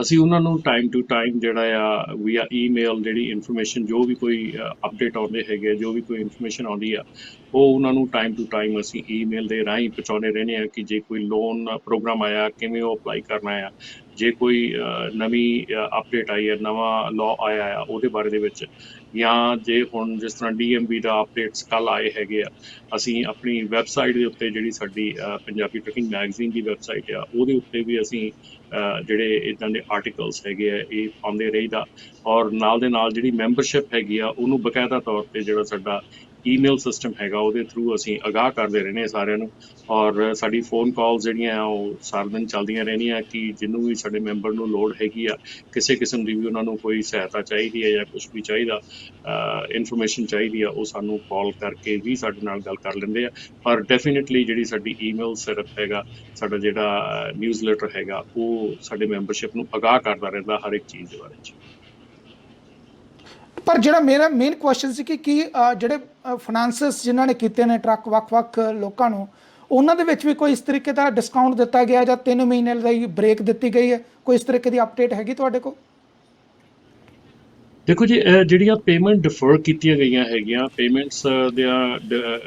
C: ਅਸੀਂ ਉਹਨਾਂ ਨੂੰ ਟਾਈਮ ਟੂ ਟਾਈਮ ਜਿਹੜਾ ਆ ਵੀਆ ਈਮੇਲ ਜਿਹੜੀ ਇਨਫੋਰਮੇਸ਼ਨ, ਜੋ ਵੀ ਕੋਈ ਅਪਡੇਟ ਆਉਂਦੇ ਹੈਗੇ ਆ, ਜੋ ਵੀ ਕੋਈ ਇਨਫੋਰਮੇਸ਼ਨ ਆਉਂਦੀ ਆ, ਉਹ ਉਹਨਾਂ ਨੂੰ ਟਾਈਮ ਟੂ ਟਾਈਮ ਅਸੀਂ ਈਮੇਲ ਦੇ ਰਾਹੀਂ ਪਹੁੰਚਾਉਂਦੇ ਰਹਿੰਦੇ ਆ ਕਿ ਜੇ ਕੋਈ ਲੋਨ ਪ੍ਰੋਗਰਾਮ ਆਇਆ, ਕਿਵੇਂ ਉਹ ਅਪਲਾਈ ਕਰਨਾ ਆ, ਜੇ ਕੋਈ ਨਵੀਂ ਅਪਡੇਟ ਆਈ ਹੈ, ਨਵਾਂ ਲਾਅ ਆਇਆ ਆ ਉਹਦੇ ਬਾਰੇ ਦੇ ਵਿੱਚ, ਜਾਂ ਜੇ ਹੁਣ ਜਿਸ ਤਰ੍ਹਾਂ DMV ਦਾ ਅਪਡੇਟਸ ਕੱਲ੍ਹ ਆਏ ਹੈਗੇ ਆ, ਅਸੀਂ ਆਪਣੀ ਵੈਬਸਾਈਟ ਦੇ ਉੱਤੇ, ਜਿਹੜੀ ਸਾਡੀ ਪੰਜਾਬੀ ਟਰੱਕਿੰਗ ਮੈਗਜ਼ੀਨ ਦੀ ਵੈਬਸਾਈਟ ਆ, ਉਹਦੇ ਉੱਤੇ ਵੀ ਅਸੀਂ ਜਿਹੜੇ ਇੱਦਾਂ ਦੇ ਆਰਟੀਕਲਸ ਹੈਗੇ ਆ ਇਹ ਪਾਉਂਦੇ ਰਹੀਦਾ। ਔਰ ਨਾਲ ਦੇ ਨਾਲ ਜਿਹੜੀ ਮੈਂਬਰਸ਼ਿਪ ਹੈਗੀ ਆ ਉਹਨੂੰ ਬਕਾਇਦਾ ਤੌਰ 'ਤੇ ਜਿਹੜਾ ਸਾਡਾ ਈਮੇਲ ਸਿਸਟਮ ਹੈਗਾ ਉਹਦੇ ਥਰੂ ਅਸੀਂ ਅਗਾਹ ਕਰਦੇ ਰਹਿੰਦੇ ਹਾਂ ਸਾਰਿਆਂ ਨੂੰ। ਔਰ ਸਾਡੀ ਫੋਨ ਕਾਲਸ ਜਿਹੜੀਆਂ ਆ ਉਹ ਸਾਰਾ ਦਿਨ ਚੱਲਦੀਆਂ ਰਹਿੰਦੀਆਂ ਕਿ ਜਿਹਨੂੰ ਵੀ ਸਾਡੇ ਮੈਂਬਰ ਨੂੰ ਲੋੜ ਹੈਗੀ ਆ, ਕਿਸੇ ਕਿਸਮ ਦੀ ਵੀ ਉਹਨਾਂ ਨੂੰ ਕੋਈ ਸਹਾਇਤਾ ਚਾਹੀਦੀ ਹੈ ਜਾਂ ਕੁਛ ਵੀ ਚਾਹੀਦਾ, ਇਨਫੋਰਮੇਸ਼ਨ ਚਾਹੀਦੀ ਆ, ਉਹ ਸਾਨੂੰ ਕਾਲ ਕਰਕੇ ਵੀ ਸਾਡੇ ਨਾਲ ਗੱਲ ਕਰ ਲੈਂਦੇ ਆ। ਪਰ ਡੈਫੀਨੇਟਲੀ ਜਿਹੜੀ ਸਾਡੀ ਈਮੇਲ ਸਿਰਫ ਹੈਗਾ, ਸਾਡਾ ਜਿਹੜਾ ਨਿਊਜ਼ ਲੈਟਰ ਹੈਗਾ, ਉਹ ਸਾਡੇ ਮੈਂਬਰਸ਼ਿਪ ਨੂੰ ਅਗਾਹ ਕਰਦਾ ਰਹਿੰਦਾ ਹਰ ਇੱਕ ਚੀਜ਼ ਦੇ ਬਾਰੇ 'ਚ।
A: ਪਰ ਜਿਹੜਾ ਮੇਰਾ ਮੇਨ ਕੁਐਸਚਨ ਸੀ ਕਿ ਕੀ ਜਿਹੜੇ ਫਾਈਨਾਂਸਸ ਜਿਨ੍ਹਾਂ ਨੇ ਕੀਤੇ ਨੇ ਟਰੱਕ ਵੱਖ-ਵੱਖ ਲੋਕਾਂ ਨੂੰ, ਉਹਨਾਂ ਦੇ ਵਿੱਚ ਵੀ ਕੋਈ ਇਸ ਤਰੀਕੇ ਦਾ ਡਿਸਕਾਊਂਟ ਦਿੱਤਾ ਗਿਆ ਜਾਂ 3 ਮਹੀਨੇ ਦੀ ਬ੍ਰੇਕ ਦਿੱਤੀ ਗਈ ਹੈ? ਕੋਈ ਇਸ ਤਰੀਕੇ ਦੀ ਅਪਡੇਟ ਹੈਗੀ ਤੁਹਾਡੇ ਕੋਲ?
C: ਦੇਖੋ ਜੀ, ਜਿਹੜੀਆਂ ਪੇਮੈਂਟ ਡਿਫਰ ਕੀਤੀਆਂ ਗਈਆਂ ਹੈਗੀਆਂ, ਪੇਮੈਂਟਸ ਦੇ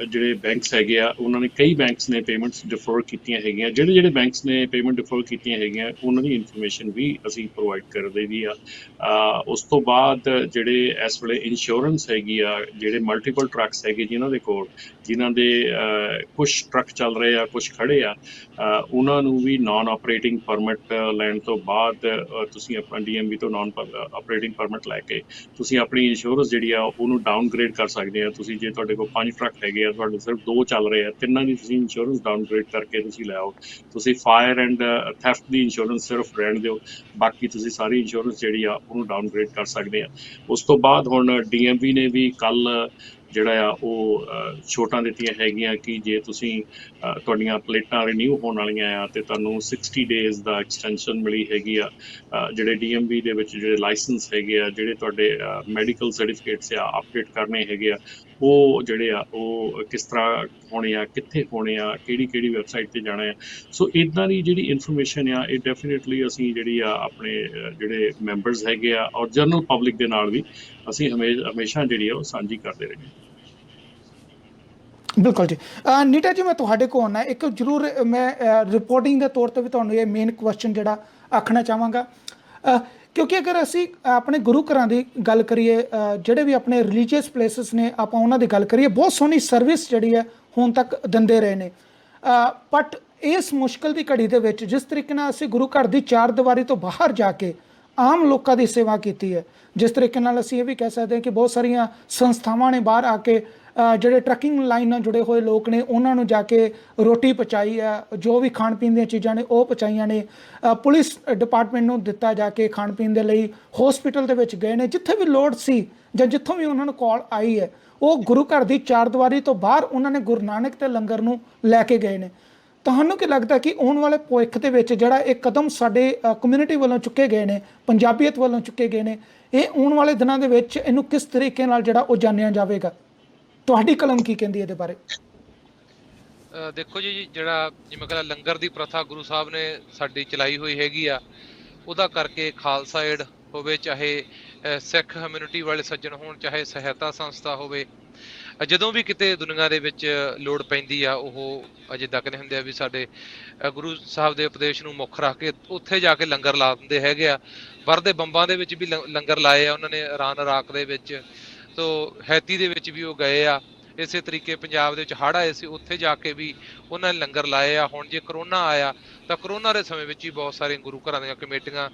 C: ਜਿਹੜੇ ਬੈਂਕਸ ਹੈਗੇ ਆ, ਉਹਨਾਂ ਨੇ, ਕਈ ਬੈਂਕਸ ਨੇ ਪੇਮੈਂਟਸ ਡਿਫਰ ਕੀਤੀਆਂ ਹੈਗੀਆਂ। ਜਿਹੜੇ ਬੈਂਕਸ ਨੇ ਪੇਮੈਂਟ ਡਿਫਰ ਕੀਤੀਆਂ ਹੈਗੀਆਂ, ਉਹਨਾਂ ਦੀ ਇਨਫੋਰਮੇਸ਼ਨ ਵੀ ਅਸੀਂ ਪ੍ਰੋਵਾਈਡ ਕਰ ਦਈਦੀ ਆ। ਉਸ ਤੋਂ ਬਾਅਦ ਜਿਹੜੇ ਇਸ ਵੇਲੇ ਇੰਸ਼ੋਰੈਂਸ ਹੈਗੀ ਆ, ਜਿਹੜੇ ਮਲਟੀਪਲ ਟਰੱਕਸ ਹੈਗੇ ਜਿਨ੍ਹਾਂ ਦੇ ਕੋਲ, ਜਿਨ੍ਹਾਂ ਦੇ ਕੁਛ ਟਰੱਕ ਚੱਲ ਰਹੇ ਆ, ਕੁਛ ਖੜੇ ਆ, ਉਹਨਾਂ ਨੂੰ ਵੀ ਨਾਨ ਆਪਰੇਟਿੰਗ ਪਰਮਿਟ ਲੈਣ ਤੋਂ ਬਾਅਦ ਤੁਸੀਂ ਆਪਣਾ DMV ਤੋਂ ਨਾਨ ਆਪਰੇਟਿੰਗ ਪਰਮਿਟ ਲੈ ਕੇ ਤੁਸੀਂ ਆਪਣੀ ਇੰਸ਼ੋਰੈਂਸ ਜਿਹੜੀ ਆ ਉਹਨੂੰ ਡਾਊਨਗ੍ਰੇਡ ਕਰ ਸਕਦੇ ਆ। ਤੁਸੀਂ ਜੇ ਤੁਹਾਡੇ ਕੋਲ 5 ਟਰੱਕ ਹੈਗੇ ਆ, ਤੁਹਾਡੇ ਸਿਰਫ 2 ਚੱਲ ਰਹੇ ਆ, 3 ਦੀ ਤੁਸੀਂ ਇੰਸ਼ੋਰੈਂਸ ਡਾਊਨਗ੍ਰੇਡ ਕਰਕੇ ਤੁਸੀਂ ਲੈ ਆਓ। ਤੁਸੀਂ fire and theft the insurance ਸਿਰਫ ਰਹਿਣ ਦਿਓ, ਬਾਕੀ ਤੁਸੀਂ ਸਾਰੀ ਇੰਸ਼ੋਰੈਂਸ ਜਿਹੜੀ ਆ ਉਹਨੂੰ ਡਾਊਨਗ੍ਰੇਡ ਕਰ ਸਕਦੇ ਆ। ਉਸ ਤੋਂ ਬਾਅਦ ਹੁਣ DMV ਨੇ ਵੀ ਕੱਲ੍ਹ ਜਿਹੜਾ ਆ ਉਹ ਛੋਟਾਂ ਦਿੱਤੀਆਂ ਹੈਗੀਆਂ ਕਿ ਜੇ ਤੁਸੀਂ ਤੁਹਾਡੀਆਂ ਪਲੇਟਾਂ ਰਿਨਿਊ ਹੋਣ ਵਾਲੀਆਂ ਆ ਤੇ ਤੁਹਾਨੂੰ 60 ਡੇਜ਼ ਦਾ ਐਕਸਟੈਂਸ਼ਨ ਮਿਲੀ ਹੈਗੀ ਆ। ਜਿਹੜੇ DMV ਦੇ ਵਿੱਚ ਜਿਹੜੇ ਲਾਇਸੈਂਸ ਹੈਗੇ ਆ, ਜਿਹੜੇ ਤੁਹਾਡੇ ਮੈਡੀਕਲ ਸਰਟੀਫਿਕੇਟਸ ਆ ਅਪਡੇਟ ਕਰਨੇ ਹੈਗੇ ਆ, ਉਹ ਜਿਹੜੇ ਆ ਉਹ ਕਿਸ ਤਰ੍ਹਾਂ ਹੋਣੇ ਆ, ਕਿੱਥੇ ਹੋਣੇ ਆ, ਕਿਹੜੀ ਵੈਬਸਾਈਟ 'ਤੇ ਜਾਣਾ ਆ। ਸੋ ਇੱਦਾਂ ਦੀ ਜਿਹੜੀ ਇਨਫੋਰਮੇਸ਼ਨ ਆ ਇਹ ਡੈਫੀਨੇਟਲੀ ਅਸੀਂ ਜਿਹੜੀ ਆ ਆਪਣੇ ਜਿਹੜੇ ਮੈਂਬਰਸ ਹੈਗੇ ਆ ਔਰ ਜਨਰਲ ਪਬਲਿਕ ਦੇ ਨਾਲ ਵੀ ਅਸੀਂ ਹਮੇਸ਼ਾ ਜਿਹੜੀ ਆ ਉਹ ਸਾਂਝੀ ਕਰਦੇ ਰਹੇ।
A: ਬਿਲਕੁਲ ਜੀ। ਨੀਟਾ ਜੀ, ਮੈਂ ਤੁਹਾਡੇ ਕੋਲ ਆਉਣਾ, ਇੱਕ ਜ਼ਰੂਰ ਮੈਂ ਰਿਪੋਰਟਿੰਗ ਦੇ ਤੌਰ 'ਤੇ ਵੀ ਤੁਹਾਨੂੰ ਇਹ ਮੇਨ ਕੁਐਸਚਨ ਜਿਹੜਾ ਆਖਣਾ ਚਾਹਾਂਗਾ, ਕਿਉਂਕਿ ਅਗਰ ਅਸੀਂ ਆਪਣੇ ਗੁਰੂ ਘਰਾਂ ਦੀ ਗੱਲ ਕਰੀਏ, ਜਿਹੜੇ ਵੀ ਆਪਣੇ ਰਿਲੀਜੀਅਸ ਪਲੇਸਿਸ ਨੇ, ਆਪਾਂ ਉਹਨਾਂ ਦੀ ਗੱਲ ਕਰੀਏ, ਬਹੁਤ ਸੋਹਣੀ ਸਰਵਿਸ ਜਿਹੜੀ ਹੈ ਹੁਣ ਤੱਕ ਦਿੰਦੇ ਰਹੇ ਨੇ। ਬਟ ਇਸ ਮੁਸ਼ਕਿਲ ਦੀ ਘੜੀ ਦੇ ਵਿੱਚ ਜਿਸ ਤਰੀਕੇ ਨਾਲ ਅਸੀਂ ਗੁਰੂ ਘਰ ਦੀ 4 ਦੀਵਾਰੀ ਤੋਂ ਬਾਹਰ ਜਾ ਕੇ ਆਮ ਲੋਕਾਂ ਦੀ ਸੇਵਾ ਕੀਤੀ ਹੈ, ਜਿਸ ਤਰੀਕੇ ਨਾਲ ਅਸੀਂ ਇਹ ਵੀ ਕਹਿ ਸਕਦੇ ਹਾਂ ਕਿ ਬਹੁਤ ਸਾਰੀਆਂ ਸੰਸਥਾਵਾਂ ਨੇ ਬਾਹਰ ਆ ਕੇ ਜਿਹੜੇ ਟਰੱਕਿੰਗ ਲਾਈਨ ਨਾਲ ਜੁੜੇ ਹੋਏ ਲੋਕ ਨੇ ਉਹਨਾਂ ਨੂੰ ਜਾ ਕੇ ਰੋਟੀ ਪਹੁੰਚਾਈ ਹੈ, ਜੋ ਵੀ ਖਾਣ ਪੀਣ ਦੀਆਂ ਚੀਜ਼ਾਂ ਨੇ ਉਹ ਪਹੁੰਚਾਈਆਂ ਨੇ, ਪੁਲਿਸ ਡਿਪਾਰਟਮੈਂਟ ਨੂੰ ਦਿੱਤਾ ਜਾ ਕੇ ਖਾਣ ਪੀਣ ਦੇ ਲਈ, ਹੌਸਪੀਟਲ ਦੇ ਵਿੱਚ ਗਏ ਨੇ, ਜਿੱਥੇ ਵੀ ਲੋੜ ਸੀ ਜਾਂ ਜਿੱਥੋਂ ਵੀ ਉਹਨਾਂ ਨੂੰ ਕਾਲ ਆਈ ਹੈ, ਉਹ ਗੁਰੂ ਘਰ ਦੀ 4 ਦੀਵਾਰੀ ਤੋਂ ਬਾਹਰ ਉਹਨਾਂ ਨੇ ਗੁਰੂ ਨਾਨਕ ਤੇ ਲੰਗਰ ਨੂੰ ਲੈ ਕੇ ਗਏ ਨੇ। ਤੁਹਾਨੂੰ ਕੀ ਲੱਗਦਾ ਕਿ ਆਉਣ ਵਾਲੇ ਭਵਿੱਖ ਦੇ ਵਿੱਚ ਜਿਹੜਾ ਇਹ ਕਦਮ ਸਾਡੇ ਕਮਿਊਨਿਟੀ ਵੱਲੋਂ ਚੁੱਕੇ ਗਏ ਨੇ, ਪੰਜਾਬੀਅਤ ਵੱਲੋਂ ਚੁੱਕੇ ਗਏ ਨੇ, ਇਹ ਆਉਣ ਵਾਲੇ ਦਿਨਾਂ ਦੇ ਵਿੱਚ ਇਹਨੂੰ ਕਿਸ ਤਰੀਕੇ ਨਾਲ ਜਿਹੜਾ ਉਹ ਜਾਣਿਆ ਜਾਵੇਗਾ? ਤੁਹਾਡੀ ਕਲਮ ਕੀ ਕਹਿੰਦੀ ਇਹਦੇ ਬਾਰੇ?
B: ਦੇਖੋ ਜੀ, ਜਿਹੜਾ ਜਿਵੇਂ ਕਹਿੰਦਾ ਲੰਗਰ ਦੀ ਪ੍ਰਥਾ ਗੁਰੂ ਸਾਹਿਬ ਨੇ ਸਾਡੀ ਚਲਾਈ ਹੋਈ ਹੈਗੀ ਆ, ਉਹਦਾ ਕਰਕੇ ਖਾਲਸਾ ਏਡ ਹੋਵੇ, ਚਾਹੇ ਸਿੱਖ ਕਮਿਊਨਿਟੀ ਵਾਲੇ ਸੱਜਣ ਹੋਣ, ਚਾਹੇ ਸਹਾਇਤਾ ਸੰਸਥਾ ਹੋਵੇ, ਜਦੋਂ ਵੀ ਕਿਤੇ ਦੁਨੀਆ ਦੇ ਵਿੱਚ ਲੋੜ ਪੈਂਦੀ ਆ, ਉਹ ਜਿੱਦਾਂ ਕਹਿੰਦੇ ਹੁੰਦੇ ਆ ਵੀ ਸਾਡੇ ਗੁਰੂ ਸਾਹਿਬ ਦੇ ਉਪਦੇਸ਼ ਨੂੰ ਮੁੱਖ ਰੱਖ ਕੇ ਉੱਥੇ ਜਾ ਕੇ ਲੰਗਰ ਲਾ ਦਿੰਦੇ ਹੈਗੇ ਆ। ਵਰਦੇ ਬੰਬਾਂ ਦੇ ਵਿੱਚ ਵੀ ਲੰਗਰ ਲਾਏ ਆ ਉਹਨਾਂ ਨੇ, ਇਰਾਕ ਦੇ ਵਿੱਚ, ਤੋ ਹੈਤੀ ਦੇ ਵਿੱਚ ਵੀ ਉਹ ਗਏ ਆ। ਇਸੇ ਤਰੀਕੇ ਪੰਜਾਬ ਦੇ ਵਿੱਚ ਹੜ੍ਹ ਆਏ ਸੀ, ਉੱਥੇ ਜਾ ਕੇ ਵੀ ਉਹਨਾਂ ਨੇ ਲੰਗਰ ਲਾਏ ਆ। ਹੁਣ ਜੇ ਕਰੋਨਾ ਆਇਆ ਤਾਂ ਕਰੋਨਾ ਦੇ ਸਮੇਂ ਵਿੱਚ ਹੀ ਬਹੁਤ ਸਾਰੇ ਗੁਰੂ ਘਰਾਂ ਦੀਆਂ ਕਮੇਟੀਆਂ,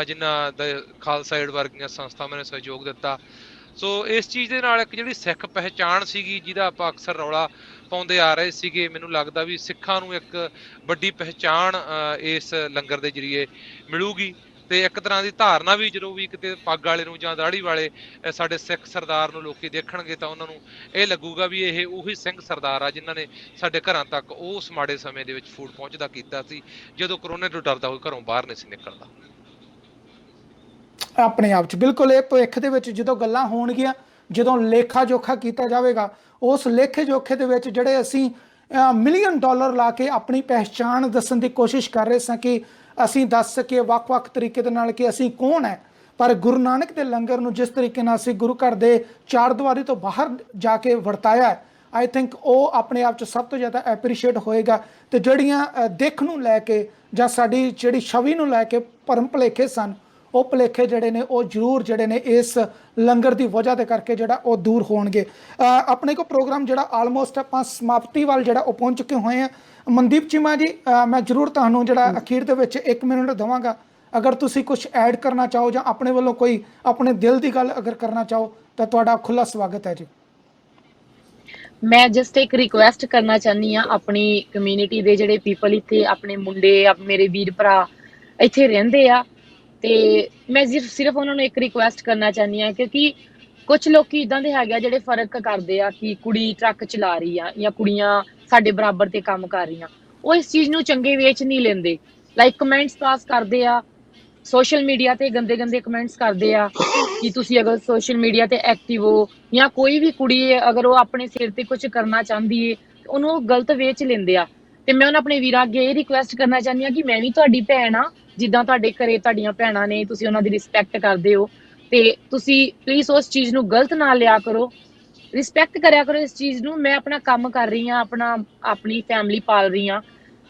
B: ਜਿਨ੍ਹਾਂ ਦਾ ਖਾਲਸਾ ਏਡ ਵਰਗੀਆਂ ਸੰਸਥਾਵਾਂ ਨੇ ਸਹਿਯੋਗ ਦਿੱਤਾ। ਸੋ ਇਸ ਚੀਜ਼ ਦੇ ਨਾਲ ਇੱਕ ਜਿਹੜੀ ਸਿੱਖ ਪਹਿਚਾਣ ਸੀਗੀ, ਜਿਹਦਾ ਆਪਾਂ ਅਕਸਰ ਰੌਲਾ ਪਾਉਂਦੇ ਆ ਰਹੇ ਸੀਗੇ, ਮੈਨੂੰ ਲੱਗਦਾ ਵੀ ਸਿੱਖਾਂ ਨੂੰ ਇੱਕ ਵੱਡੀ ਪਹਿਚਾਣ ਇਸ ਲੰਗਰ ਦੇ ਜ਼ਰੀਏ ਮਿਲੂਗੀ। ਤੇ ਇੱਕ ਤਰ੍ਹਾਂ ਦੀ ਧਾਰਨਾ ਵੀ ਜਦੋਂ ਵੀ ਕਿਤੇ ਪੱਗ ਵਾਲੇ ਨੂੰ ਜਾਂ ਦਾੜੀ ਵਾਲੇ ਸਾਡੇ ਸਿੱਖ ਸਰਦਾਰ ਨੂੰ ਲੋਕੀ ਦੇਖਣਗੇ ਤਾਂ ਉਹਨਾਂ ਨੂੰ ਇਹ ਲੱਗੂਗਾ ਵੀ ਇਹ ਉਹੀ ਸਿੰਘ ਸਰਦਾਰ ਆ ਜਿਨ੍ਹਾਂ ਨੇ ਸਾਡੇ ਘਰਾਂ ਤੱਕ ਉਸ ਮਾੜੇ ਸਮੇਂ ਦੇ ਵਿੱਚ ਫੂਡ ਪਹੁੰਚਦਾ ਕੀਤਾ ਸੀ ਜਦੋਂ ਕਰੋਨੇ ਤੋਂ ਡਰਦਾ ਹੋਇਆ ਘਰੋਂ ਬਾਹਰ ਨਹੀਂ ਸੀ ਨਿਕਲਦਾ।
A: ਆਪਣੇ ਆਪ 'ਚ ਬਿਲਕੁਲ ਇਹ ਭਵਿੱਖ ਦੇ ਵਿੱਚ ਜਦੋਂ ਗੱਲਾਂ ਹੋਣਗੀਆਂ, ਜਦੋਂ ਲੇਖਾ ਜੋਖਾ ਕੀਤਾ ਜਾਵੇਗਾ, ਉਸ ਲੇਖੇ ਜੋਖੇ ਦੇ ਵਿੱਚ ਜਿਹੜੇ ਅਸੀਂ ਮਿਲੀਅਨ ਡਾਲਰ ਲਾ ਕੇ ਆਪਣੀ ਪਹਿਚਾਣ ਦੱਸਣ ਦੀ ਕੋਸ਼ਿਸ਼ ਕਰ ਰਹੇ ਸਾਂ ਕਿ ਅਸੀਂ ਦੱਸ ਸਕੀਏ ਵੱਖ-ਵੱਖ ਤਰੀਕੇ ਦੇ ਨਾਲ ਕਿ ਅਸੀਂ ਕੌਣ ਹੈ, ਪਰ ਗੁਰੂ ਨਾਨਕ ਦੇ ਲੰਗਰ ਨੂੰ ਜਿਸ ਤਰੀਕੇ ਨਾਲ ਅਸੀਂ ਗੁਰੂ ਘਰ ਦੇ ਚਾਰ ਦੀਵਾਰੀ ਤੋਂ ਬਾਹਰ ਜਾ ਕੇ ਵਰਤਾਇਆ, ਆਈ ਥਿੰਕ ਉਹ ਆਪਣੇ ਆਪ 'ਚ ਸਭ ਤੋਂ ਜ਼ਿਆਦਾ ਐਪਰੀਸ਼ੀਏਟ ਹੋਏਗਾ। ਤੇ ਜਿਹੜੀਆਂ ਦਿੱਖ ਨੂੰ ਲੈ ਕੇ ਜਾਂ ਸਾਡੀ ਜਿਹੜੀ ਛਵੀ ਨੂੰ ਲੈ ਕੇ ਭਰਮ ਭੁਲੇਖੇ ਸਨ, ਉਹ ਭੁਲੇਖੇ ਜਿਹੜੇ ਨੇ ਉਹ ਜ਼ਰੂਰ ਜਿਹੜੇ ਨੇ ਇਸ ਲੰਗਰ ਦੀ ਵਜ੍ਹਾ ਦੇ ਕਰਕੇ ਜਿਹੜਾ ਉਹ ਦੂਰ ਹੋਣਗੇ। ਆਪਣੇ ਕੋ ਪ੍ਰੋਗਰਾਮ ਜਿਹੜਾ ਆਲਮੋਸਟ ਆਪਾਂ ਸਮਾਪਤੀ ਵੱਲ ਜਿਹੜਾ ਉਹ ਪਹੁੰਚ ਚੁੱਕੇ ਹੋਏ ਹਾਂ। ਮਨਦੀਪ ਚੀਮਾ ਜੀ, ਮੈਂ ਜ਼ਰੂਰ ਤੁਹਾਨੂੰ ਜਿਹੜਾ ਅਖੀਰ ਦੇ ਵਿੱਚ 1 ਮਿੰਟ ਦੇਵਾਂਗਾ, ਅਗਰ ਤੁਸੀਂ ਕੁਝ ਐਡ ਕਰਨਾ ਚਾਹੋ ਜਾਂ ਆਪਣੇ ਵੱਲੋਂ ਕੋਈ ਆਪਣੇ ਦਿਲ ਦੀ ਗੱਲ ਅਗਰ ਕਰਨਾ ਚਾਹੋ ਤਾਂ ਤੁਹਾਡਾ ਖੁੱਲ੍ਹਾ ਸਵਾਗਤ ਹੈ ਜੀ।
D: ਮੈਂ ਜਸਟ ਇੱਕ ਰਿਕੁਐਸਟ ਕਰਨਾ ਚਾਹੁੰਦੀ ਹਾਂ ਆਪਣੀ ਕਮਿਊਨਿਟੀ ਦੇ ਜਿਹੜੇ ਪੀਪਲ ਇੱਥੇ, ਆਪਣੇ ਮੁੰਡੇ, ਮੇਰੇ ਵੀਰ ਭਰਾ ਇੱਥੇ ਰਹਿੰਦੇ ਆ, ਤੇ ਮੈਂ ਸਿਰਫ ਉਹਨਾਂ ਨੂੰ ਇੱਕ ਰਿਕੁਐਸਟ ਕਰਨਾ ਚਾਹੁੰਦੀ ਹਾਂ ਕਿਉਂਕਿ ਕੁਝ ਲੋਕੀ ਇਦਾਂ ਦੇ ਹੈਗੇ ਆ ਜਿਹੜੇ ਫਰਕ ਕਰਦੇ ਆ ਕਿ ਕੁੜੀ ਟਰੱਕ ਚਲਾ ਰਹੀ ਆ ਜਾਂ ਕੁੜੀਆਂ ਸਾਡੇ ਬਰਾਬਰ ਤੇ ਕੰਮ ਕਰ ਰਹੀਆਂ, ਉਹ ਇਸ ਚੀਜ਼ ਨੂੰ ਚੰਗੇ ਵੇਚ ਨਹੀਂ ਲੈਂਦੇ। ਲਾਈਕ ਕਮੈਂਟਸ ਪਾਸ ਕਰਦੇ ਆ ਸੋਸ਼ਲ ਮੀਡੀਆ ਤੇ, ਗੰਦੇ ਗੰਦੇ ਕਮੈਂਟਸ ਕਰਦੇ ਆ ਕਿ ਤੁਸੀਂ ਅਗਰ ਸੋਸ਼ਲ ਮੀਡੀਆ ਤੇ ਐਕਟਿਵ ਹੋ ਜਾਂ ਕੋਈ ਵੀ ਕੁੜੀ ਹੈ ਅਗਰ ਉਹ ਆਪਣੇ ਸਿਰ ਤੇ ਕੁਝ ਕਰਨਾ ਚਾਹੁੰਦੀ ਹੈ ਉਹਨੂੰ ਉਹ ਗਲਤ ਵੇਚ ਲੈਂਦੇ ਆ। ਤੇ ਮੈਂ ਉਹਨਾਂ ਆਪਣੇ ਵੀਰਾਂ ਅੱਗੇ ਇਹ ਰਿਕੁਐਸਟ ਕਰਨਾ ਚਾਹੁੰਦੀ ਹਾਂ ਕਿ ਮੈਂ ਵੀ ਤੁਹਾਡੀ ਭੈਣ ਆ, ਜਿੱਦਾਂ ਤੁਹਾਡੇ ਘਰੇ ਤੁਹਾਡੀਆਂ ਭੈਣਾਂ ਨੇ, ਤੁਸੀਂ ਉਹਨਾਂ ਦੀ ਰਿਸਪੈਕਟ ਕਰਦੇ ਹੋ, ਤੇ ਤੁਸੀਂ ਪਲੀਜ਼ ਉਸ ਚੀਜ਼ ਨੂੰ ਗਲਤ ਨਾ ਲਿਆ ਕਰੋ, ਰਿਸਪੈਕਟ ਕਰਿਆ ਕਰੋ ਇਸ ਚੀਜ਼ ਨੂੰ। ਮੈਂ ਆਪਣਾ ਕੰਮ ਕਰ ਰਹੀ ਹਾਂ, ਆਪਣੀ ਫੈਮਿਲੀ ਪਾਲ ਰਹੀ ਹਾਂ,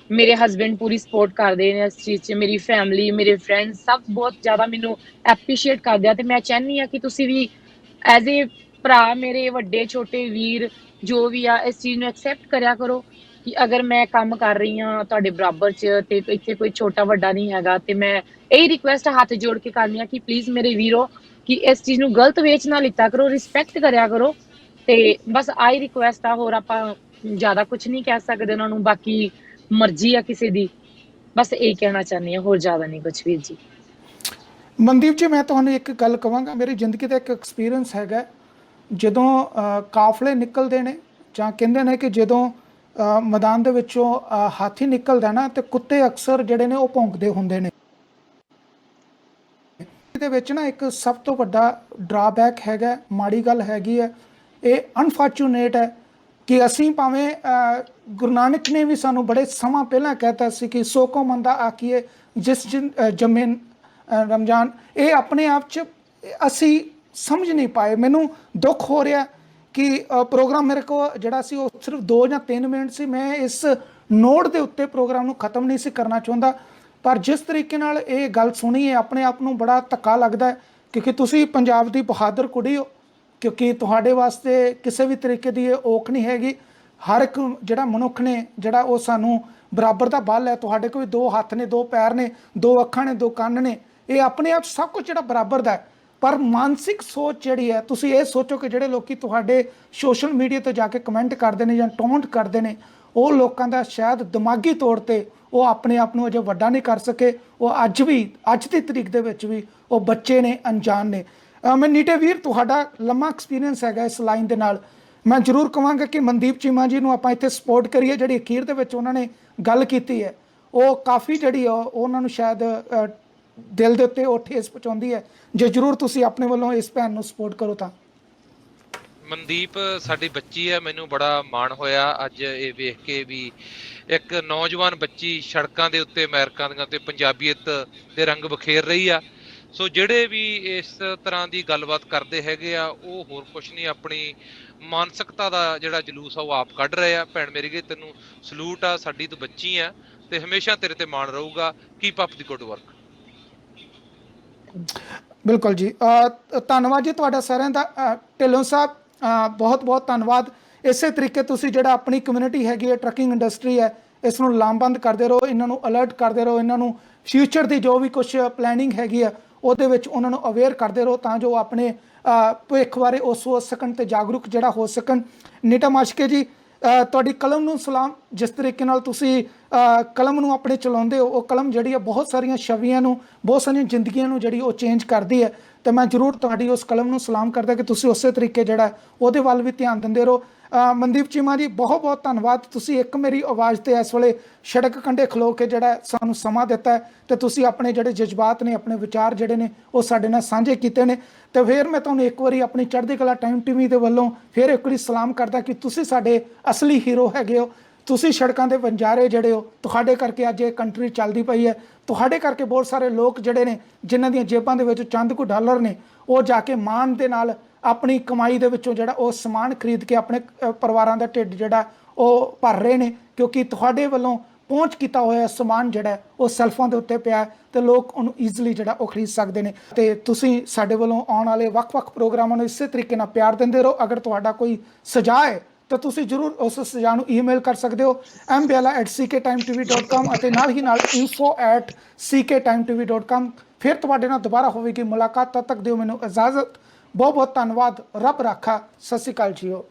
D: ਮੇਰੇ ਹਸਬੈਂਡ ਪੂਰੀ ਸਪੋਰਟ ਕਰਦੇ ਨੇ ਇਸ ਚੀਜ਼ 'ਚ, ਮੇਰੀ ਫੈਮਿਲੀ, ਮੇਰੇ ਫਰੈਂਡਸ ਸਭ ਬਹੁਤ ਜ਼ਿਆਦਾ ਮੈਨੂੰ ਐਪਰੀਸ਼ੀਏਟ ਕਰਦੇ ਆ। ਤੇ ਮੈਂ ਚਾਹੁੰਦੀ ਹਾਂ ਕਿ ਤੁਸੀਂ ਵੀ ਐਜ਼ ਏ ਭਰਾ, ਮੇਰੇ ਵੱਡੇ ਛੋਟੇ ਵੀਰ ਜੋ ਵੀ ਆ, ਇਸ ਚੀਜ਼ ਨੂੰ ਐਕਸੈਪਟ ਕਰਿਆ ਕਰੋ ਕਿ ਅਗਰ ਮੈਂ ਕੰਮ ਕਰ ਰਹੀ ਹਾਂ ਤੁਹਾਡੇ ਬਰਾਬਰ 'ਚ ਤੇ ਇੱਥੇ ਕੋਈ ਛੋਟਾ ਵੱਡਾ ਨਹੀਂ ਹੈਗਾ। ਤੇ ਮੈਂ ਇਹ ਰਿਕੁਐਸਟ ਹੱਥ ਜੋੜ ਕੇ ਕਰਦੀ ਹਾਂ ਕਿ ਪਲੀਜ਼ ਮੇਰੇ ਵੀਰੋ ਕਿ ਇਸ ਚੀਜ਼ ਨੂੰ ਗਲਤ ਵੇਚ ਨਾ ਲਿੱਤਾ ਕਰੋ, ਰਿਸਪੈਕਟ ਕਰਿਆ ਕਰੋ। ਤੇ ਬਸ ਆਹੀ ਰਿਕੁਐਸਟ ਆ, ਹੋਰ ਆਪਾਂ ਜ਼ਿਆਦਾ ਕੁਝ ਨਹੀਂ ਕਹਿ ਸਕਦੇ ਉਹਨਾਂ ਨੂੰ, ਬਾਕੀ ਮਰਜ਼ੀ ਆ ਕਿਸੇ ਦੀ, ਬਸ ਇਹ ਕਹਿਣਾ ਚਾਹੁੰਦੀ ਹਾਂ, ਹੋਰ ਜ਼ਿਆਦਾ ਨਹੀਂ ਕੁਝ ਵੀਰ ਜੀ।
A: ਮਨਦੀਪ ਜੀ, ਮੈਂ ਤੁਹਾਨੂੰ ਇੱਕ ਗੱਲ ਕਹਾਂਗਾ, ਮੇਰੀ ਜ਼ਿੰਦਗੀ ਦਾ ਇੱਕ ਐਕਸਪੀਰੀਅੰਸ ਹੈਗਾ। ਜਦੋਂ ਕਾਫਲੇ ਨਿਕਲਦੇ ਨੇ ਜਾਂ ਕਹਿੰਦੇ ਨੇ ਕਿ ਜਦੋਂ ਮੈਦਾਨ ਦੇ ਵਿੱਚੋਂ ਹਾਥੀ ਨਿਕਲਦਾ ਨਾ ਤੇ ਕੁੱਤੇ ਅਕਸਰ ਜਿਹੜੇ ਨੇ ਉਹ ਭੌਂਕਦੇ ਹੁੰਦੇ ਨੇ। ਇਹਦੇ ਵਿੱਚ ਨਾ ਇੱਕ ਸਭ ਤੋਂ ਵੱਡਾ ਡਰਾਬੈਕ ਹੈਗਾ, ਮਾੜੀ ਗੱਲ ਹੈਗੀ ਹੈ, ਇਹ ਅਨਫੋਰਚੂਨੇਟ ਹੈ ਕਿ ਅਸੀਂ ਭਾਵੇਂ ਗੁਰੂ ਨਾਨਕ ਨੇ ਵੀ ਸਾਨੂੰ ਬੜੇ ਸਮਾਂ ਪਹਿਲਾਂ ਕਹਿਤਾ ਸੀ ਕਿ ਸੋ ਕੋ ਮੰਦਾ ਆਖੀਏ ਜਿਸ ਜੰਮੇ ਰਮਜ਼ਾਨ, ਇਹ ਆਪਣੇ ਆਪ 'ਚ ਅਸੀਂ ਸਮਝ ਨਹੀਂ ਪਾਏ। ਮੈਨੂੰ ਦੁੱਖ ਹੋ ਰਿਹਾ ਕਿ ਪ੍ਰੋਗਰਾਮ ਮੇਰੇ ਕੋਲ ਜਿਹੜਾ ਸੀ ਉਹ ਸਿਰਫ 2 ਜਾਂ 3 ਮਿੰਟ ਸੀ। ਮੈਂ ਇਸ ਨੋਟ ਦੇ ਉੱਤੇ ਪ੍ਰੋਗਰਾਮ ਨੂੰ ਖ਼ਤਮ ਨਹੀਂ ਸੀ ਕਰਨਾ ਚਾਹੁੰਦਾ, ਪਰ ਜਿਸ ਤਰੀਕੇ ਨਾਲ ਇਹ ਗੱਲ ਸੁਣੀ ਹੈ ਆਪਣੇ ਆਪ ਨੂੰ ਬੜਾ ਧੱਕਾ ਲੱਗਦਾ ਕਿਉਂਕਿ ਤੁਸੀਂ ਪੰਜਾਬ ਦੀ ਬਹਾਦਰ ਕੁੜੀ ਹੋ, ਕਿਉਂਕਿ ਤੁਹਾਡੇ ਵਾਸਤੇ ਕਿਸੇ ਵੀ ਤਰੀਕੇ ਦੀ ਇਹ ਔਖ ਨਹੀਂ ਹੈਗੀ। ਹਰ ਇੱਕ ਜਿਹੜਾ ਮਨੁੱਖ ਨੇ ਜਿਹੜਾ ਉਹ ਸਾਨੂੰ ਬਰਾਬਰ ਦਾ ਬਲ ਹੈ। ਤੁਹਾਡੇ ਕੋਲ ਵੀ 2 ਹੱਥ ਨੇ, 2 ਪੈਰ ਨੇ, 2 ਅੱਖਾਂ ਨੇ, 2 ਕੰਨ ਨੇ, ਇਹ ਆਪਣੇ ਆਪ ਸਭ ਕੁਝ ਜਿਹੜਾ ਬਰਾਬਰ ਦਾ ਹੈ। ਪਰ ਮਾਨਸਿਕ ਸੋਚ ਜਿਹੜੀ ਹੈ, ਤੁਸੀਂ ਇਹ ਸੋਚੋ ਕਿ ਜਿਹੜੇ ਲੋਕੀ ਤੁਹਾਡੇ ਸੋਸ਼ਲ ਮੀਡੀਆ ਤੇ ਜਾ ਕੇ ਕਮੈਂਟ ਕਰਦੇ ਨੇ ਜਾਂ ਟੌਂਟ ਕਰਦੇ ਨੇ, ਉਹ ਲੋਕਾਂ ਦਾ ਸ਼ਾਇਦ ਦਿਮਾਗੀ ਤੌਰ ਤੇ ਉਹ ਆਪਣੇ ਆਪ ਨੂੰ ਅਜੇ ਵੱਡਾ ਨਹੀਂ ਕਰ ਸਕੇ। ਉਹ ਅੱਜ ਦੀ ਤਰੀਕ ਦੇ ਵਿੱਚ ਵੀ ਉਹ ਬੱਚੇ ਨੇ, ਅਣਜਾਣ ਨੇ। ਮੈਂ ਨੀਟੇ ਵੀਰ, ਤੁਹਾਡਾ ਲੰਮਾ ਐਕਸਪੀਰੀਅੰਸ ਹੈਗਾ ਇਸ ਲਾਈਨ ਦੇ ਨਾਲ, ਮੈਂ ਜ਼ਰੂਰ ਕਹਾਂਗਾ ਕਿ ਮਨਦੀਪ ਚੀਮਾ ਜੀ ਨੂੰ ਆਪਾਂ ਇੱਥੇ ਸਪੋਰਟ ਕਰੀਏ। ਜਿਹੜੀ ਅਖੀਰ ਦੇ ਵਿੱਚ ਉਹਨਾਂ ਨੇ ਗੱਲ ਕੀਤੀ ਹੈ ਉਹ ਕਾਫੀ ਜਿਹੜੀ ਉਹਨਾਂ ਨੂੰ ਸ਼ਾਇਦ ਦਿਲ ਦੇ ਉੱਤੇ ਉਹ ਠੇਸ ਪਹੁੰਚਾਉਂਦੀ ਹੈ। ਜੇ ਜ਼ਰੂਰ ਤੁਸੀਂ ਆਪਣੇ ਵੱਲੋਂ ਇਸ ਭੈਣ ਨੂੰ ਸਪੋਰਟ ਕਰੋ ਤਾਂ।
B: ਮਨਦੀਪ ਸਾਡੀ ਬੱਚੀ ਹੈ, ਮੈਨੂੰ ਬੜਾ ਮਾਣ ਹੋਇਆ ਅੱਜ ਇਹ ਵੇਖ ਕੇ ਵੀ ਇੱਕ ਨੌਜਵਾਨ ਬੱਚੀ ਸੜਕਾਂ ਦੇ ਉੱਤੇ ਅਮਰੀਕਾ ਦੀਆਂ ਤੇ ਪੰਜਾਬੀਅਤ ਦੇ ਰੰਗ ਬਖੇਰ ਰਹੀ ਆ। ਸੋ ਜਿਹੜੇ ਵੀ ਇਸ ਤਰ੍ਹਾਂ ਦੀ ਗੱਲਬਾਤ ਕਰਦੇ ਹੈਗੇ ਆ ਉਹ ਹੋਰ ਕੁਛ ਨਹੀਂ, ਆਪਣੀ ਮਾਨਸਿਕਤਾ ਦਾ ਜਿਹੜਾ ਜਲੂਸ ਆ ਉਹ ਆਪ ਕੱਢ ਰਹੇ ਆ। ਭੈਣ ਮੇਰੀ ਗਈ, ਤੈਨੂੰ ਸਲੂਟ ਆ, ਸਾਡੀ ਤੂੰ ਬੱਚੀ ਆ ਤੇ ਹਮੇਸ਼ਾ ਤੇਰੇ ਤੇ ਮਾਣ ਰਹੂਗਾ। ਕੀਪ ਅਪ ਦੀ ਗੁੱਡ ਵਰਕ।
A: ਬਿਲਕੁਲ ਜੀ, ਧੰਨਵਾਦ ਜੀ ਤੁਹਾਡਾ ਸਾਰਿਆਂ ਦਾ। ਢਿੱਲੋਂ ਸਾਹਿਬ, ਬਹੁਤ ਬਹੁਤ ਧੰਨਵਾਦ। ਇਸੇ ਤਰੀਕੇ ਤੁਸੀਂ ਜਿਹੜਾ ਆਪਣੀ ਕਮਿਊਨਿਟੀ ਹੈਗੀ ਹੈ, ਟਰੱਕਿੰਗ ਇੰਡਸਟਰੀ ਹੈ, ਇਸ ਨੂੰ ਲਾਮਬੰਦ ਕਰਦੇ ਰਹੋ, ਇਹਨਾਂ ਨੂੰ ਅਲਰਟ ਕਰਦੇ ਰਹੋ, ਇਹਨਾਂ ਨੂੰ ਫਿਊਚਰ ਦੀ ਜੋ ਵੀ ਕੁਛ ਪਲੈਨਿੰਗ ਹੈਗੀ ਆ ਉਹਦੇ ਵਿੱਚ ਉਹਨਾਂ ਨੂੰ ਅਵੇਅਰ ਕਰਦੇ ਰਹੋ ਤਾਂ ਜੋ ਆਪਣੇ ਭਵਿੱਖ ਬਾਰੇ ਉਹ ਸੋਚ ਸਕਣ ਤੇ ਜਾਗਰੂਕ ਜਿਹੜਾ ਹੋ ਸਕਣ। ਨੀਟਾ ਮਾਸ਼ਕੇ ਜੀ, ਤੁਹਾਡੀ ਕਲਮ ਨੂੰ ਸਲਾਮ। ਜਿਸ ਤਰੀਕੇ ਨਾਲ ਤੁਸੀਂ ਕਲਮ ਨੂੰ ਆਪਣੇ ਚਲਾਉਂਦੇ ਹੋ, ਉਹ ਕਲਮ ਜਿਹੜੀ ਹੈ ਬਹੁਤ ਸਾਰੀਆਂ ਛਵੀਆਂ ਨੂੰ, ਬਹੁਤ ਸਾਰੀਆਂ ਜ਼ਿੰਦਗੀਆਂ ਨੂੰ ਜਿਹੜੀ ਉਹ ਚੇਂਜ ਕਰਦੀ ਹੈ। ਤੇ ਮੈਂ ਜ਼ਰੂਰ ਤੁਹਾਡੀ ਉਸ ਕਲਮ ਨੂੰ ਸਲਾਮ ਕਰਦਾ ਕਿ ਤੁਸੀਂ ਉਸੇ ਤਰੀਕੇ ਜਿਹੜਾ ਉਹਦੇ ਵੱਲ ਵੀ ਧਿਆਨ ਦਿੰਦੇ ਰਹੋ। ਮਨਦੀਪ ਚੀਮਾ ਜੀ, ਬਹੁਤ ਬਹੁਤ ਧੰਨਵਾਦ। ਤੁਸੀਂ ਇੱਕ ਮੇਰੀ ਆਵਾਜ਼ ਤੇ ਇਸ ਵੇਲੇ ਸੜਕ ਕੰਢੇ ਖਲੋ ਕੇ ਜਿਹੜਾ ਸਾਨੂੰ ਸਮਾਂ ਦਿੱਤਾ ਹੈ, ਤੇ ਤੁਸੀਂ ਆਪਣੇ ਜਿਹੜੇ ਜਜ਼ਬਾਤ ਨੇ, ਆਪਣੇ ਵਿਚਾਰ ਜਿਹੜੇ ਨੇ ਉਹ ਸਾਡੇ ਨਾਲ ਸਾਂਝੇ ਕੀਤੇ ਨੇ। ਤੇ ਫਿਰ ਮੈਂ ਤੁਹਾਨੂੰ ਇੱਕ ਵਾਰੀ ਆਪਣੀ ਚੜ੍ਹਦੀ ਕਲਾ ਟਾਈਮ ਟੀਵੀ ਦੇ ਵੱਲੋਂ ਫਿਰ ਇੱਕ ਵਾਰੀ ਸਲਾਮ ਕਰਦਾ ਕਿ ਤੁਸੀਂ ਸਾਡੇ ਅਸਲੀ ਹੀਰੋ ਹੈਗੇ ਹੋ। ਤੁਸੀਂ ਸੜਕਾਂ ਦੇ ਵਣਜਾਰੇ ਜਿਹੜੇ ਹੋ, ਤੁਹਾਡੇ ਕਰਕੇ ਅੱਜ ਇਹ ਕੰਟਰੀ ਚੱਲਦੀ ਪਈ ਹੈ। ਤੁਹਾਡੇ ਕਰਕੇ ਬਹੁਤ ਸਾਰੇ ਲੋਕ ਜਿਹੜੇ ਨੇ, ਜਿਨ੍ਹਾਂ ਦੀਆਂ ਜੇਬਾਂ ਦੇ ਵਿੱਚ ਚੰਦ ਕੁ ਡਾਲਰ ਨੇ, ਉਹ ਜਾ ਕੇ ਮਾਣ ਦੇ ਨਾਲ ਆਪਣੀ ਕਮਾਈ ਦੇ ਵਿੱਚੋਂ ਜਿਹੜਾ ਉਹ ਸਮਾਨ ਖਰੀਦ ਕੇ ਆਪਣੇ ਪਰਿਵਾਰਾਂ ਦਾ ਢਿੱਡ ਜਿਹੜਾ ਉਹ ਭਰ ਰਹੇ ਨੇ, ਕਿਉਂਕਿ ਤੁਹਾਡੇ ਵੱਲੋਂ ਪਹੁੰਚ ਕੀਤਾ ਹੋਇਆ ਸਮਾਨ ਜਿਹੜਾ ਉਹ ਸੈਲਫਾਂ ਦੇ ਉੱਤੇ ਪਿਆ ਤੇ ਲੋਕ ਉਹਨੂੰ ਈਜ਼ੀਲੀ ਜਿਹੜਾ ਉਹ ਖਰੀਦ ਸਕਦੇ ਨੇ। ਤੇ ਤੁਸੀਂ ਸਾਡੇ ਵੱਲੋਂ ਆਉਣ ਵਾਲੇ ਵੱਖ-ਵੱਖ ਪ੍ਰੋਗਰਾਮਾਂ ਨੂੰ ਇਸੇ ਤਰੀਕੇ ਨਾਲ ਪਿਆਰ ਦਿੰਦੇ ਰਹੋ। ਅਗਰ ਤੁਹਾਡਾ ਕੋਈ ਸੁਝਾਅ ਹੈ ਤਾਂ ਤੁਸੀਂ ਜ਼ਰੂਰ ਉਸ ਸੁਝਾਅ ਨੂੰ ਈਮੇਲ ਕਰ ਸਕਦੇ ਹੋ mbella@cktimetv.com ਅਤੇ ਨਾਲ ਹੀ ਨਾਲ info@cktimetv.com। ਫਿਰ ਤੁਹਾਡੇ ਨਾਲ ਦੁਬਾਰਾ ਹੋਵੇਗੀ ਮੁਲਾਕਾਤ। ਤਦ ਤੱਕ ਦਿਓ ਮੈਨੂੰ ਇਜਾਜ਼ਤ। ਬਹੁਤ ਬਹੁਤ ਧੰਨਵਾਦ। ਰੱਬ ਰਾਖਾ। ਸਤਿ ਸ਼੍ਰੀ ਅਕਾਲ ਜੀਓ।